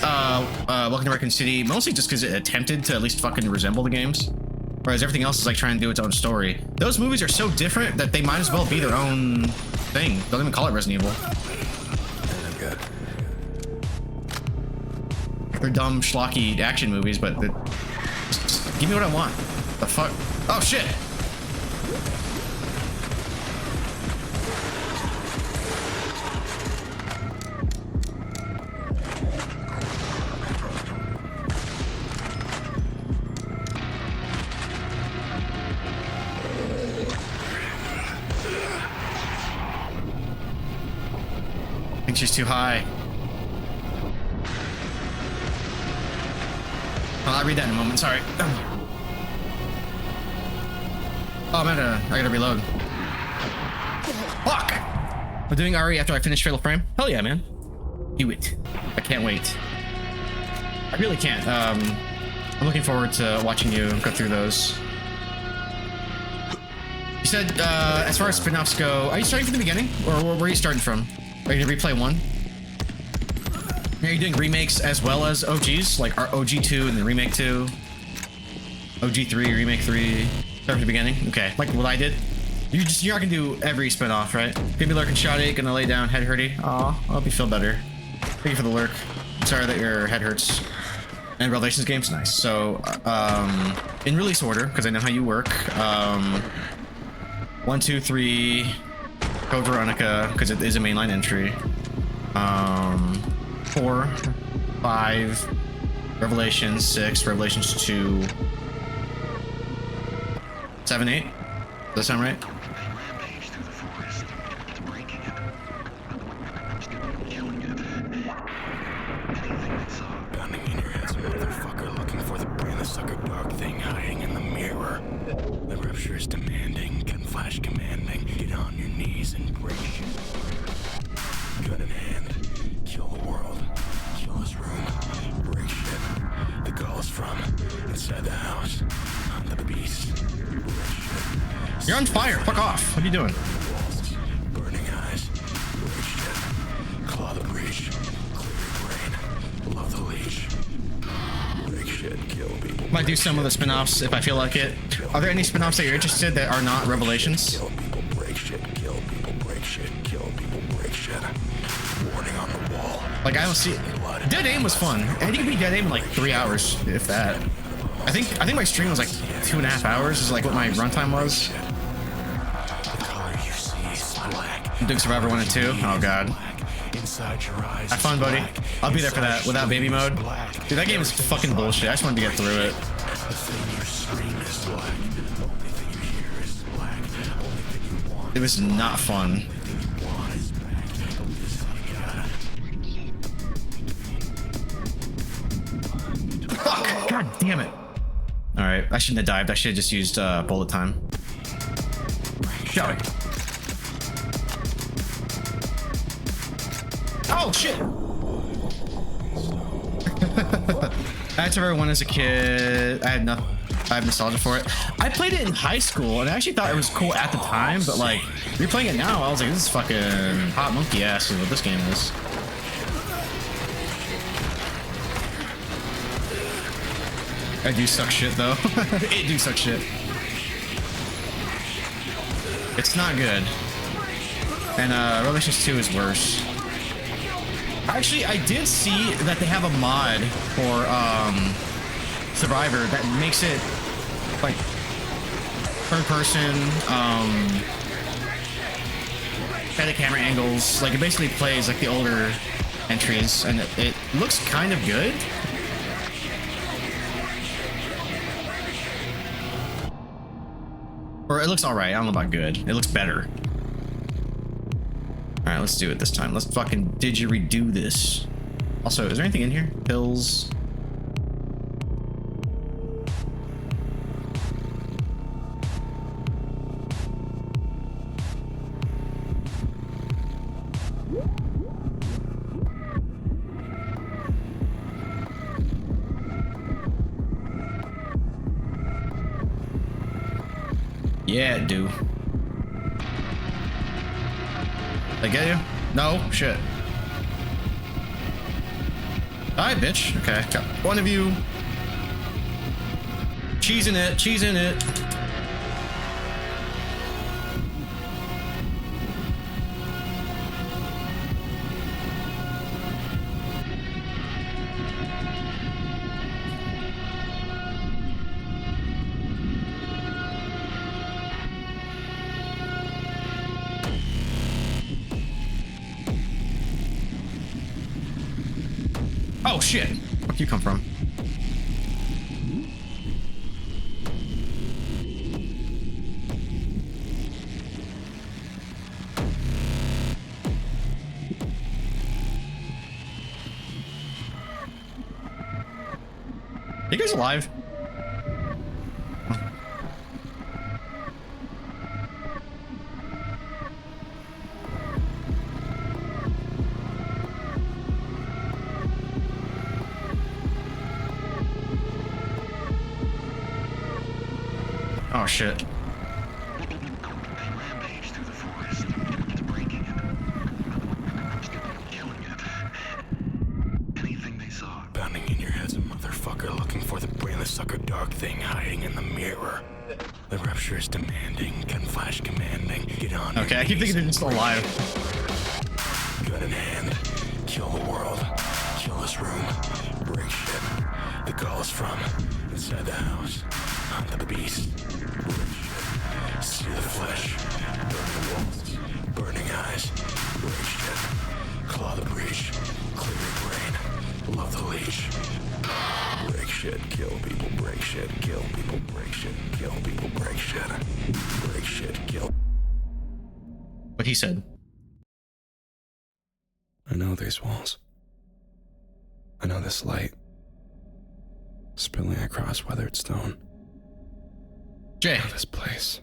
Welcome to Raccoon City mostly just because it attempted to at least fucking resemble the games, whereas everything else is like trying to do its own story. Those movies are so different that they might as well be their own thing. Don't even call it Resident Evil. They're dumb, schlocky action movies, but just give me what I want. The fuck? Oh shit! I think she's too high. I'll read that in a moment, sorry. Oh man, I gotta reload. Fuck! I'm doing RE after I finish Fatal Frame? Hell yeah, man. Do it. I can't wait. I really can't. I'm looking forward to watching you go through those. You said, as far as spin-offs go, are you starting from the beginning? Or where are you starting from? Are you gonna replay 1? Are you doing remakes as well as OGs? Like OG2 and then Remake 2? OG3, Remake 3? Start from the beginning? Okay, like what I did? You're not gonna do every spin-off, right? Gonna be lurking Shoddy, gonna lay down head hurty. Aw, I hope you feel better. Thank you for the lurk. I'm sorry that your head hurts. And Revelations game's nice. So, in release order, because I know how you work. 1, 2, 3, Code Veronica, because it is a mainline entry. 4, 5, Revelations 6, Revelations 2, 7, 8. Does that sound right? Pounding in your head, motherfucker, looking for the brain, the sucker dark thing hiding in the mirror. The rupture is demanding, gun flash commanding. Get on your knees and break shit. Gun in hand, kill the world, kill this room, break shit. The call is from inside the house. I'm the beast. Break shit. You're on fire. Fuck off. What are you doing? Walls, burning eyes. Break shit. Claw the breach. Clear your brain. Love the leash. Break shit. Kill people. Might do some of the spin-offs if I feel like it. Are there any spin-offs that you're interested that are not Revelations? Kill people, break shit, kill people, break shit, kill people, break shit. Warning on the wall. Like I don't see. Dead Aim was fun, and you can beat Dead Aim in like 3 hours, if that. I think my stream was like 2.5 hours. Is like what my runtime was. The color you see is black. I'm doing Survivor 1 and 2. Oh god. Inside your eyes. Have fun, buddy. I'll be there for that without baby mode. Dude, that game is fucking bullshit. I just wanted to get through it. The thing you scream is black. Only thing you hear is black. Only thing you want. It was not fun. Fuck! God damn it. Alright, I shouldn't have dived. I should have just used bullet time. Shall we? Oh shit! I had Survivor 1 as a kid. I have nostalgia for it. I played it in high school and I actually thought it was cool at the time, but like replaying it now, I was like, this is fucking hot monkey ass is what this game is. I do suck shit though. It do suck shit. It's not good. And Revelations 2 is worse. Actually, I did see that they have a mod for Survivor that makes it like third person, kind of camera angles. Like it basically plays like the older entries, and it looks kind of good. Or it looks alright. I don't know about good. It looks better. Alright, let's do it this time. Let's fucking didgeridoo this. Also, is there anything in here? Pills. Yeah, it do. Did I get you? No? Shit. Hi, bitch. Okay, got one of you. Cheese in it, cheese in it. Oh shit! Where'd you come from? You guys alive? Oh shit. Pounding in your head's a motherfucker looking for the brainless sucker dark thing hiding in the mirror. The rupture is demanding, gun flash commanding. Get on. Okay, I keep thinking they're just alive. Gun in hand, kill the world, kill this room, break shit. The call is from inside the house. Hunt the beast, break shit. See the flesh, burn the walls, burning eyes, break shit. Claw the breach, clear your brain, love the leash. Break shit, kill people, break shit, kill people, break shit, kill people, break shit. Break shit, kill. What he said. I know these walls. I know this light. Spilling across weathered stone. Jay. I know this place.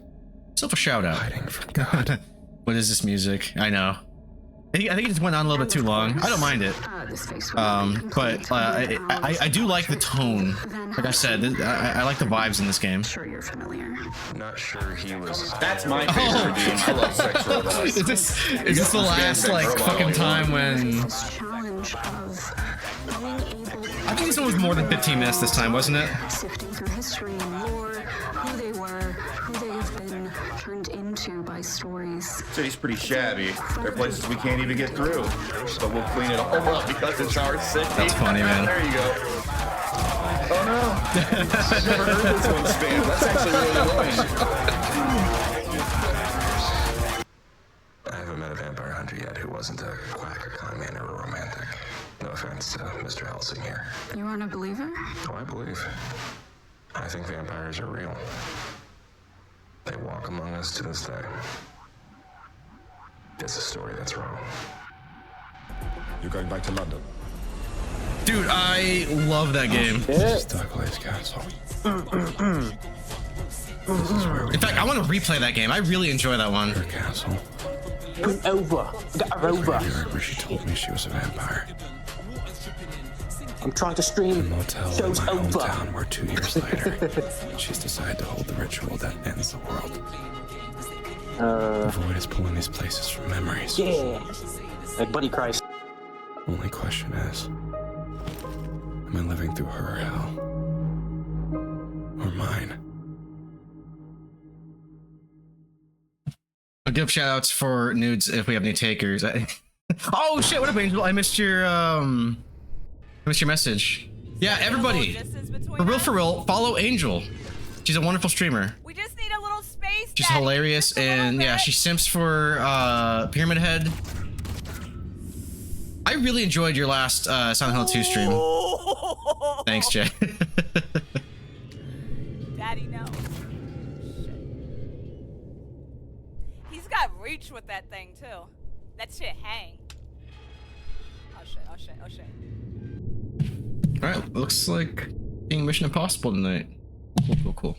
Self a shout out. Hiding from God. What is this music? I know. I think it just went on a little bit too long. I don't mind it. But I do like the tone. Like I said, I like the vibes in this game. Sure you're familiar. Not sure he was. That's my favorite game. I love sex robots. Is this the last like fucking time when? I think this one was more than 15 minutes this time, wasn't it? Sifting through history and lore, who they were, who they have been turned into by stories. City's pretty shabby. There are places we can't even get through. But we'll clean it all up because it's our city. That's funny, man. There you go. Oh no. I've never heard this one spam. That's actually really annoying. I haven't met a vampire hunter yet who wasn't a quack, a con man, or a romantic. No offense to Mr. Helsing here. You aren't a believer? Oh, I believe. I think vampires are real. They walk among us to this day. It's a story that's wrong. You're going back to London? Dude, I love that game. This is Douglas Castle. In fact, I want to replay that game. I really enjoy that one. Her castle. Come over. Get her over. Where she told me she was a vampire. I'm trying to stream. A motel in Show's my over. hometown where 2 years later, she's decided to hold the ritual that ends the world. The void is pulling these places from memories. Yeah. Like Buddy Christ. Only question is, am I living through her hell? Or mine? I'll give shout outs for nudes if we have new takers. Oh shit, what up, Angel? I missed your message. Yeah, everybody. For real, follow Angel. She's a wonderful streamer. We just need a little space. She's hilarious, and yeah, she simps for Pyramid Head. I really enjoyed your last Silent Hill 2 stream. Thanks, Jay. Daddy, no. Shit. He's got reach with that thing too. That shit hang. Oh shit! Oh shit! Oh shit! All right, looks like being Mission Impossible tonight. Cool.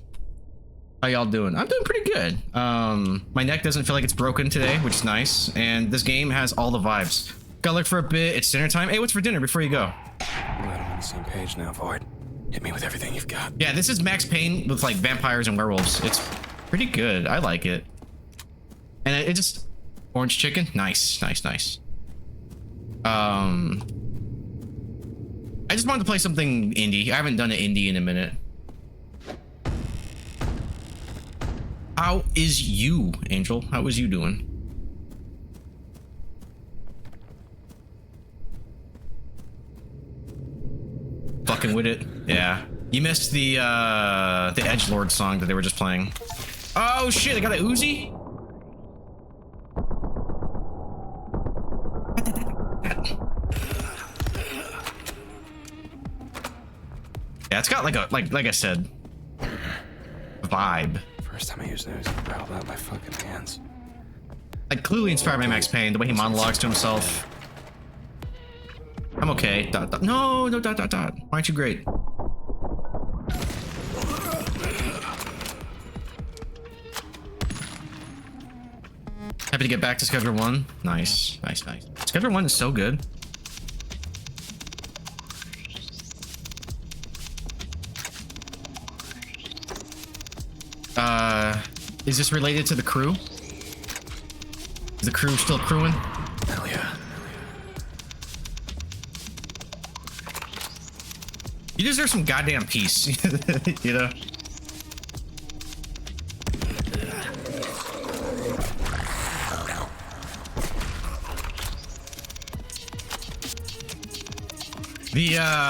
How y'all doing? I'm doing pretty good. My neck doesn't feel like it's broken today, which is nice. And this game has all the vibes. Gotta look for a bit. It's dinner time. Hey, what's for dinner before you go? I'm glad I'm on the same page now, Void. Hit me with everything you've got. Yeah, this is Max Payne with like vampires and werewolves. It's pretty good. I like it. And it just orange chicken. Nice. I just wanted to play something indie. I haven't done an indie in a minute. How is you, Angel? How is you doing? Fucking with it. Yeah. You missed the Edgelord song that they were just playing. Oh shit, I got a Uzi? Yeah, it's got like a like I said, vibe. First time I used an Uzi, I held out my fucking hands. Like clearly inspired by Max Payne, the way he monologues to himself. I'm okay. Dot, dot. No, no, dot, dot, dot. Why aren't you great? Happy to get back to Schedule 1. Nice, nice, nice. Schedule 1 is so good. Is this related to the crew? Is the crew still crewing? Hell yeah. You deserve some goddamn peace, you know?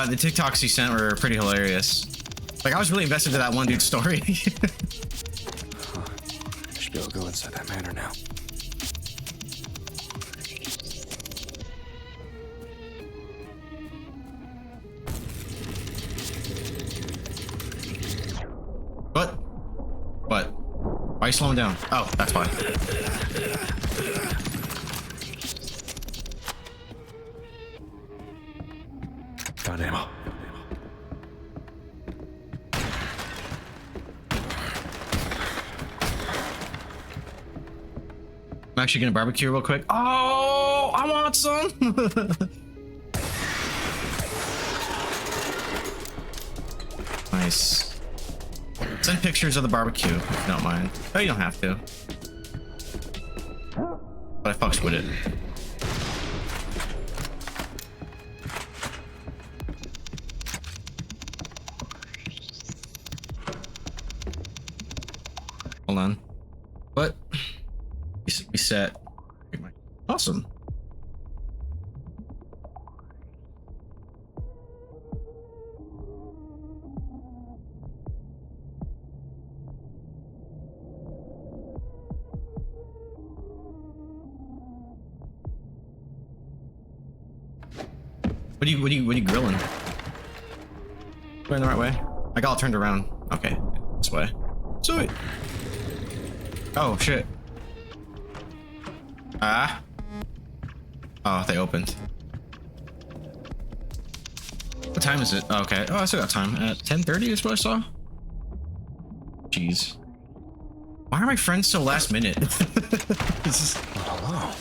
The TikToks he sent were pretty hilarious. Like, I was really invested in that one dude's story. I should be able to go inside that manor now. What? What? Why are you slowing down? Oh, that's fine. Found ammo. I'm actually gonna barbecue real quick. Oh, I want some. Nice. Send pictures of the barbecue if you don't mind. Oh, you don't have to. But I fucks with it. Hold on. What? We set. Awesome. What are you grilling? Going the right way? I got all turned around. Okay, this way. Sweet. Oh shit. Ah. Oh, they opened. What time is it? Oh, okay. Oh, I still got time. At 10:30 is what I saw. Jeez. Why are my friends so last minute? This is... Hello.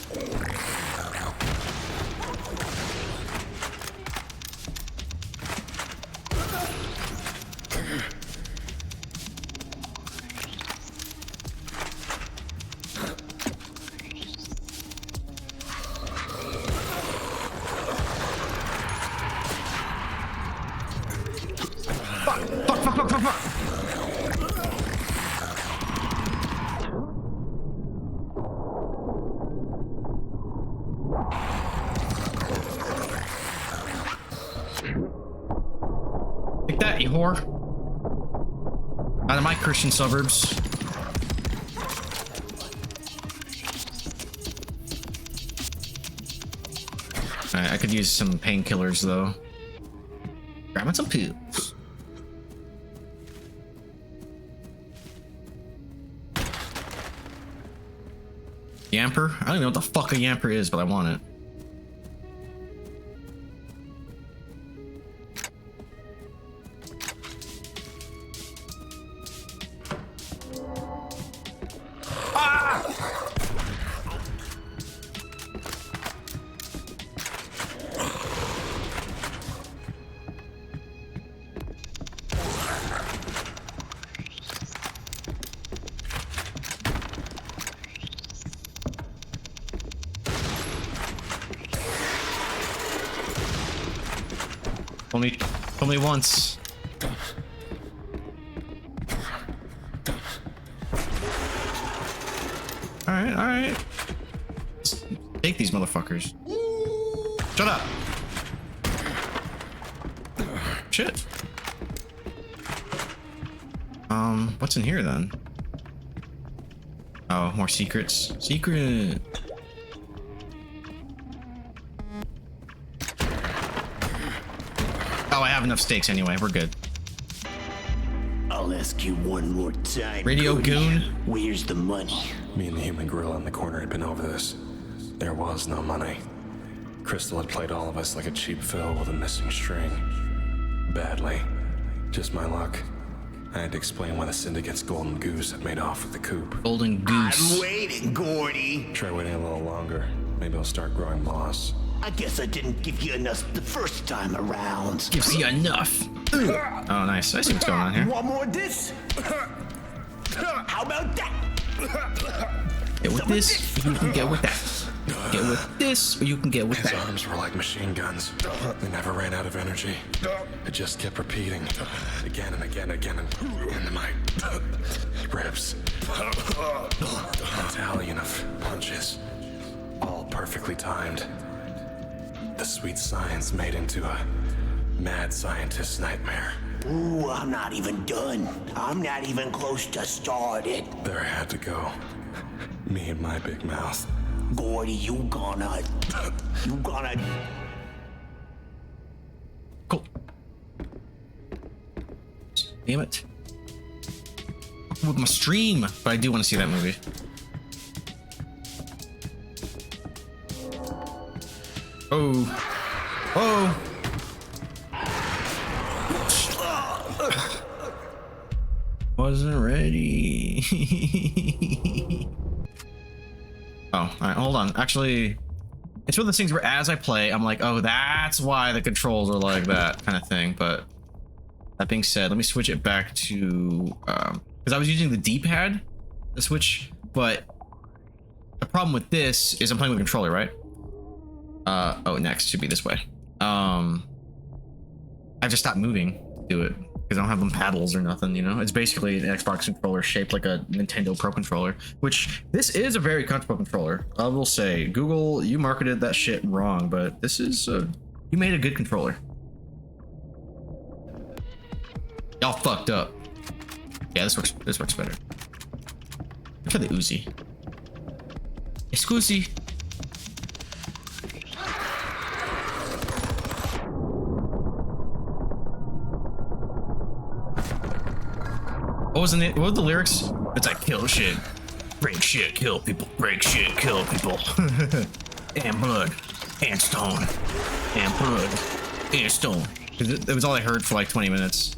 Take that, you whore. Out of my Christian suburbs. Alright, I could use some painkillers though. Grabbing some pills. Yamper? I don't even know what the fuck a yamper is, but I want it. Only once. Alright. Let's take these motherfuckers. Shut up. Shit. What's in here then? Oh, more secrets. Secret. Oh, I have enough stakes anyway. We're good. I'll ask you one more time. Radio Cody. goon. Where's the money? Me and the human gorilla in the corner had been over this. There was no money. Crystal had played all of us like a cheap fill with a missing string. Badly. Just my luck. I had to explain why the Syndicate's golden goose had made off with the coop. Golden goose. I'm waiting, Gordy. Try waiting a little longer. Maybe I'll start growing moss. I guess I didn't give you enough the first time around. Gives you enough. Oh, nice. I see what's going on here. Want more of this? How about that? Get with this, or you can get with that. Get with this, or you can get with His that. arms were like machine guns. They never ran out of energy. It just kept repeating. Again and again and again into my ribs. A battalion of punches. All perfectly timed. The sweet science made into a mad scientist's nightmare. Ooh, I'm not even done. I'm not even close to started. There I had to go. Me and my big mouth. Gordy, you gonna... Cool. Damn it. With my stream, but I do want to see that movie. Oh. Oh. Wasn't ready. Oh, all right, hold on. Actually, it's one of those things where as I play, I'm like, oh, that's why the controls are like that kind of thing. But that being said, let me switch it back to, because I was using the D-pad, the switch, but the problem with this is I'm playing with a controller, right? Oh, next should be this way. I just stopped moving to do it because I don't have them paddles or nothing, you know? It's basically an Xbox controller shaped like a Nintendo Pro controller, which this is a very comfortable controller. I will say, Google, you marketed that shit wrong, but this is, you made a good controller. Y'all fucked up. Yeah, this works better. Look for the Uzi. Excuse. What were the lyrics? It's like kill shit, break shit, kill people, break shit, kill people. And blood, and stone, and blood, and stone. It was all I heard for like 20 minutes.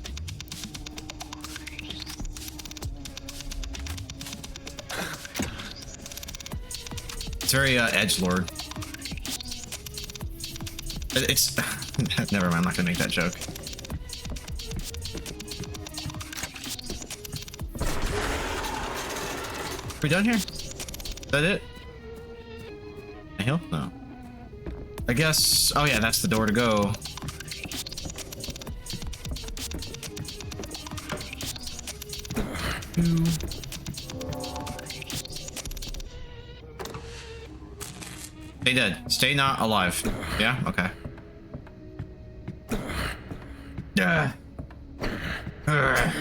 It's very edgelord. It's never mind. I'm not gonna make that joke. We done here? Is that it? A hill? No. I guess. Oh yeah, that's the door to go. Stay dead. Stay not alive. Yeah? Okay. Yeah. Sorry.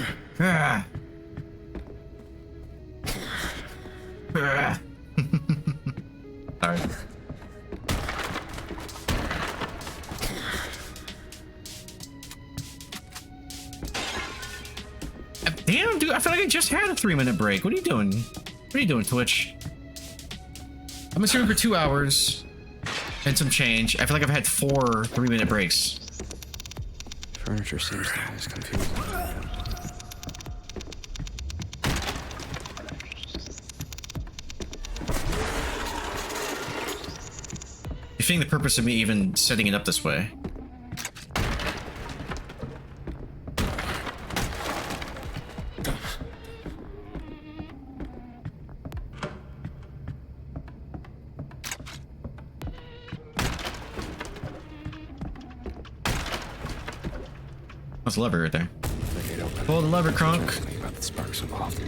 Damn, dude, I feel like I just had a 3-minute break. What are you doing? What are you doing, Twitch? I've been streaming for 2 hours and some change. I feel like I've had 4 3-minute breaks. Furniture seems as confusing. Defeating the purpose of me even setting it up this way. That's a lever right there. Pull the lever, Kronk. About the sparks involved.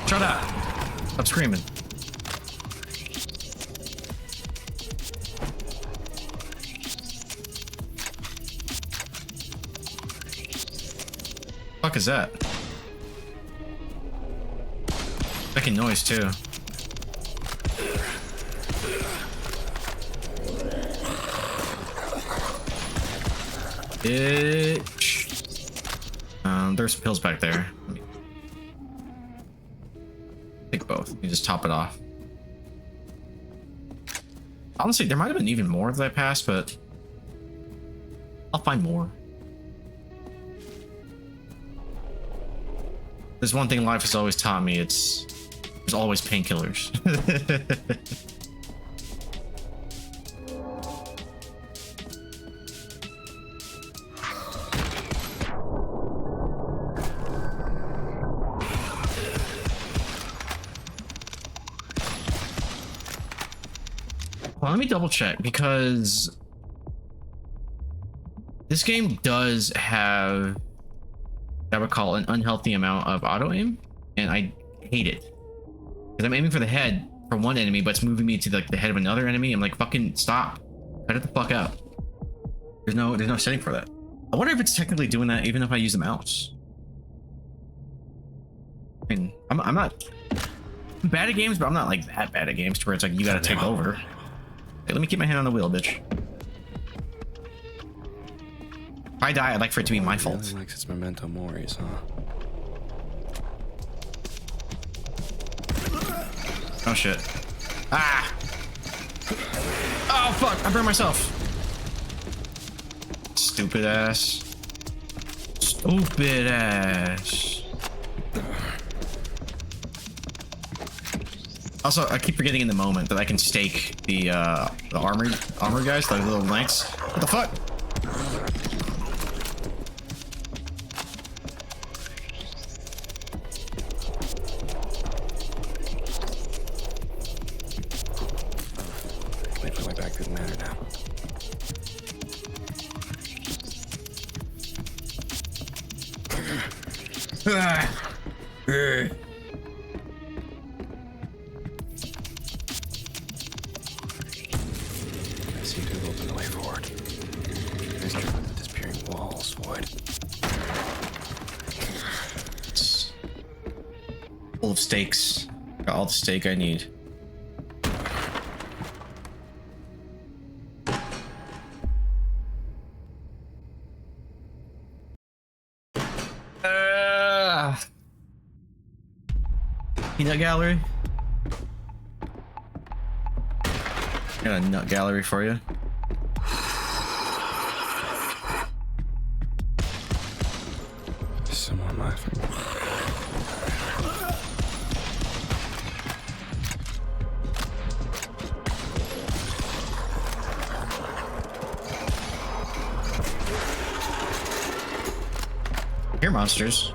Shut up! Stop screaming. Fuck is that? Making noise too. Bitch. There's pills back there. Let me take both. You just top it off. Honestly, there might have been even more that I passed, but I'll find more. There's one thing life has always taught me, there's always painkillers. Well, let me double check, because this game does have, I would call, an unhealthy amount of auto aim, and I hate it because I'm aiming for the head for one enemy, but it's moving me to like the head of another enemy. I'm like, fucking stop, cut it the fuck out. There's no setting for that. I wonder if it's technically doing that even if I use the mouse. I mean, I'm not bad at games, but I'm not like that bad at games to where it's like you gotta take over. Hey, let me keep my hand on the wheel, bitch. If I die, I'd like for it to be my fault. Really likes its memento moris, huh? Oh shit. Ah! Oh fuck! I burned myself. Stupid ass. Stupid ass. Also, I keep forgetting in the moment that I can stake the armor guys, the little knights. What the fuck? Wait for my back to matter now. I seem to have opened the way forward. Nice trick with the disappearing walls, Void. It's full of stakes. Got all the steak I need. Peanut gallery. Got a nut gallery for you. Someone laughing. Here, monsters.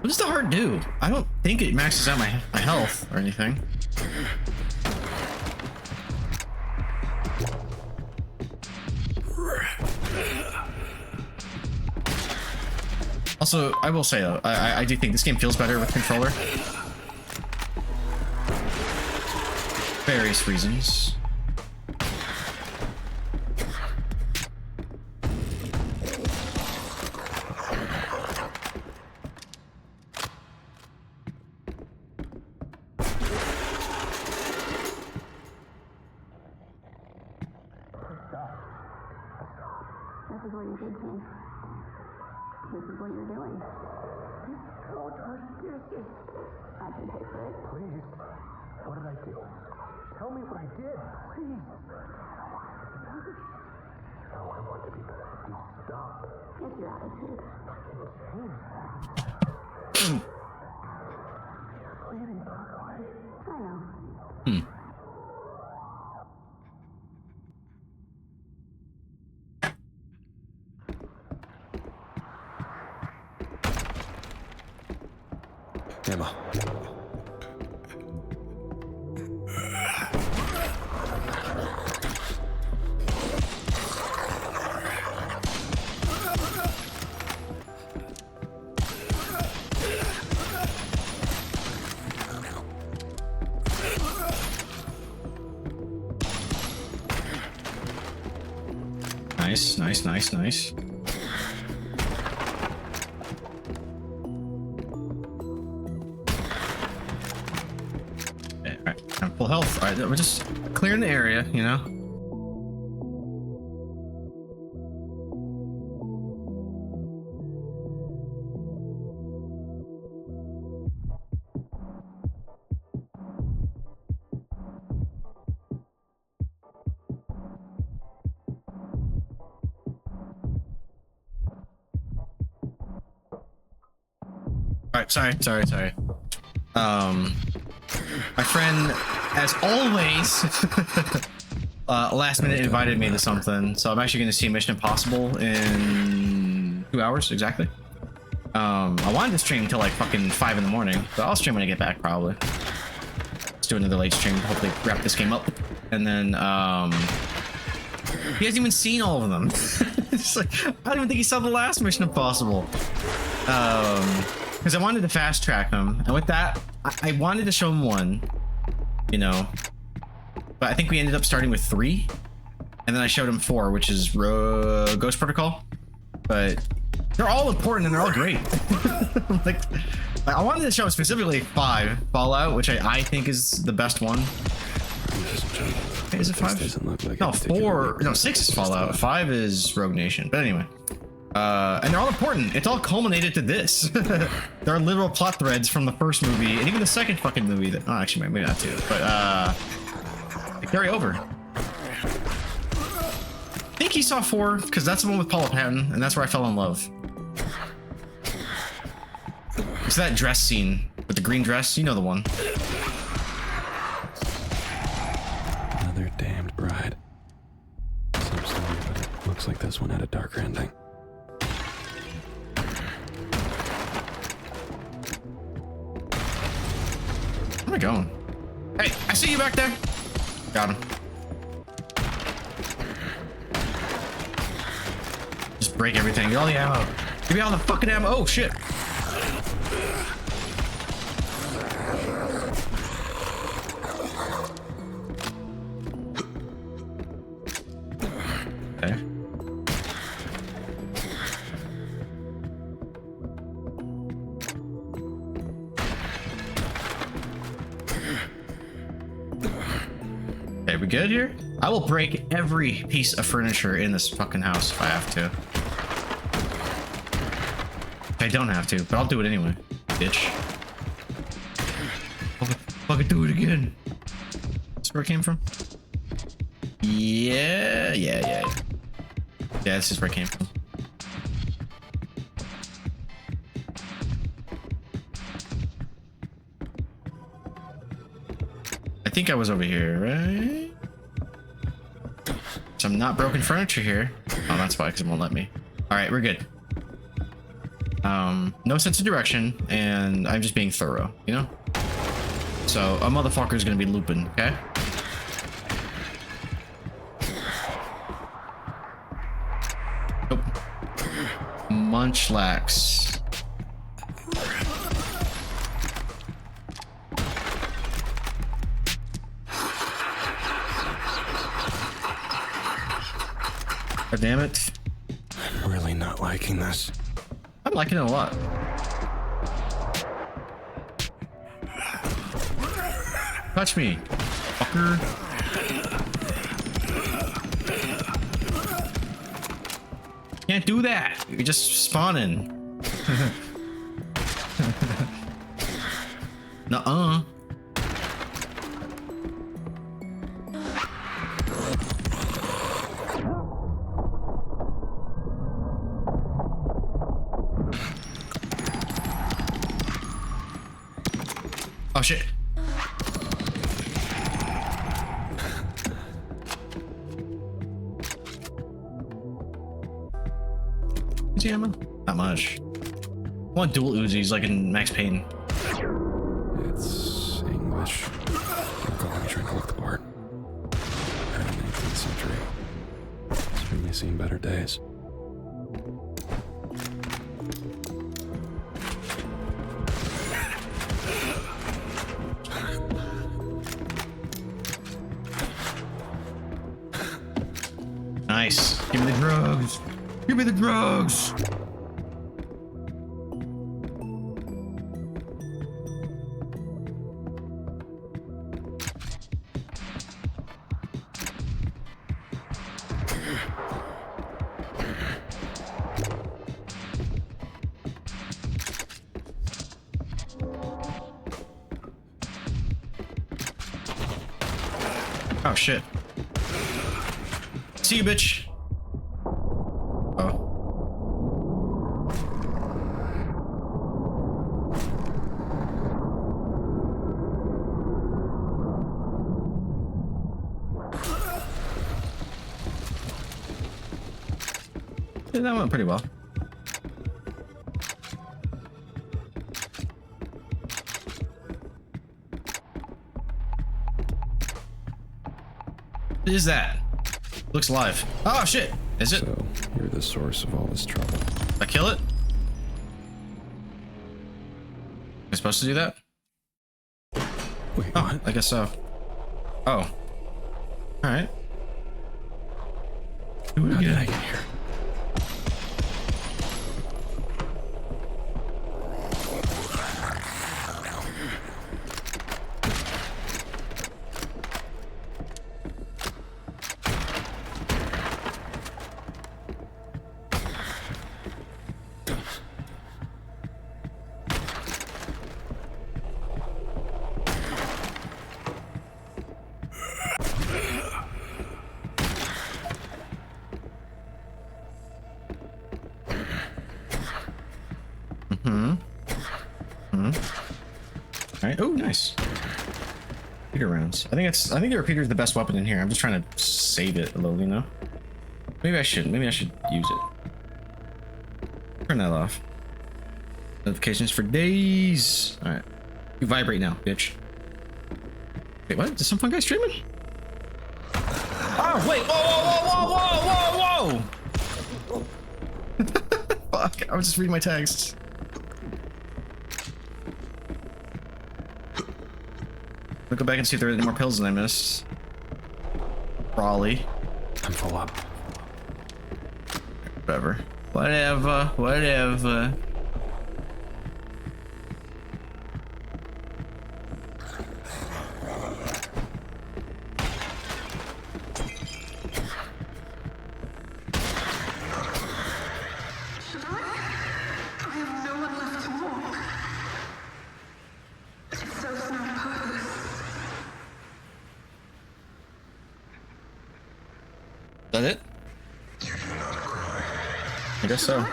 What does the heart do? I don't think it maxes out my health or anything. Also, I will say though, I do think this game feels better with controller. Various reasons. This is what you did to me. This is what you're doing. So ridiculous. I can pay for it. Please. What did I do? Tell me what I did. Please. No, I want to be better. You stop. It's your attitude. Bleeding back away. I know. Emma. Nice, nice, nice, nice. Okay, alright, I'm full health. Alright, we're just clearing the area, you know? Alright, sorry. My friend, as always, last minute invited me to something, so I'm actually going to see Mission Impossible in 2 hours, exactly. I wanted to stream until like fucking 5 in the morning, but I'll stream when I get back, probably. Let's do another late stream, hopefully wrap this game up. And then, he hasn't even seen all of them. It's like, I don't even think he saw the last Mission Impossible. Because I wanted to fast track him, and with that, I wanted to show him one, you know, but I think we ended up starting with 3, and then I showed him 4, which is Ghost Protocol, but they're all important and they're all great. like I wanted to show specifically 5, Fallout, which I think is the best one. Hey, is it 5? Doesn't look like no, 4, no, 6 is Fallout, 5 is Rogue Nation, but anyway. And they're all important. It's all culminated to this. There are literal plot threads from the first movie and even the second fucking movie that, oh, actually, maybe not too, but, they carry over. I think he saw 4, because that's the one with Paula Patton, and that's where I fell in love. It's that dress scene with the green dress, you know the one. Another damned bride. So sorry, but it looks like this one had a darker ending. Where am I going? Hey, I see you back there. Got him. Just break everything. Get all the ammo. Give me all the fucking ammo. Oh, shit. Okay. Okay, we good here? I will break every piece of furniture in this fucking house if I have to. I don't have to, but I'll do it anyway, bitch. Fucking do it again. That's where it came from? Yeah, this is where it came from. I think I was over here, right? So I'm not broken furniture here. Oh, that's why, because it won't let me. All right, we're good. No sense of direction, and I'm just being thorough, you know? So a motherfucker's gonna be looping, okay? Nope. Munchlax. God damn it. I'm really not liking this. I'm liking it a lot. Touch me, fucker. Can't do that. You're just spawning. Nuh-uh. Oh shit. Uzi ammo? Not much. I want dual Uzis like in Max Payne. It's English. I'm calling trying to look the part. Early 19th century. Certainly seen better days. Nice. Give me the drugs. Give me the drugs. Oh shit. See you, bitch. Oh. Yeah, that went pretty well. What is that? Looks alive. Oh shit! Is it? So, you're the source of all this trouble. I kill it? Am I supposed to do that? Wait, oh, what? I guess so. Oh. Alright. How did I get here? Alright, oh nice. Repeater rounds. I think the repeater is the best weapon in here. I'm just trying to save it a little, you know? Maybe I shouldn't. Maybe I should use it. Turn that off. Notifications for days. Alright. You vibrate now, bitch. Wait, what? Is some fun guy streaming? Oh, wait! Whoa! Fuck, I was just reading my texts. I'll go back and see if there are any more pills than I missed. Raleigh. I'm full up. Whatever. Whatever. Is that it? I guess so.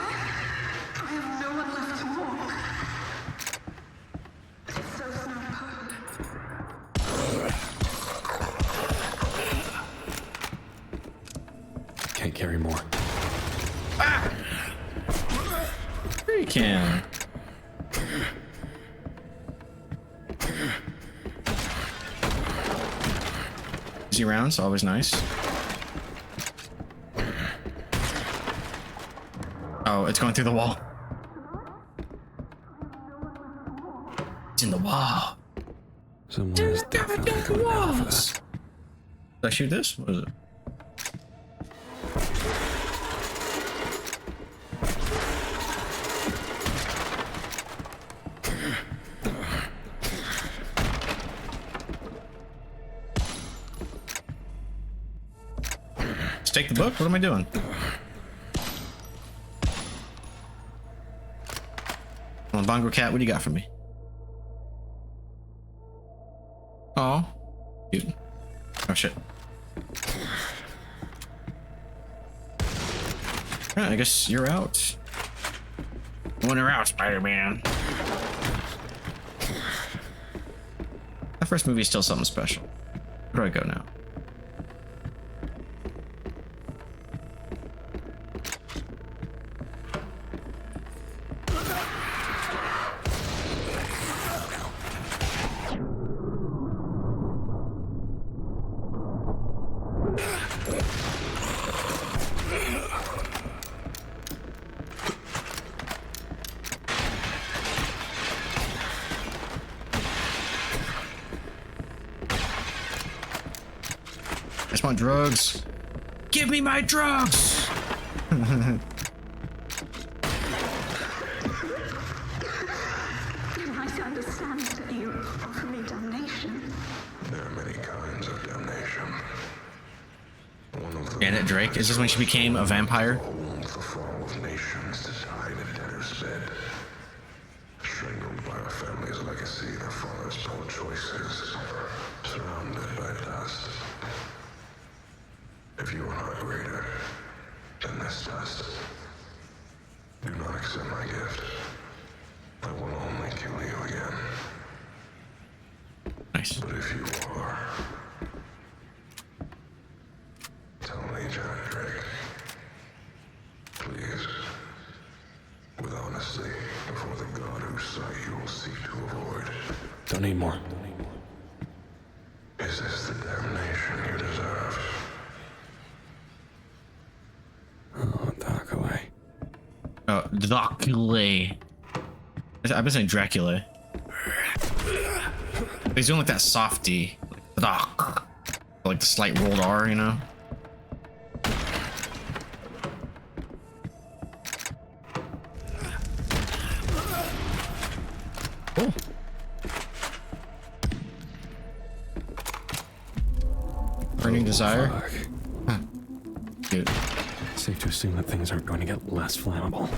Can't carry more. Ah! Sure you can. Easy rounds, always nice. Oh, it's going through the wall. It's in the wall. Someone is definitely going down for this. Did I shoot this? What is it? Let's take the book? What am I doing? on, Bongo Cat, what do you got for me? Oh, dude. Oh shit. Alright, I guess you're out. When you're out, Spider-Man. That first movie is still something special. Where do I go now? I just want drugs. Give me my drugs! You might understand that you offer me damnation. There are many kinds of damnation. Janet Drake? Is this when she became a vampire? The fall of nations to hide a debtor's bed. Strangled by a family's legacy, their father's poor choices. Surrounded by dust. If you are not greater than this dust, do not accept my gift. I will only kill you again. Nice. But if you are, tell me, Janet Drake. Please. With honesty, before the god whose sight you will seek to avoid. Don't need more. Is this the damnation you deserve? Oh, Dracula. Oh, Dracula. I've been saying Dracula. He's doing like that softy. Like the slight rolled R, you know? Cool. Burning desire? Huh. Dude. Safe to assume that things aren't going to get less flammable.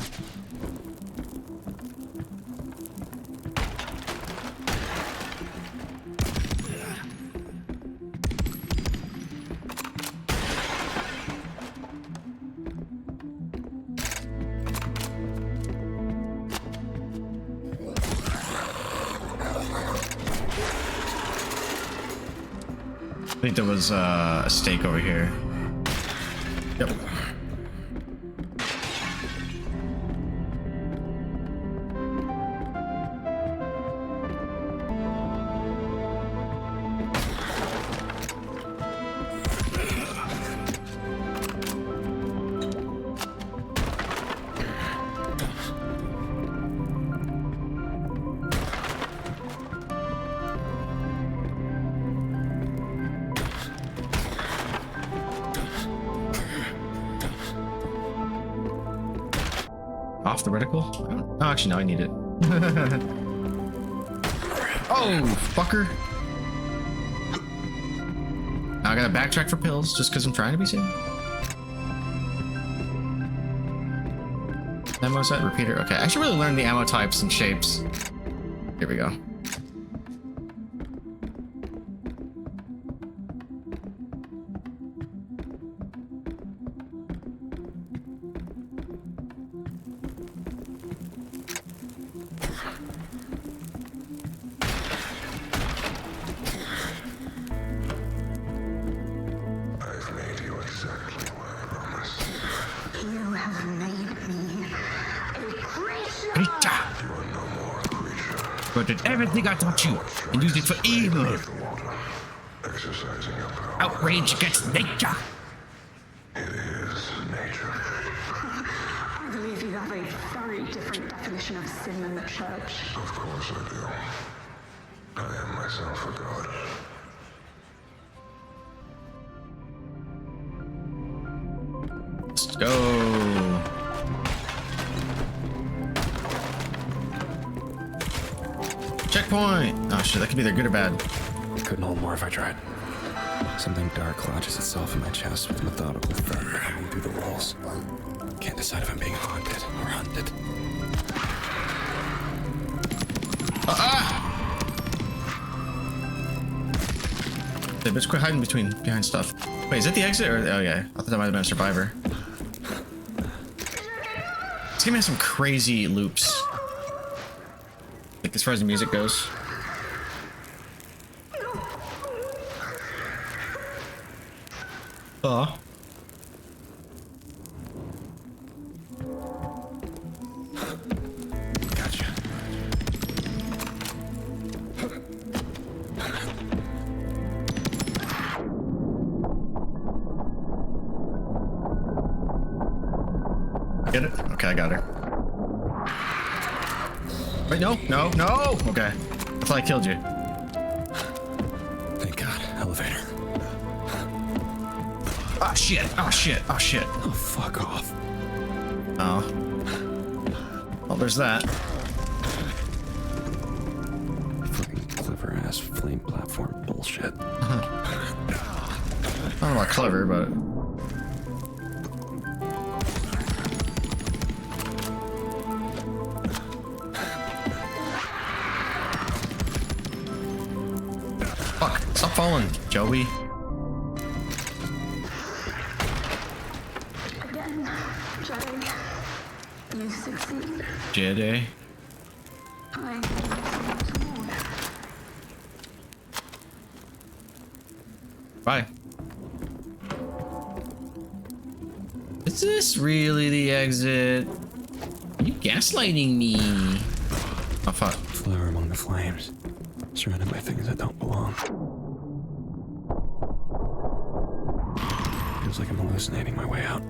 I think there was a stake over here. Yep. Off the reticle? Oh, actually, no, I need it. Oh, fucker. Now I gotta backtrack for pills just because I'm trying to be safe. Ammo set, repeater. Okay, I should really learn the ammo types and shapes. Here we go. But did everything I taught you and used it for evil. Outrage against nature. It is nature. I believe you have a very different definition of sin in the church. Of course I do. I am myself a god. Let's go. Checkpoint! Oh shit, that could be either good or bad. Couldn't hold more if I tried. Something dark lodges itself in my chest with methodical thunder running through the walls. Can't decide if I'm being haunted or hunted. Hey, bitch, quit hiding behind stuff. Wait, is that the exit or? Oh yeah, I thought that might have been a survivor. This game has some crazy loops. Like as far as the music goes. Oh. Gotcha. Get it? Okay, I got her. Wait, no. Okay. I thought I killed you. Thank God. Elevator. Oh shit. Oh, fuck off. Oh. Well, there's that. Fucking clever ass flame platform bullshit. I don't know about clever, but. Fuck. Stop falling, Joey. Again, Jedi. You succeed. Jedi. I Bye. Is this really the exit? Are you gaslighting me? Oh fuck. Flower among the flames, surrounded by things that don't belong. Feels like I'm hallucinating my way out.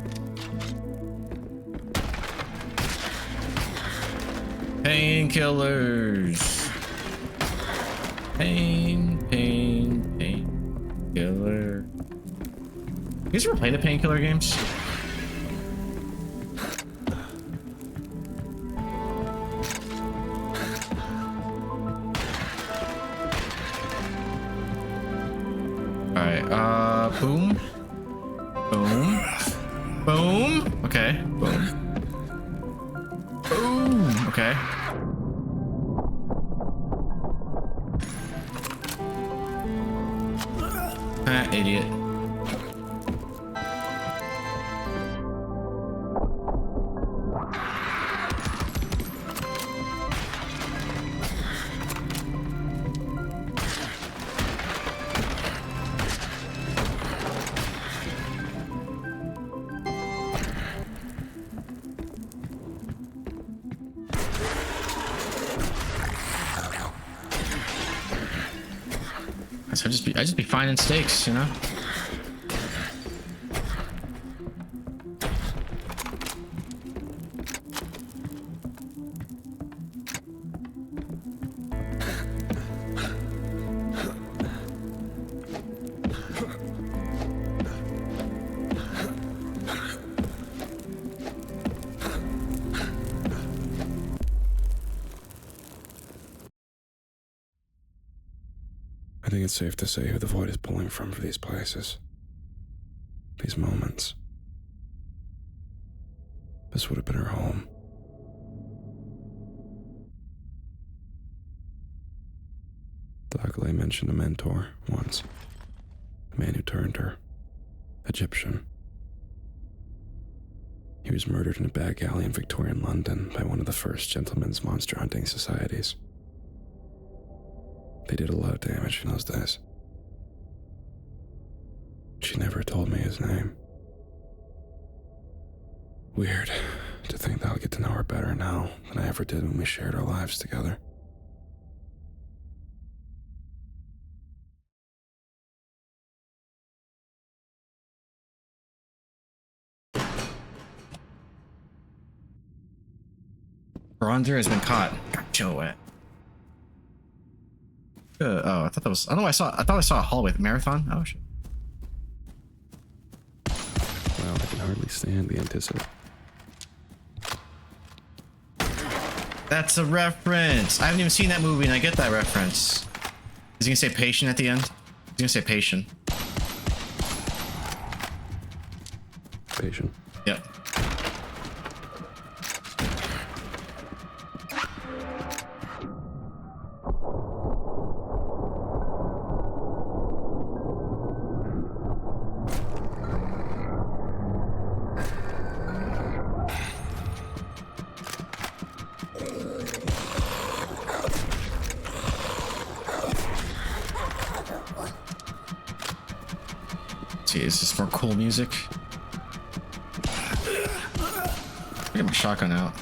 Painkillers. Painkiller. You guys ever play the painkiller games? Alright, boom. Boom. Boom. Okay. Boom. Boom. Okay. Ah, idiot. I just be finding stakes, you know? I think it's safe to say who the void is pulling from for these places. These moments. This would have been her home. Dagale mentioned a mentor once. A man who turned her. Egyptian. He was murdered in a back alley in Victorian London by one of the first gentlemen's monster hunting societies. They did a lot of damage in those days. She never told me his name. Weird to think that I'll get to know her better now than I ever did when we shared our lives together. Bronzer has been caught. God, Joe, it. Oh, I thought that was. I don't know. I thought I saw a hallway with marathon. Oh shit. Well, I can hardly stand the anticipation. That's a reference. I haven't even seen that movie, and I get that reference. Is he gonna say patient at the end? He's gonna say patient. Patient. Yep. Some more cool music. Get my shotgun out.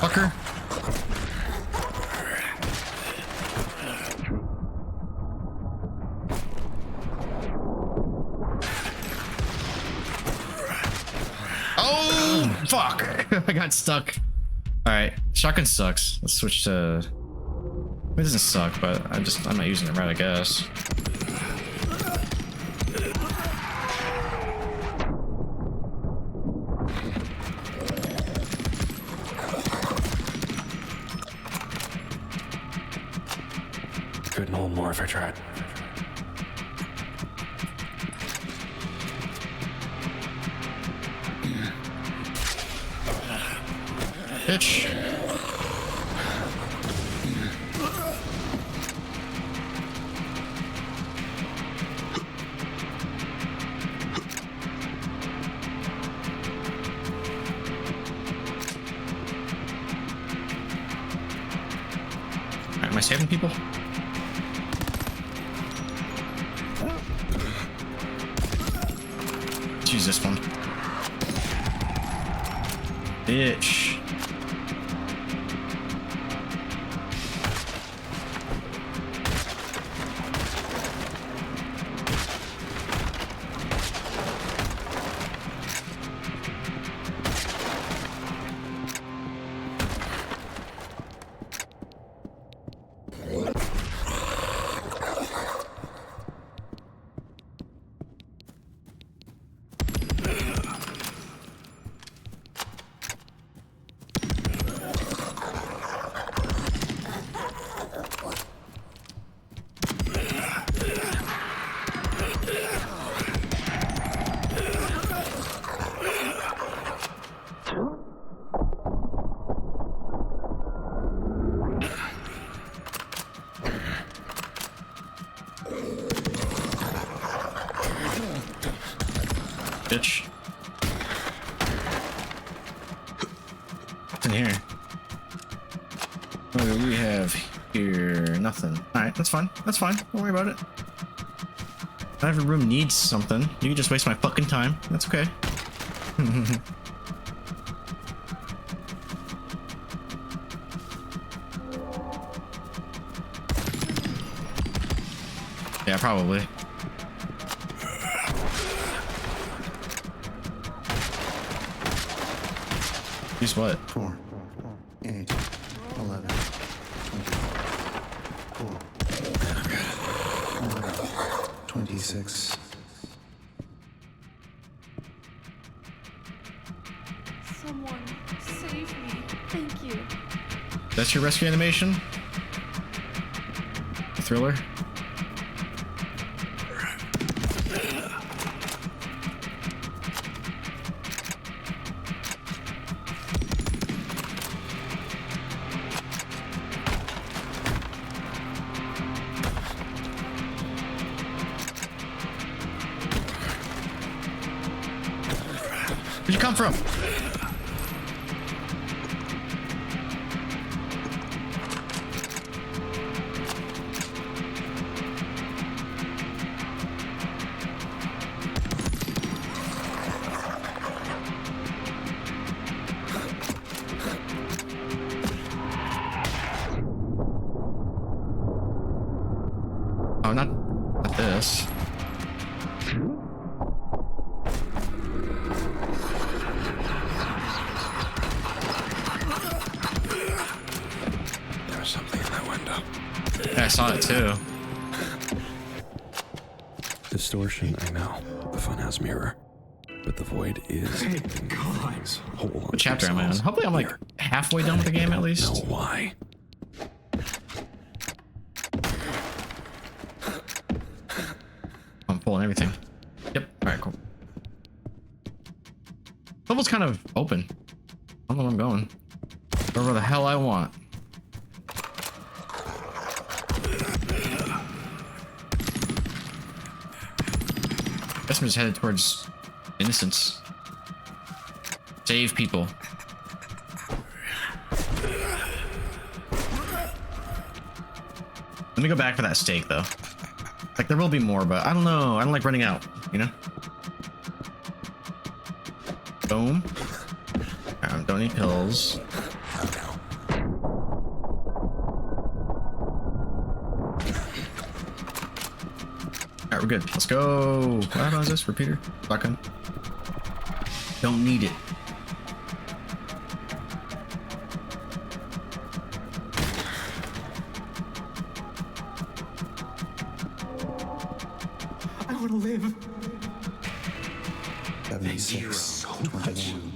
Fucker. Oh, fuck. I got stuck. Alright, shotgun sucks. Let's switch to... It doesn't suck, but I'm not using it right, I guess. Couldn't hold more if I tried. Bitch. Alright, am I saving people? Let's use this one. Bitch. Bitch. What's in here? What do we have here? Nothing. Alright, that's fine. That's fine. Don't worry about it. Not every room needs something. You can just waste my fucking time. That's okay. Yeah, probably. Use what? 4, 8, 11, 24, 26. Someone save me. Thank you. That's your rescue animation? Thriller? Where'd you come from? Oh, not this. There was something in that window. Yeah, I saw it too. Distortion, I know. The funhouse mirror. But the void is. Hey, God. Hold on. What chapter am I on? Hopefully I'm like halfway done with the game at least. Know why? I'm pulling everything. Yep. Alright, cool. Level's kind of open. I don't know where I'm going. Wherever the hell I want. Guess I'm just headed towards Innocence. Save people. Let me go back for that steak though. Like there will be more, but I don't know. I don't like running out, you know? Boom. Don't need pills. Alright, we're good. Let's go. What happens this? Repeater? Shotgun. Don't need it. I want to live. 76, 21,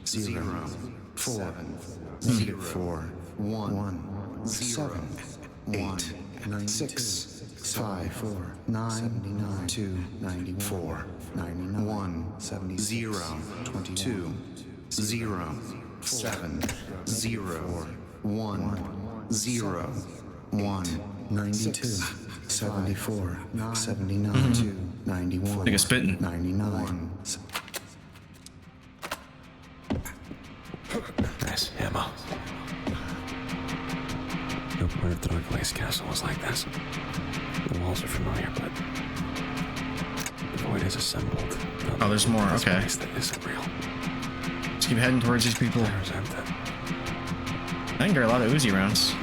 0, 4, -4, 1, 7, 8, 6, 5, 4, 9, 2, 94, 91, 0, 22, 0, 7, 0, 1, 0, 1, 92, 74, 79, 2, 91, Take a spitting. 99. Nice ammo. No part of Dracula's castle was like this. The walls are familiar, but the void is assembled. Oh, there's more. This Okay. place that isn't real. Let's keep heading towards these people. I resent it. I can get a lot of Uzi rounds.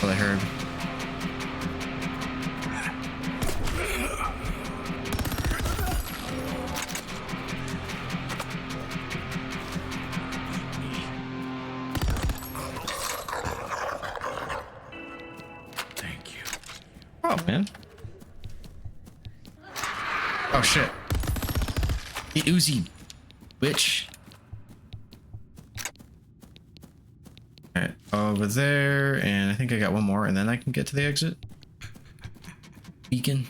What I heard. Thank you. Oh, man. Oh, shit. The Uzi, bitch. Alright, over there, and I think I got one more, and then I can get to the exit. Beacon.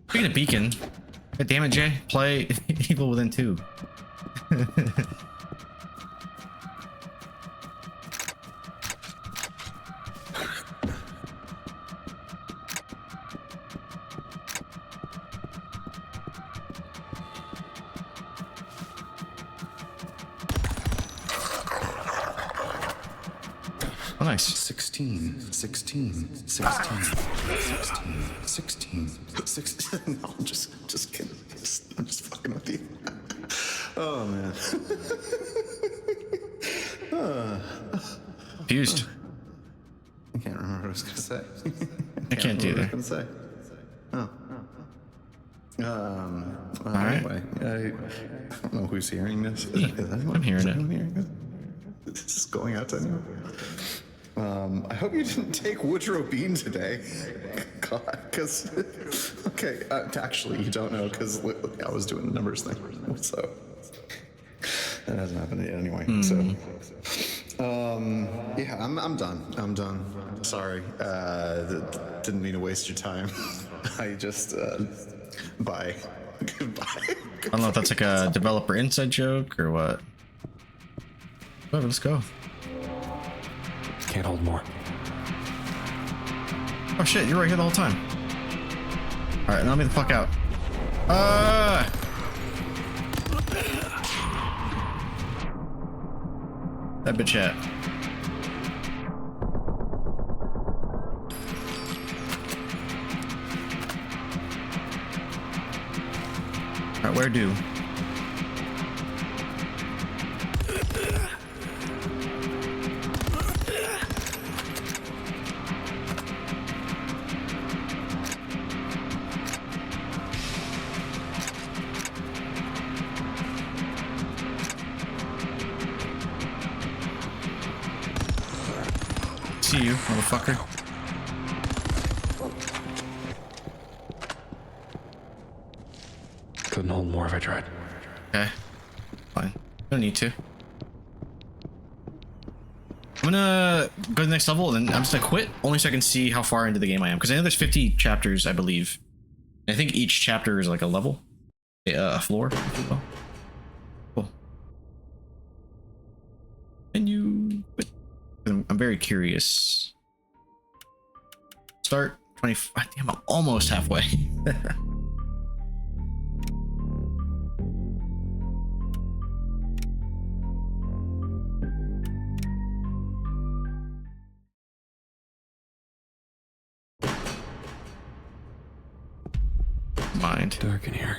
Speaking of beacon, god damn it, Jay. Play Evil Within 2. Oh, nice. 16, 16, 16, 16, 16. No, I'm just kidding. I'm just fucking with you. Oh, man. Fused. I can't remember what I was going to say. I can't do that. What I was going to say. Oh. Alright. Anyway, I don't know who's hearing this. Is anyone, I'm hearing is it. anyone hearing this? Is this going out to anyone? I hope you didn't take Woodrow Bean today. God, because okay, actually you don't know because I was doing the numbers thing, so that hasn't happened yet anyway. So, yeah, I'm done. I'm done. Sorry, didn't mean to waste your time. I just bye. Goodbye. I don't know if that's like a developer inside joke or what. Whatever, let's go. Can't hold more. Oh shit, you're right here the whole time. Alright, now let me the fuck out. That bitch at. Alright, where do? See you, motherfucker. Couldn't hold more if I tried. Okay. Fine. Don't need to. I'm gonna go to the next level and then I'm just gonna quit only so I can see how far into the game I am. Because I know there's 50 chapters, I believe. I think each chapter is like a level. A floor, if you will. Cool. And you quit. I'm very curious. Start 20. Damn, I'm almost halfway. Mind. Dark in here.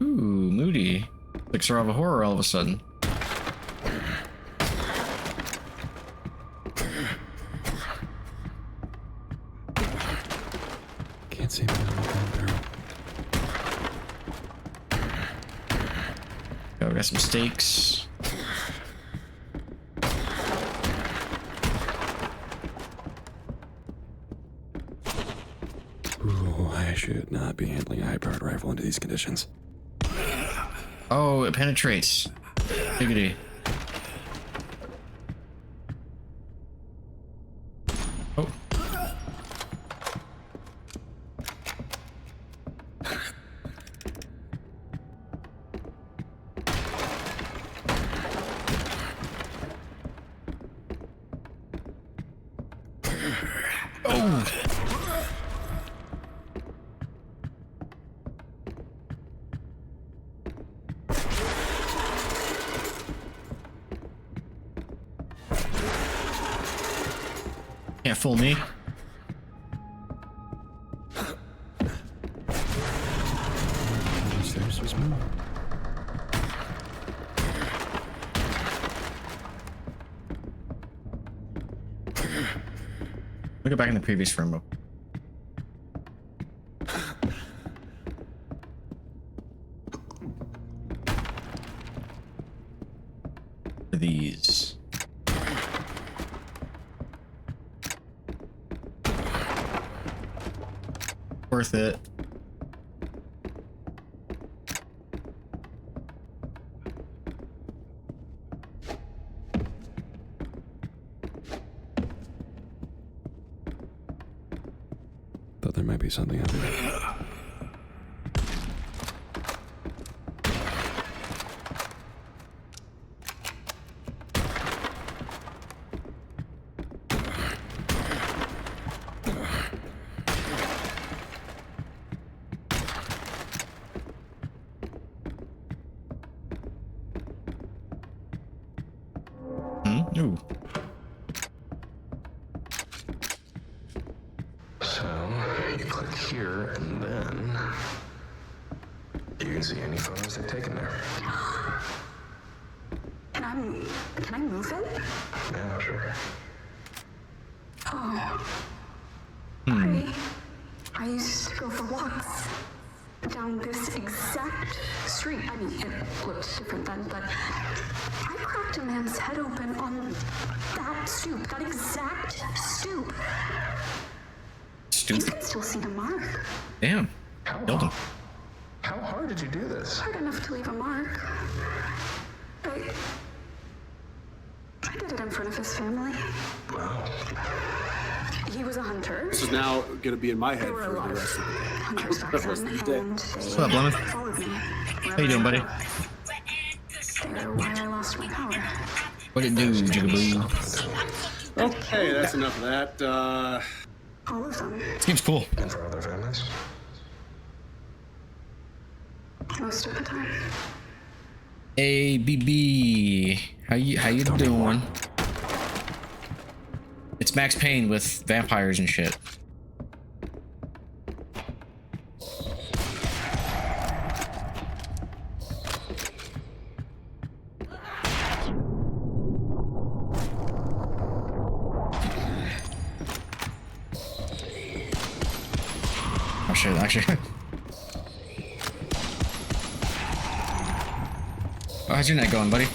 Ooh, moody. Elixir of a horror all of a sudden. Can't see me on the gun barrel. Oh, we got some steaks. Ooh, I should not be handling a high-powered rifle under these conditions. Oh, it penetrates. Diggity. Oh. Oh. Can't fool me. Stairs just move. Look at back in the previous room. These. Worth it. Thought there might be something under there. Ooh. So, you click here, and then you can see any photos they've taken there. Can I move it? Yeah, sure. Oh. I used to go for walks down this exact street. I mean, it looked different then, but I cracked a man's head open on that stoop, that exact stoop. Stoop? You can still see the mark. Damn. Killed him. How hard did you do this? Hard enough to leave a mark. I did it in front of his family. Wow. He was a hunter. This is now going to be in my head There were for a the lot of rest of hunters back the rest then, of the day. and What's up, Lemon? followed me. How you doing, buddy? They're why I lost my power. What it do, Jigaboo? Okay, that's enough of that. All of them. Seems cool. And for other families? Most of the time. Hey, BB. How you doing? It's Max Payne with vampires and shit. Oh shit, actually. Oh, how's your night going, buddy?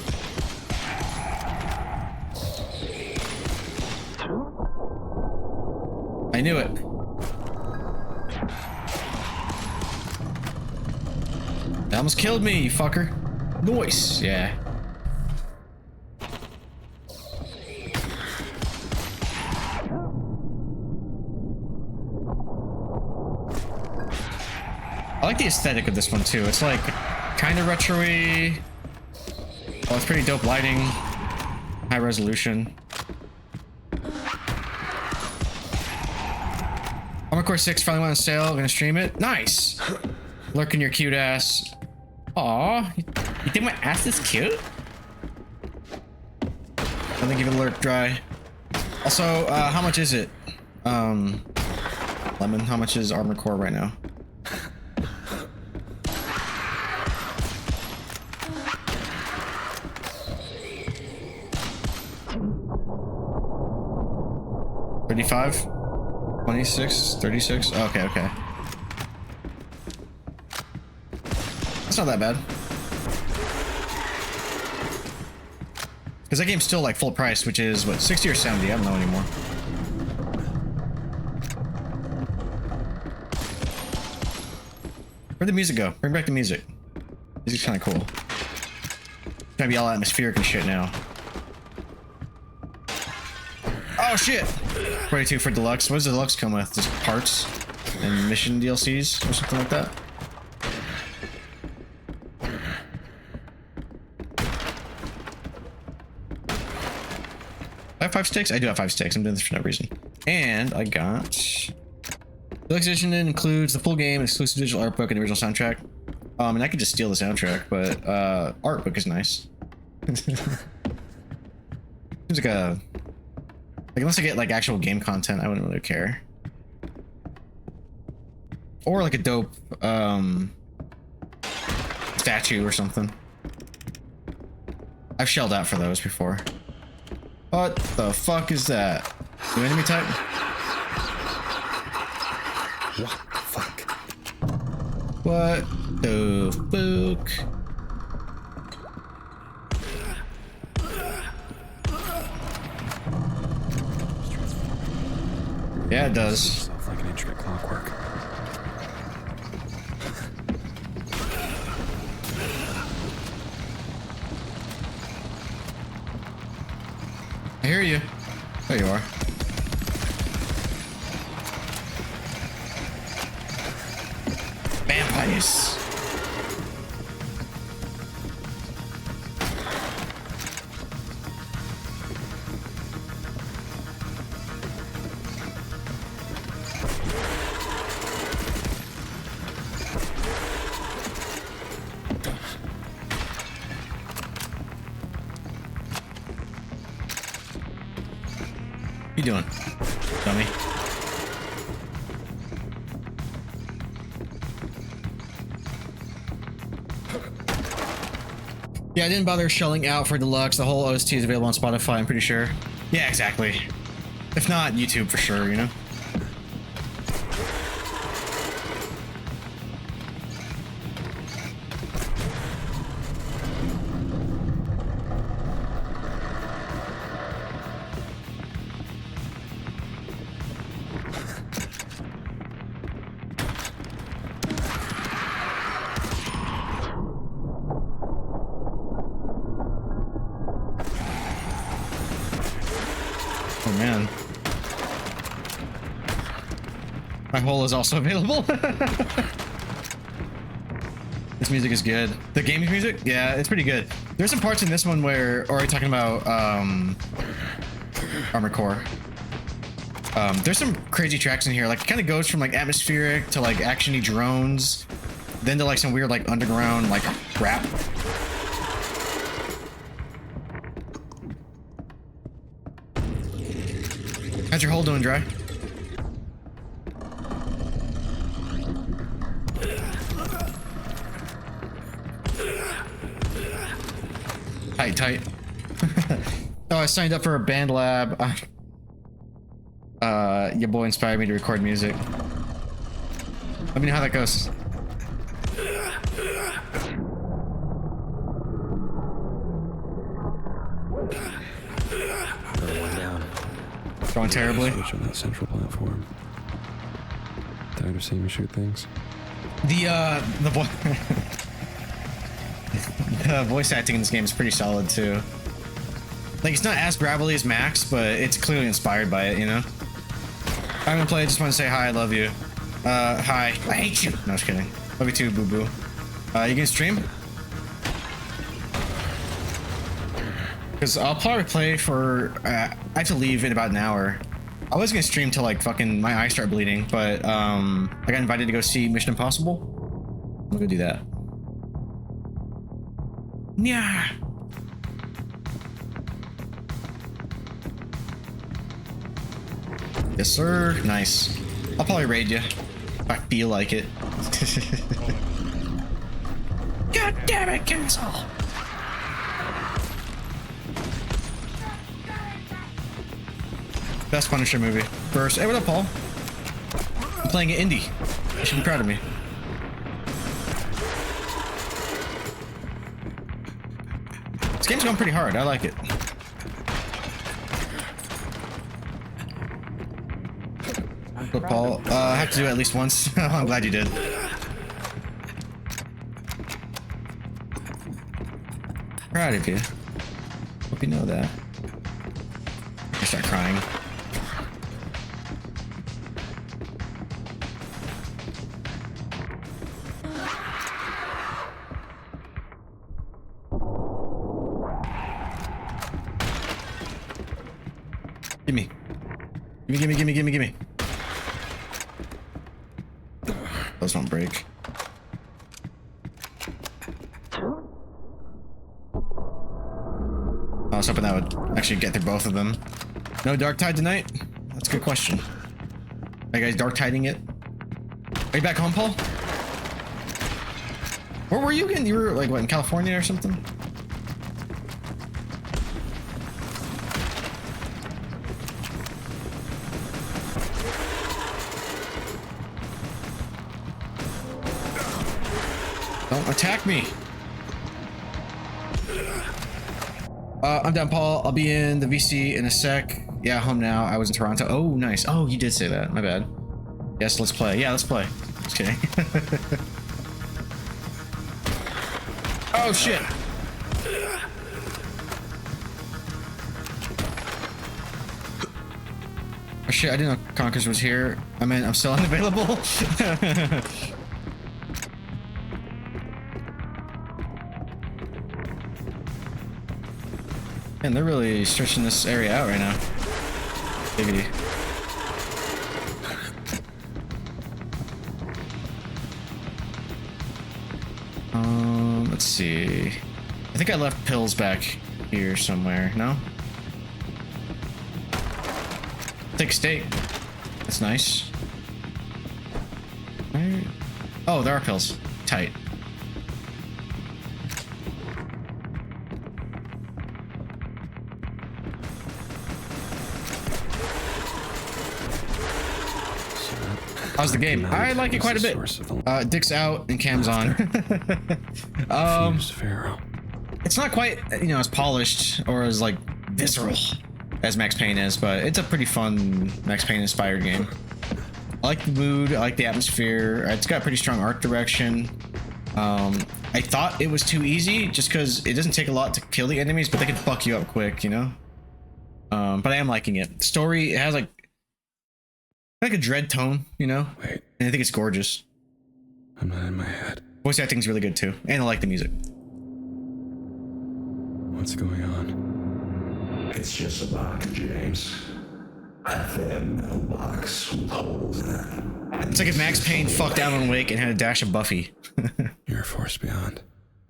I knew it. They almost killed me, you fucker. Nice, yeah. I like the aesthetic of this one too. It's like kind of retro-y. Oh, it's pretty dope lighting. High resolution. Armored Core 6 finally went on sale. I'm gonna stream it. Nice. Lurking your cute ass. Aw, you think my ass is cute? I'm gonna give it a lurk dry. Also, how much is it? Lemon, how much is Armored Core right now? $35? 26? 36? Okay, okay. That's not that bad. Because that game's still like full price, which is what, 60 or 70? I don't know anymore. Where'd the music go? Bring back the music. Music's kind of cool. It's gonna be all atmospheric and shit now. Oh shit! 42 for deluxe. What does the deluxe come with? Just parts and mission DLCs or something like that? I have 5 sticks? I do have 5 sticks. I'm doing this for no reason. And I got... Deluxe edition includes the full game, exclusive digital art book, and the original soundtrack. And I could just steal the soundtrack, but art book is nice. Seems like a... Like, unless I get like actual game content, I wouldn't really care. Or like a dope statue or something. I've shelled out for those before. What the fuck is that? New enemy type? What the fuck? What the fuck? Yeah, it does. Stuff like an intricate clockwork. I hear you. There you are. Vampires. What you doing, dummy? Yeah, I didn't bother shelling out for deluxe. The whole OST is available on Spotify, I'm pretty sure. Yeah, exactly. If not, YouTube for sure, you know? Oh man. My hole is also available. This music is good. The gaming music? Yeah, it's pretty good. There's some parts in this one where, or are you talking about Armored Core? There's some crazy tracks in here. Like it kind of goes from like atmospheric to like actiony drones, then to like some weird like underground like rap. How's your hole doing, Dry? Tight, tight. Oh, I signed up for a band lab. Your boy inspired me to record music. Let me know how that goes. Going terribly. Switch on that central platform. Tired of seeing me shoot things. The voice acting in this game is pretty solid too. Like it's not as gravelly as Max, but it's clearly inspired by it, you know? I'm gonna play, I just want to say hi, I love you. Hi. I hate you! No, just kidding. Love you too, boo-boo. You gonna stream? Because I'll probably play for, I have to leave in about an hour. I was gonna stream till like fucking my eyes start bleeding, but I got invited to go see Mission Impossible. I'm gonna do that. Yeah. Yes, sir. Nice. I'll probably raid you if I feel like it. God damn it, Castle! Best Punisher movie. First. Hey, what up, Paul? I'm playing it indie. You should be proud of me. This game's going pretty hard. I like it. But Paul, I have to do it at least once. I'm glad you did. Proud of you. Hope you know that. I start crying. Gimme. Gimme, gimme, gimme, gimme, gimme. Those don't break. I was hoping that would actually get through both of them. No Dark Tide tonight? That's a good question. Are you guys Dark Tiding it? Are you back home, Paul? Where were you again? You were like, what, in California or something? Don't attack me. I'm down, Paul. I'll be in the VC in a sec. Yeah, home now. I was in Toronto. Oh, nice. Oh, you did say that. My bad. Yes, let's play. Yeah, let's play. Just kidding. Oh, shit. Oh, shit. I didn't know Conkers was here. I mean, I'm still unavailable. Man, they're really stretching this area out right now. Biggity. Let's see. I think I left pills back here somewhere. No? Thick steak. That's nice. Where? Oh, there are pills. Tight. How's the game? I like it quite a bit. Dick's out and Cam's on. It's not quite, you know, as polished or as like visceral as Max Payne is, but it's a pretty fun Max Payne inspired game. I like the mood, I like the atmosphere. It's got pretty strong art direction. I thought it was too easy just because it doesn't take a lot to kill the enemies, but they can fuck you up quick, you know? But I am liking it. Story, it has like a dread tone, you know? Wait. And I think it's gorgeous. I'm not in my head. Voice acting's really good too. And I like the music. What's going on? It's just a box, James. A thin metal box with holes in it. It's like if Max Payne fucked Alan Wake and had a dash of Buffy. You're a force beyond.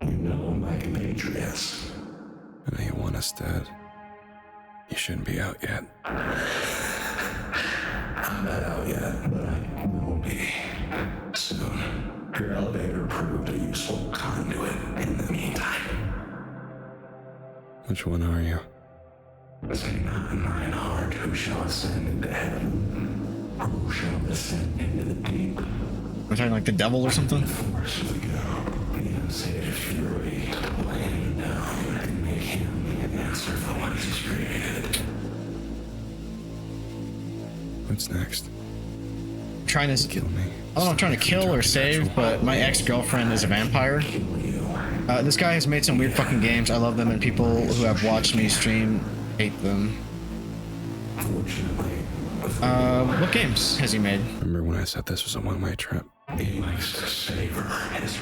You know my compatriots. I know you want us dead. You shouldn't be out yet. I'm not out yet, but I will be soon. Your elevator proved a useful conduit in the meantime. Which one are you? Say not in thine heart who shall ascend into heaven, or who shall descend into the deep. We're talking like the devil or something? Force we go. The unsated fury will hand him down and make him an answer for what he's created. What's next? Trying to kill me. I don't know, I'm trying to kill or save, but my ex-girlfriend is a vampire. This guy has made some weird fucking games. I love them, and people who have watched me stream hate them. What games has he made? Remember when I said this was a one-way trip? He likes to savor his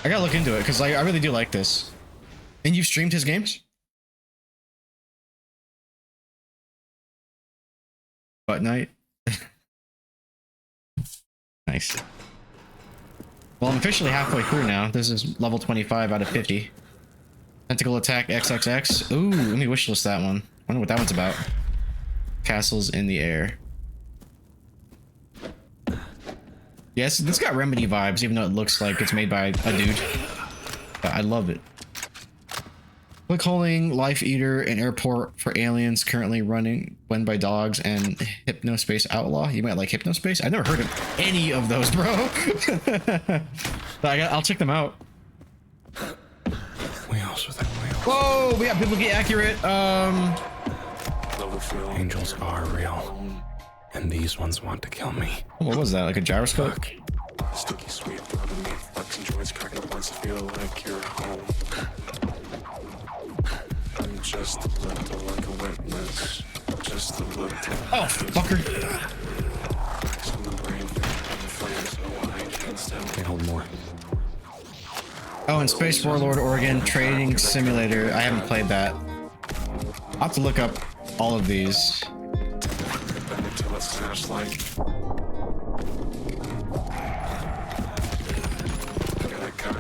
I gotta look into it, because like, I really do like this. And you've streamed his games? Butt night. Nice. Well, I'm officially halfway through now. This is level 25 out of 50. Tentacle attack XXX. Ooh, let me wishlist that one. I wonder what that one's about. Castles in the air. Yes, this got Remedy vibes, even though it looks like it's made by a dude. But I love it. Click holding Life Eater and Airport for Aliens currently running when by dogs and Hypnospace Outlaw. You might like Hypnospace. I've never heard of any of those, bro. But I'll check them out. Wheels with the wheels. Whoa, we got people get accurate. Angels are real. And these ones want to kill me. What was that? Like a gyroscope? Sticky sweet, flexing joints, cracking the ones that feel like you're home. I'm just a little like a witness. Just a little. Oh, fucker. Can't hold more. Oh, and Space Warlord Oregon Trading Simulator. I haven't played that. I'll have to look up all of these. Until it snaps like. Gonna cut.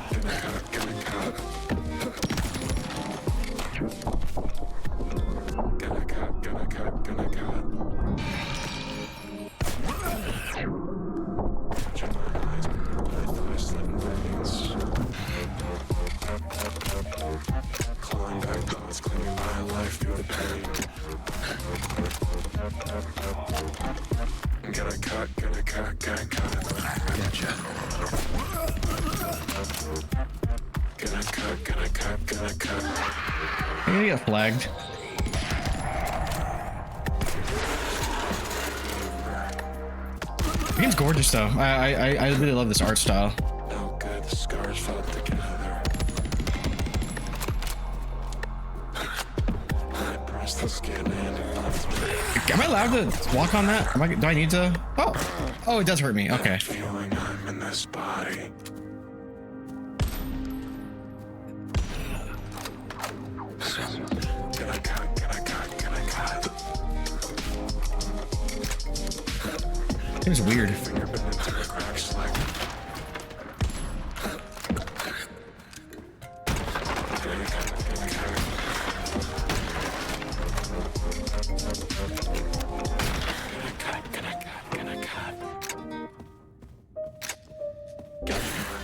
Clawing back thoughts, claiming my life through the pain. Gonna cut. Gotcha. Gonna cut. I'm gonna get flagged. The game's gorgeous though. I really love this art style. No good, the scars felt together. I pressed the skin and it left me. Am I allowed to walk on that? Do I need to? Oh, it does hurt me. Okay. Feeling I'm in this body. Gonna cut. It was weird.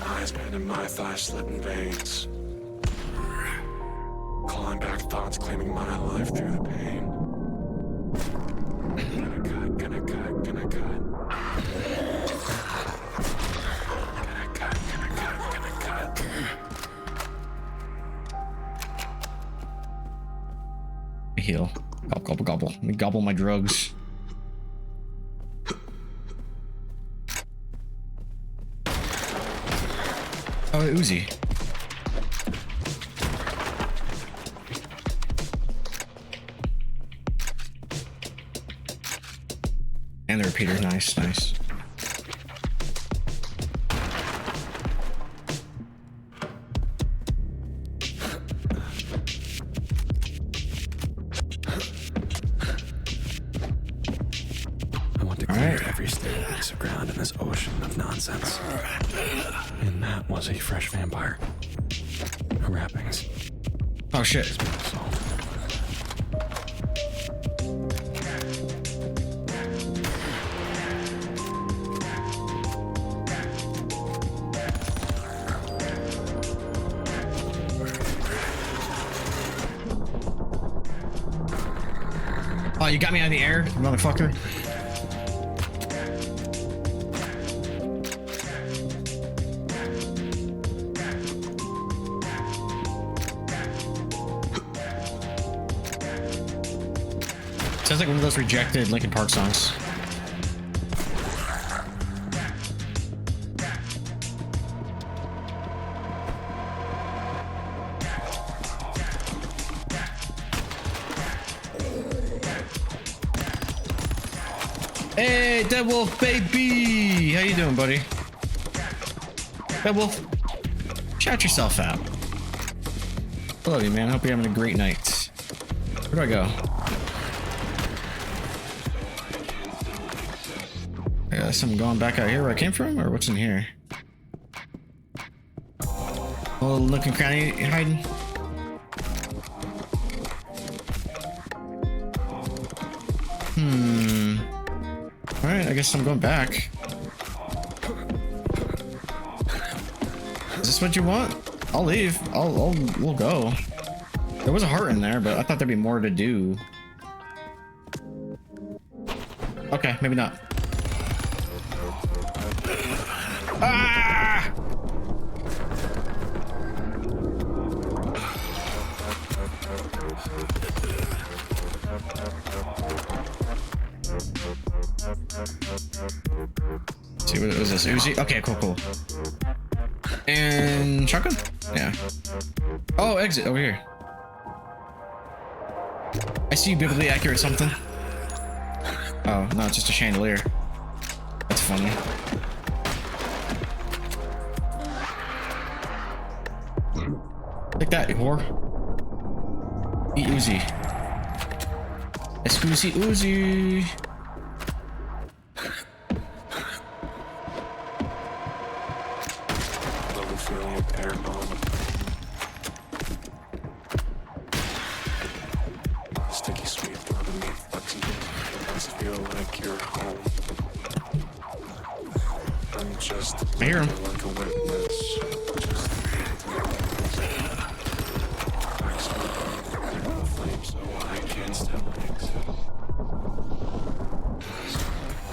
Eyes bending my thighs, slitting veins. Clawing back thoughts, claiming my life through the pain. Gonna cut. Gonna cut. Heal. Gobble. Let me gobble my drugs. Oh, Uzi. And the repeater, nice. I want to clear every stable piece of ground in this ocean of nonsense. And that was a fresh vampire. Wrappings. Oh shit. Oh, you got me out of the air, motherfucker. Sounds like one of those rejected Linkin Park songs. Hey, Dead Wolf, baby! How you doing, buddy? Dead Wolf, shout yourself out. I love you, man. I hope you're having a great night. Where do I go? I got something going back out here where I came from, or what's in here? A little nook and cranny hiding. Alright, I guess I'm going back. Is this what you want? I'll leave. We'll go. There was a heart in there, but I thought there'd be more to do. Okay, maybe not. Ah! See, what was this? Uzi? Okay, cool. And shotgun? Yeah. Oh, exit over here. I see biblically accurate something. Oh, no, it's just a chandelier. That's funny. Take that, you whore. Eat Uzi. Excuse Uzi. Sticky sweet underneath my teeth. Does it feel like you're home? I'm just I hear him. like a witness.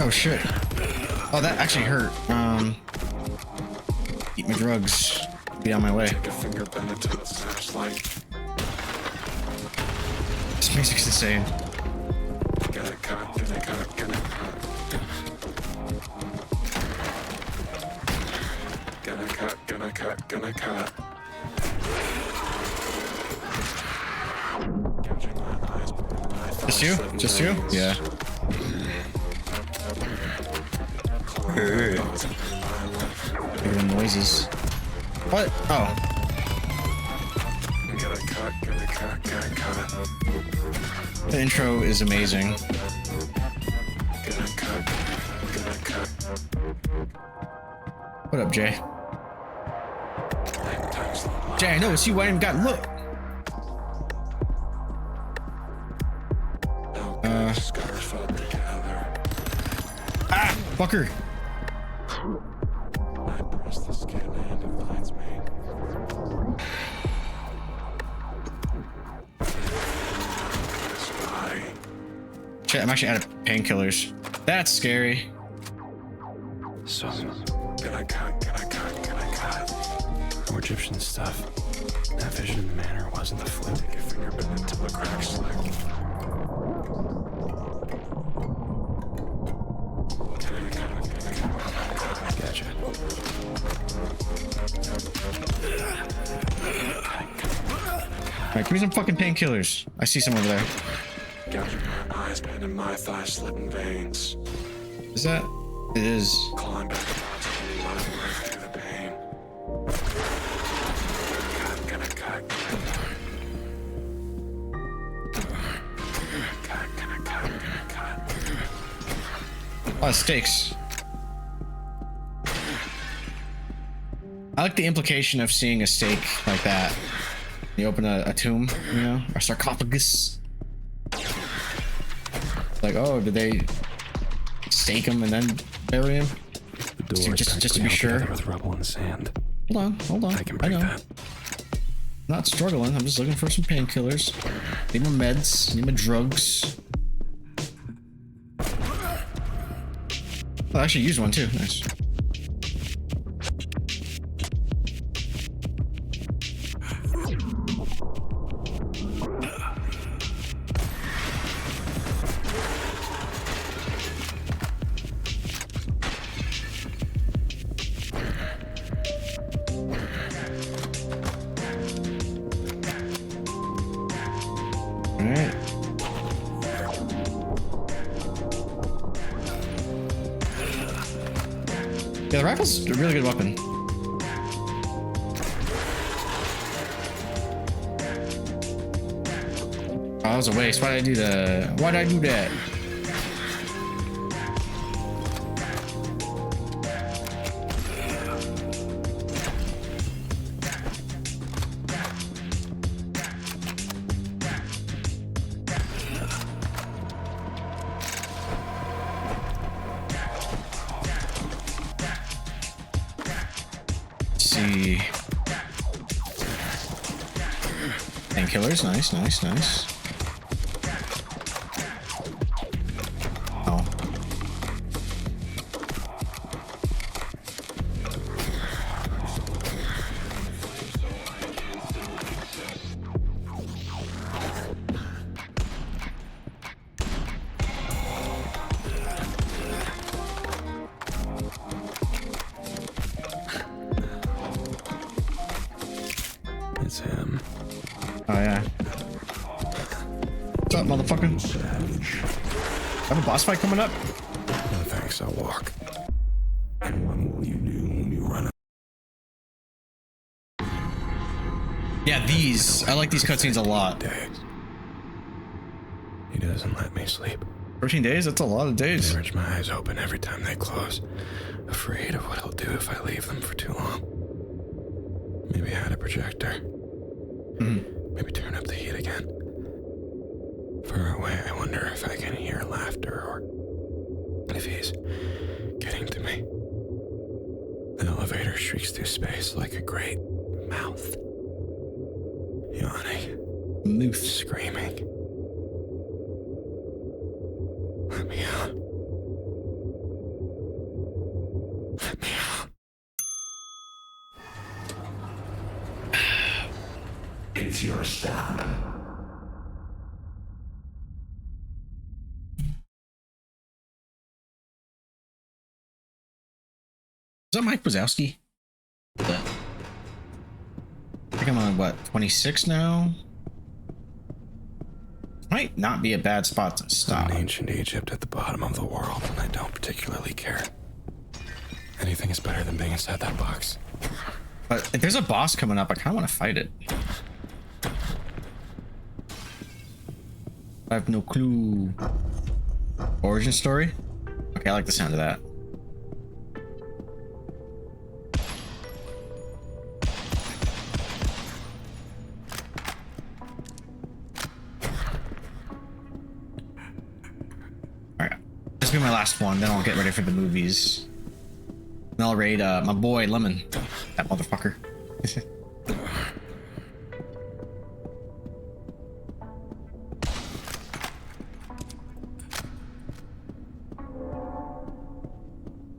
Oh shit. Oh, that actually hurt. Eat my drugs. Be on my way. Take a finger bend until it snaps like. This music's insane. Gonna cut. Just you? Just you? Yeah. Hear the noises. What? Oh. The intro is amazing. What up, Jay? Jay, I know it's you. I ain't got look. Ah, fucker. Shit, I'm actually out of painkillers. That's scary. So, more Egyptian stuff. That vision in the manor wasn't the fluke. Take your finger bend until it cracks like. Gotcha. Alright, give me some fucking painkillers. I see some over there. Gouging my eyes, bending my thighs, slitting veins. Is that? It is. Clawing back the my breath through the pain. Cut. A lot of steaks. I like the implication of seeing a steak like that. You open a tomb, you know, a sarcophagus. Like, oh, did they stake him and then bury him? The door just to be sure. With rubble and sand. Hold on. I can break that. Not struggling. I'm just looking for some painkillers. Need my meds. Need my drugs. Oh, I actually used one too. Nice. Alright. Yeah, the rifle's a really good weapon. Oh, that was a waste. Why did I do that? see. Painkillers, nice, nice, nice. Oh. It's him. Oh yeah. What's up, motherfucker? Have a boss fight coming up? No thanks, I'll walk. And what will you do when you run out? Yeah, these. I like these cutscenes a lot. He doesn't let me sleep. 13 days? That's a lot of days. I stretch my eyes open every time they close, afraid of what he'll do if I leave them for too long. Maybe add a projector. Maybe turn up the heat again. Far away, I wonder if I can hear laughter or if he's getting to me. The elevator shrieks through space like a great mouth. Yawning. Mouth. Screaming. Let me out. Let me out. It's your stop. Is that Mike Wazowski? I think I'm on, what, 26 now? Might not be a bad spot to stop. I'm in ancient Egypt at the bottom of the world, and I don't particularly care. Anything is better than being inside that box. But if there's a boss coming up, I kind of want to fight it. I have no clue. Origin story? Okay, I like the sound of that. Alright. This will be my last one, then I'll get ready for the movies. And I'll raid my boy Lemon. That motherfucker.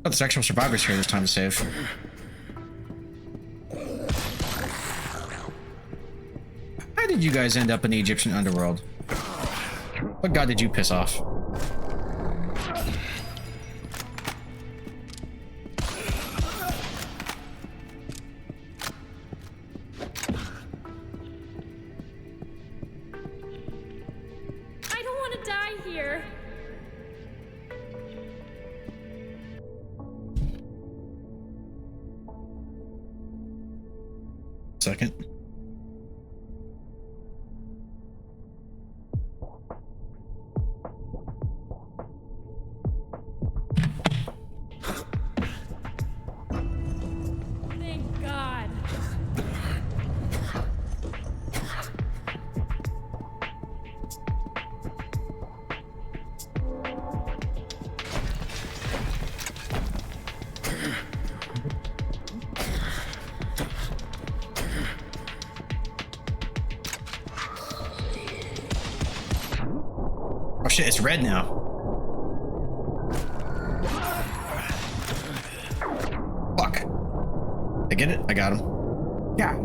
Oh, there's actual survivors here this time to save. How did you guys end up in the Egyptian underworld? What god did you piss off? I don't want to die here. Second. Thank God. Oh shit, it's red now. Fuck. I get it? I got him. Yeah.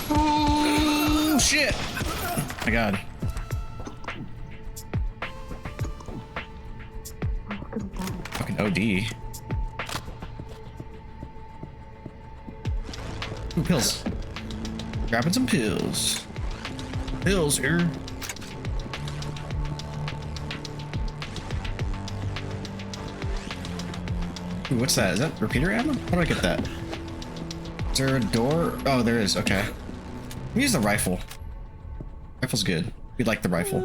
Oh shit. I got him. Fucking OD. Ooh, pills. Grabbing some pills. Pills here. Ooh, what's that? Is that repeater ammo? How do I get that? Is there a door? Oh, there is. Okay. Let me use the rifle. Rifle's good. We like the rifle.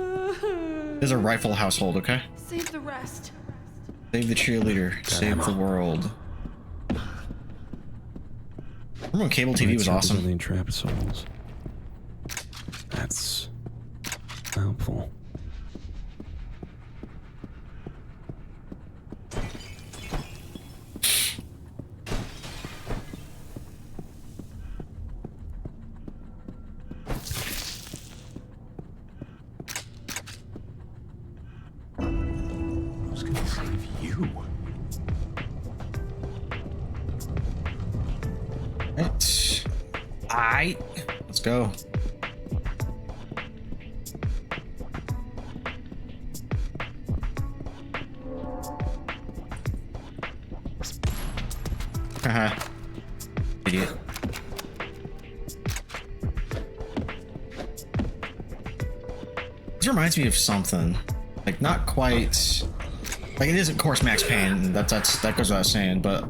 There's a rifle household, okay? Save the rest. Save the cheerleader. Save the world. Remember when cable TV was awesome? The entrapped souls. That's helpful. Save you. Alright. Let's go. Haha. Idiot. This reminds me of something. Like, not quite. Like, it is, of course, Max Payne. That goes without saying, but,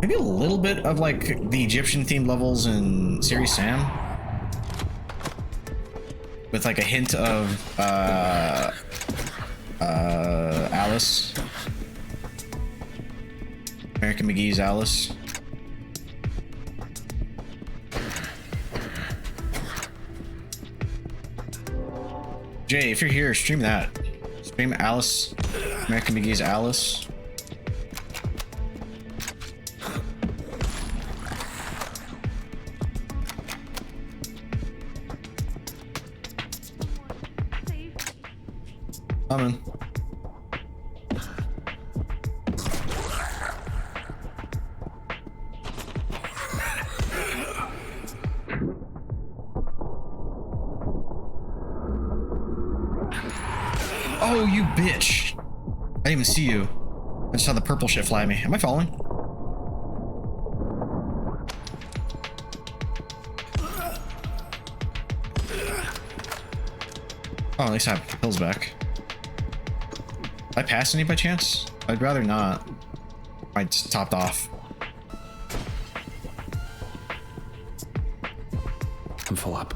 maybe a little bit of, like, the Egyptian-themed levels in Serious Sam. With, like, a hint of, Alice. American McGee's Alice. Jay, if you're here, stream that. Stream Alice. American McGee's Alice. Coming. Oh, you bitch. I didn't even see you. I just saw the purple shit fly at me. Am I falling? Oh, at least I have pills back. Did I pass any by chance? I'd rather not. I just topped off. I'm full up.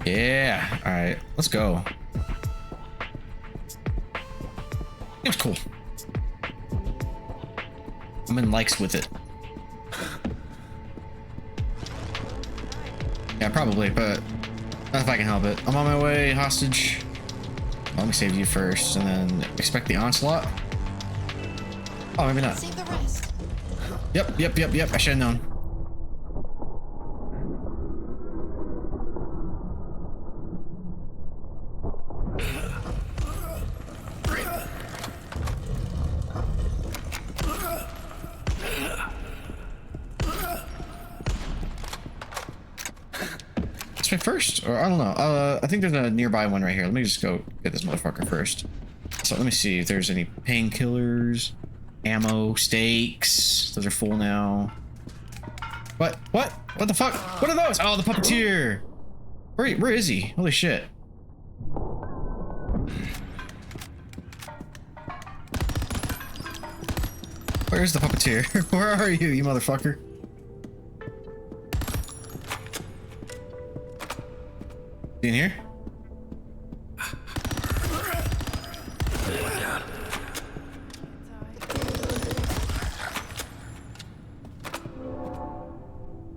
Yeah. All right. Let's go. It was cool. I'm in likes with it. Yeah, probably, but not if I can help it. I'm on my way, hostage. Let me save you first, and then expect the onslaught. Oh, maybe not. Save the rest. Yep. I should have known. First, or I don't know. I think there's a nearby one right here. Let me just go get this motherfucker first. So let me see if there's any painkillers, ammo, steaks. Those are full now. What the fuck? What are those? Oh, the puppeteer. Where is he? Holy shit. Where's the puppeteer? Where are you, you motherfucker? In here?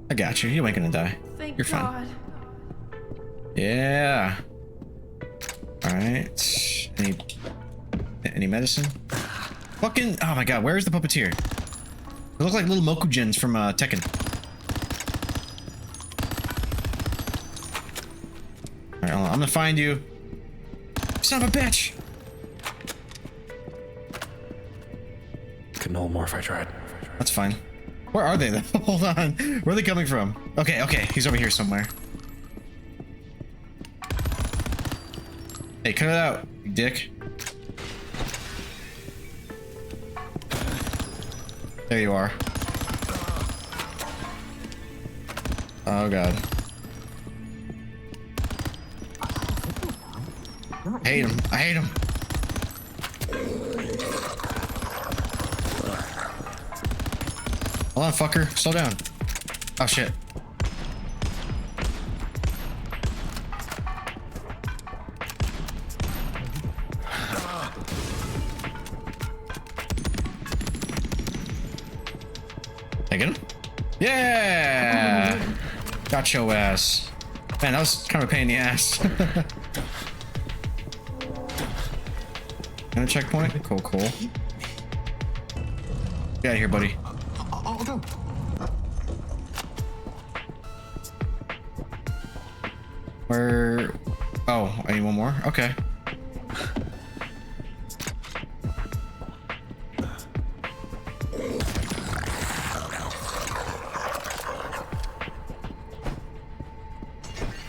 I got you. You ain't gonna die. Thank You're God. fine. Yeah. All right. Any medicine? Fucking. Oh my God. Where is the puppeteer? They look like little Mokujins from Tekken. Alright, hold on. I'm gonna find you. Son of a bitch! Could know more if I tried. That's fine. Where are they though? Hold on. Where are they coming from? Okay, he's over here somewhere. Hey, cut it out, you dick. There you are. Oh God. I hate him. Hold on, fucker. Slow down. Oh, shit. I get him? Yeah! Got your ass. Man, that was kind of a pain in the ass. And a checkpoint? Cool. Get out of here, buddy. I'll go. Where? Oh, I need one more? Okay.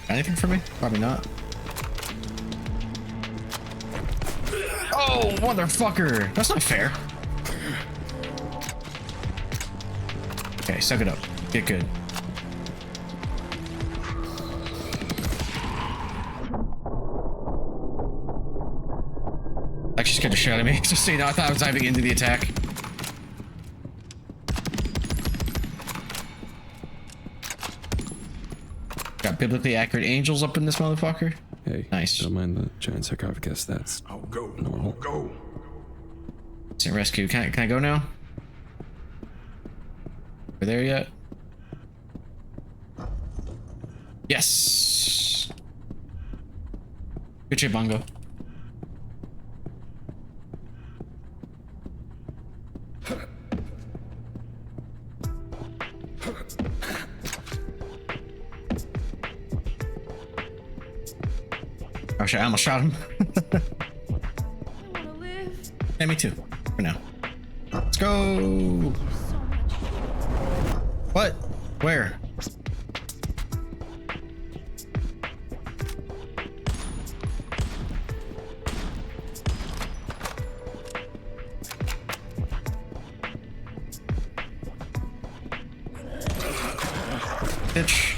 Anything for me? Probably not. Oh, motherfucker! That's not fair. Okay, suck it up. Get good. Actually scared the shit out of me. Just so you know, I thought I was diving into the attack. Got biblically accurate angels up in this motherfucker. Hey, nice. Don't mind the giant sarcophagus. That's normal. Go. Instant rescue. Can I go now? We're there yet? Yes. Good shit, Bongo. Oh shit, I almost shot him. I wanna live. Yeah, me too. For now. Let's go. What? Where? Bitch.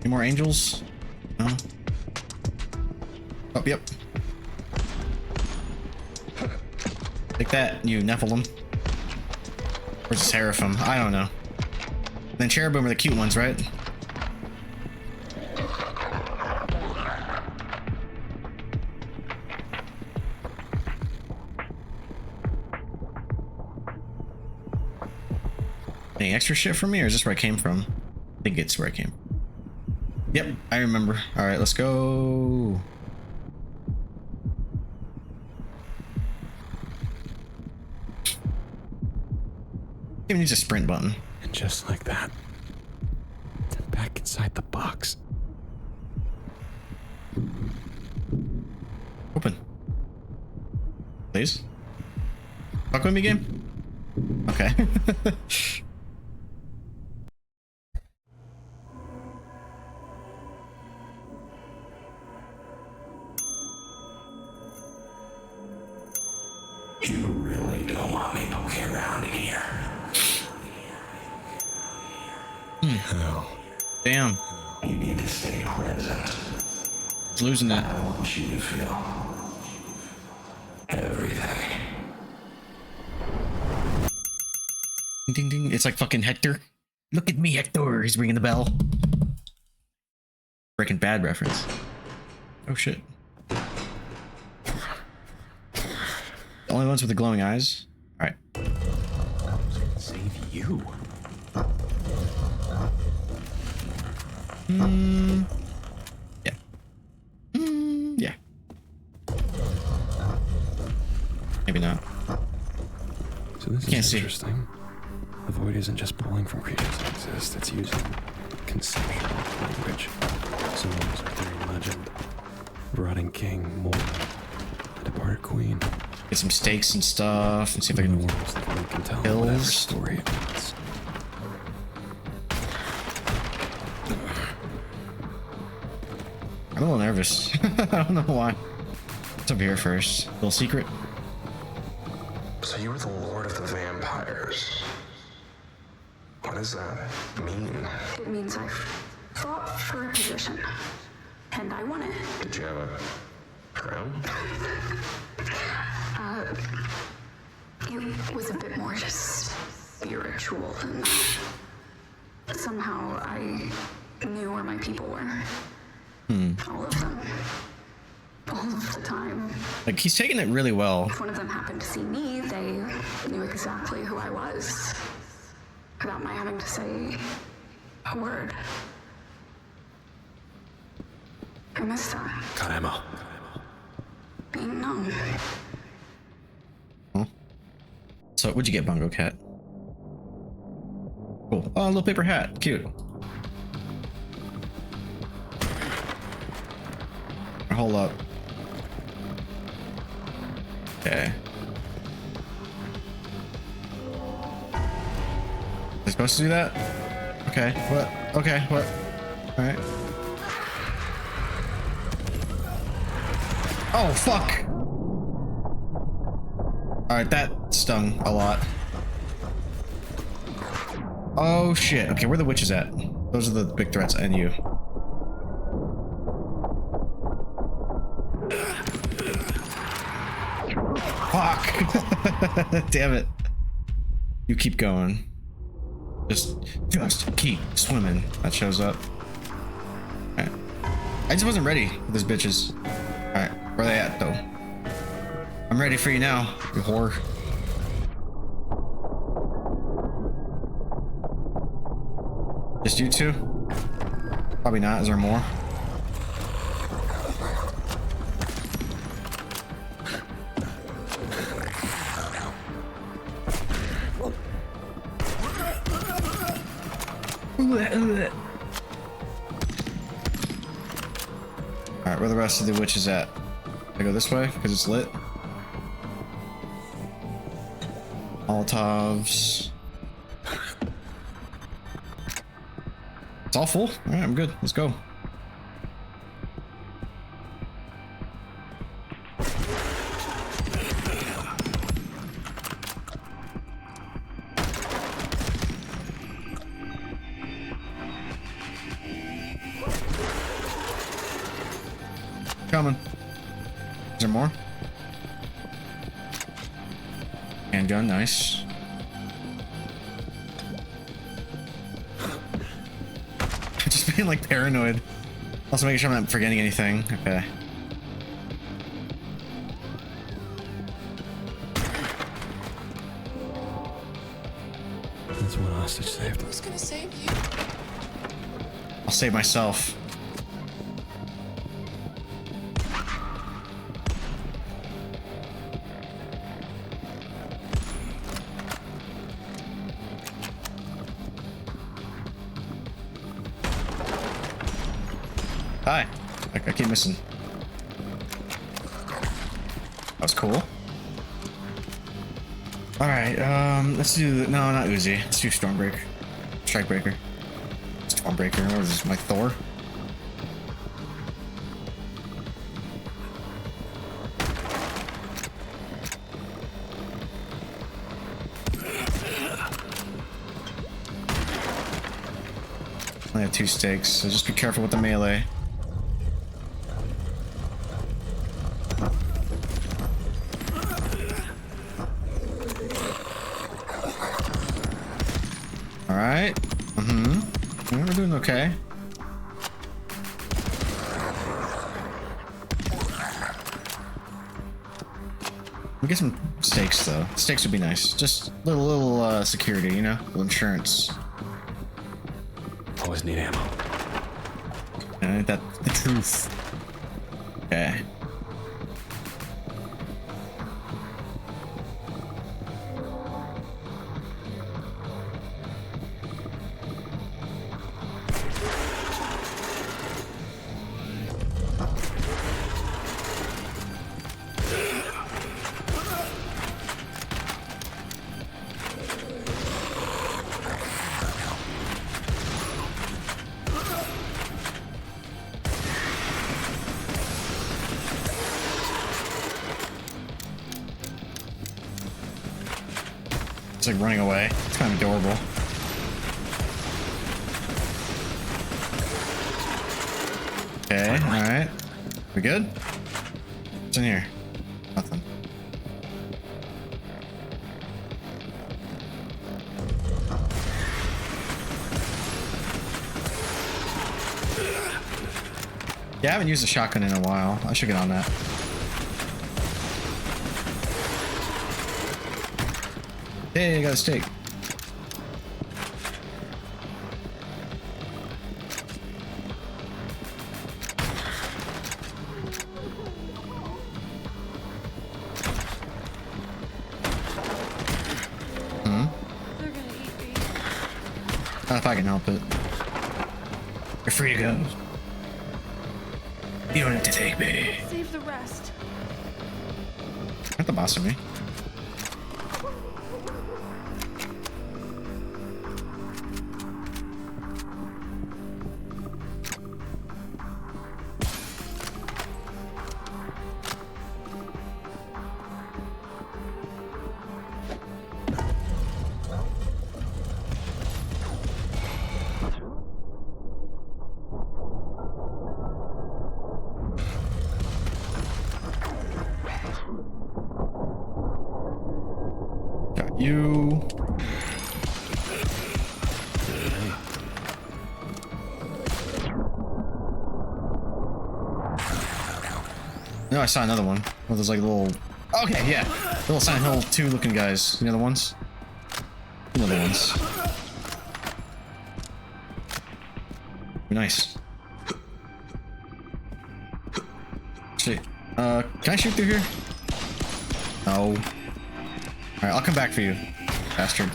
Any more angels? No. Oh, yep. Take that, you Nephilim. Or Seraphim, I don't know. And then Cherubim are the cute ones, right? Any extra shit from me, or is this where I came from? I think it's where I came. Yep, I remember. Alright, let's go. Even use a sprint button. And just like that, then back inside the box. Open. Please. Fuck with me, game? Okay. You really don't want me poking around in here. Hell. Damn. You need to stay present. He's losing it. I want you to feel everything. Ding ding ding. It's like fucking Hector. Look at me, Hector. He's ringing the bell. Breaking Bad reference. Oh shit. The only ones with the glowing eyes? Alright. Save you. Yeah. Yeah. Maybe not. So this Can't is see. interesting. The void isn't just pulling from creatures that exist, it's using conceptual language. Symbols, Arthurian legend, rotting king, mold, a departed queen. Get some stakes and stuff and see if I can Words that we can tell whatever hills. story it wants. I'm a little nervous. I don't know why. What's up here first? Little secret. So you were the Lord of the Vampires. What does that mean? It means I fought for a position, and I won it. Did you have a crown? It was a bit more just spiritual than that. Somehow I knew where my people were. All of them. All of the time. Like, he's taking it really well. If one of them happened to see me, they knew exactly who I was. Without my having to say a word. I miss that. Got ammo. Being numb. So what'd you get, Bongo Cat? Cool. Oh, a little paper hat. Cute. Hold up. Okay. They're supposed to do that? Okay. What? Okay. What? All right. Oh, fuck. All right. That stung a lot. Oh, shit. Okay. Where are the witches at? Those are the big threats, and you. Fuck. Damn it. You keep going. Just keep swimming. That shows up. Alright. I just wasn't ready for these bitches. Alright, where are they at though? I'm ready for you now, you whore. Just you two? Probably not. Is there more? Alright, where are the rest of the witches at? I go this way because it's lit. Molotovs. It's all full? Alright, I'm good. Let's go. Coming. Is there more? Handgun, nice. Just being like paranoid. Also making sure I'm not forgetting anything. Okay. That's one hostage saved. Who's gonna save you? I'll save myself. Hi. I keep missing. That was cool. Alright, let's do... No, not Uzi. Let's do Stormbreaker. Strikebreaker. Stormbreaker. What is this? My Thor? I have 2 stakes, so just be careful with the melee. Alright. Yeah, we're doing okay. We get some stakes though. Stakes would be nice. Just little security, you know? Little insurance. Always need ammo. Ain't that the truth? Okay. It's like running away. It's kind of adorable. Okay, alright. We good? What's in here? Nothing. Yeah, I haven't used a shotgun in a while. I should get on that. Hey, I got a steak. Not if I can help it. You're free to go. You don't have to take me. Save the rest. Not the boss of me. Got you. No, I saw another one. Oh, there's like little. Okay, yeah, little Silent Hill 2 looking guys. You know the ones? You know the ones. Nice. Shit. Can I shoot through here? No. Alright, I'll come back for you, bastard.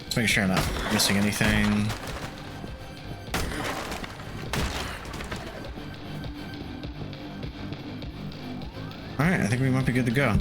Just making sure I'm not missing anything. Alright, I think we might be good to go.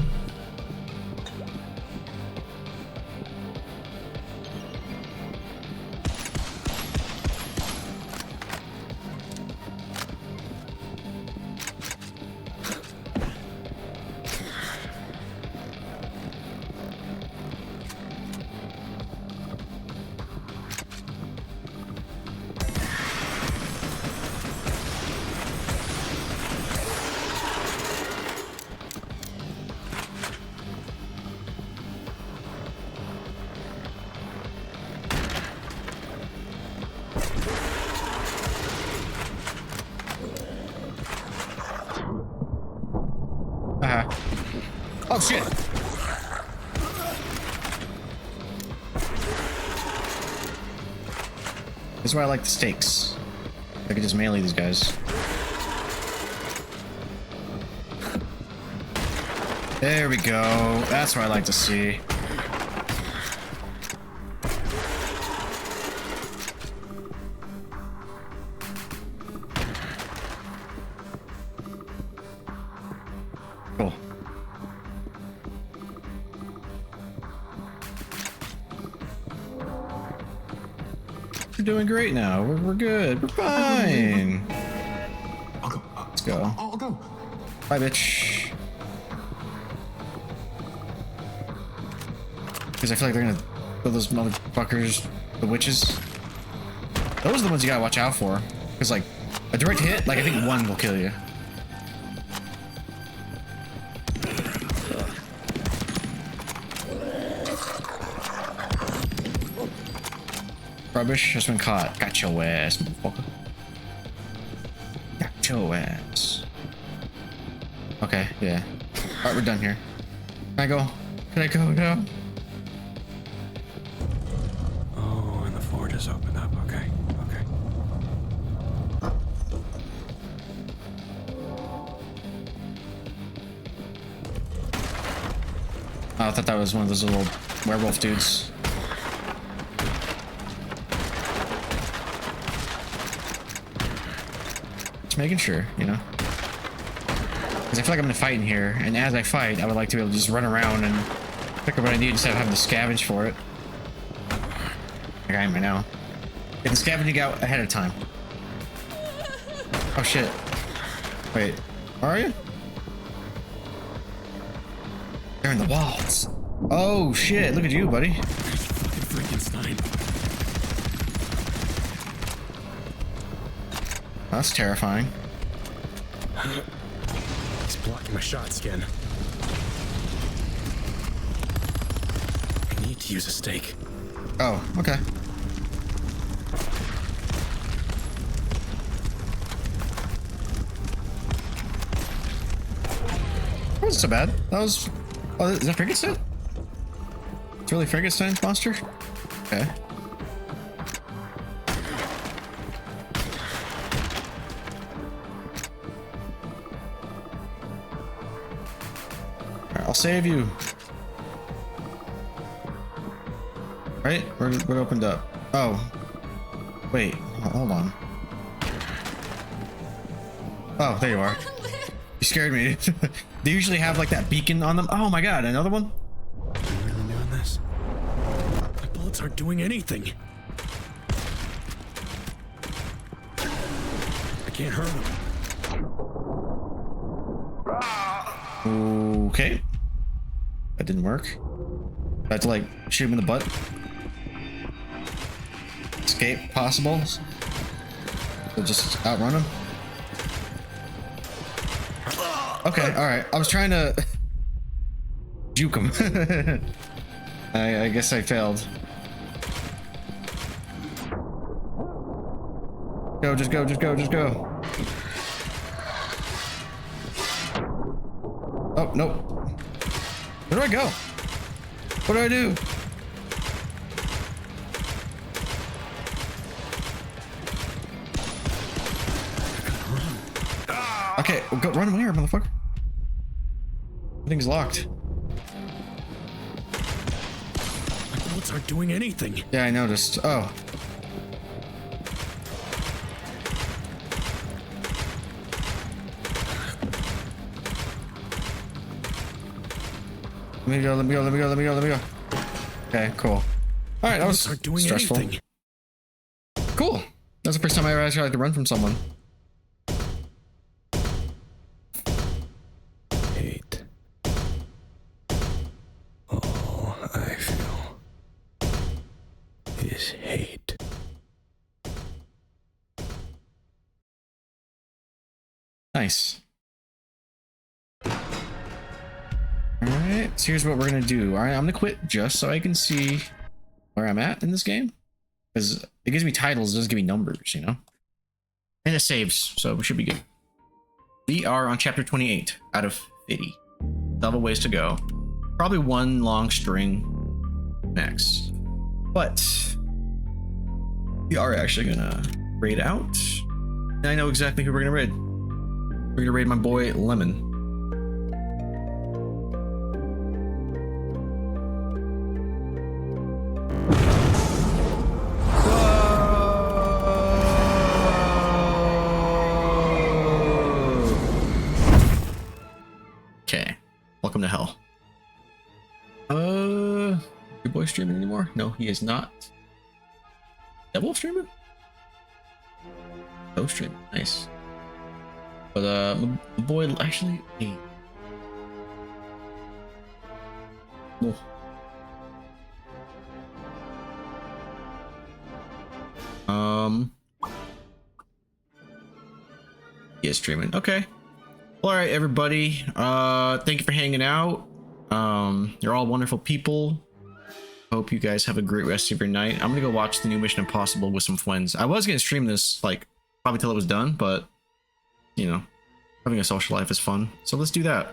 Oh shit! This is why I like the stakes. I could just melee these guys. There we go. That's what I like to see. Cool. We're doing great now. We're good. We're fine. Let's go. I'll go. Bye, bitch. Because I feel like they're gonna kill those motherfuckers, the witches. Those are the ones you gotta watch out for. Because, like, a direct hit, like, I think one will kill you. Rubbish has been caught. Got your ass, motherfucker. Got your ass. Okay, yeah. Alright, we're done here. Can I go? Can I go now? Oh, and the floor just opened up. Okay, okay. Oh, I thought that was one of those little werewolf dudes. Just making sure, you know? Because I feel like I'm gonna fight in here, and as I fight, I would like to be able to just run around and pick up what I need instead of having to scavenge for it. Like I am right now. Get the scavenging out ahead of time. Oh shit. Wait, where are you? They're in the walls. Oh shit, look at you, buddy. Fucking Frankenstein. That's terrifying. He's blocking my shot, Skin. I need to use a stake. Oh, okay. That wasn't so bad. That was... Oh, is that Frankenstein? It's really Frankenstein's monster? Okay. save you. Right? What opened up? Oh. Wait. Hold on. Oh, there you are. You scared me. They usually have like that beacon on them. Oh my god, another one? I'm really doing this. My bullets aren't doing anything. I can't hurt them. Okay. That didn't work. I had to like shoot him in the butt. Escape possible. So just outrun him. Okay, alright. I was trying to juke him. I guess I failed. Go, just go, just go, just go. Oh, nope. Where do I go? What do I do? Okay, go run away, motherfucker. Everything's locked. My bullets aren't doing anything. Yeah, I noticed. Oh. Let me go, let me go, let me go, let me go, let me go. Okay, cool. Alright, that was stressful. Anything. Cool. That was the first time I ever actually had to run from someone. Hate. All I feel is hate. Nice. Alright, so here's what we're gonna do. Alright, I'm gonna quit just so I can see where I'm at in this game. Because it gives me titles, it doesn't give me numbers, you know? And it saves, so we should be good. We are on chapter 28 out of 50. Double ways to go. Probably one long string next. But we are actually gonna raid out. And I know exactly who we're gonna raid. We're gonna raid my boy Lemon. Okay, welcome to hell. Your boy streaming anymore? No, he is not. Devil streaming? No streaming, nice. But my boy actually. Hey. Oh. He is streaming. Okay. Well, all right, everybody. Thank you for hanging out. You're all wonderful people. Hope you guys have a great rest of your night. I'm gonna go watch the new Mission Impossible with some friends. I was gonna stream this like probably till it was done, but you know, having a social life is fun. So let's do that.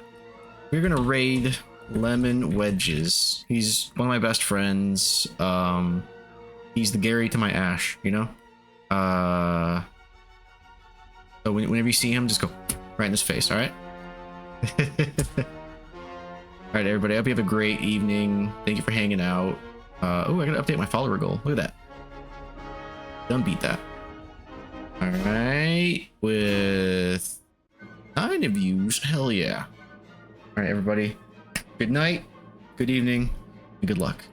We're gonna raid Lemon Wedges. He's one of my best friends. He's the Gary to my Ash, you know? So whenever you see him, just go right in his face, alright? Alright, everybody. I hope you have a great evening. Thank you for hanging out. Oh, I gotta update my follower goal. Look at that. Don't beat that. Alright. With 9 views. Hell yeah. Alright, everybody. Good night, good evening, and good luck.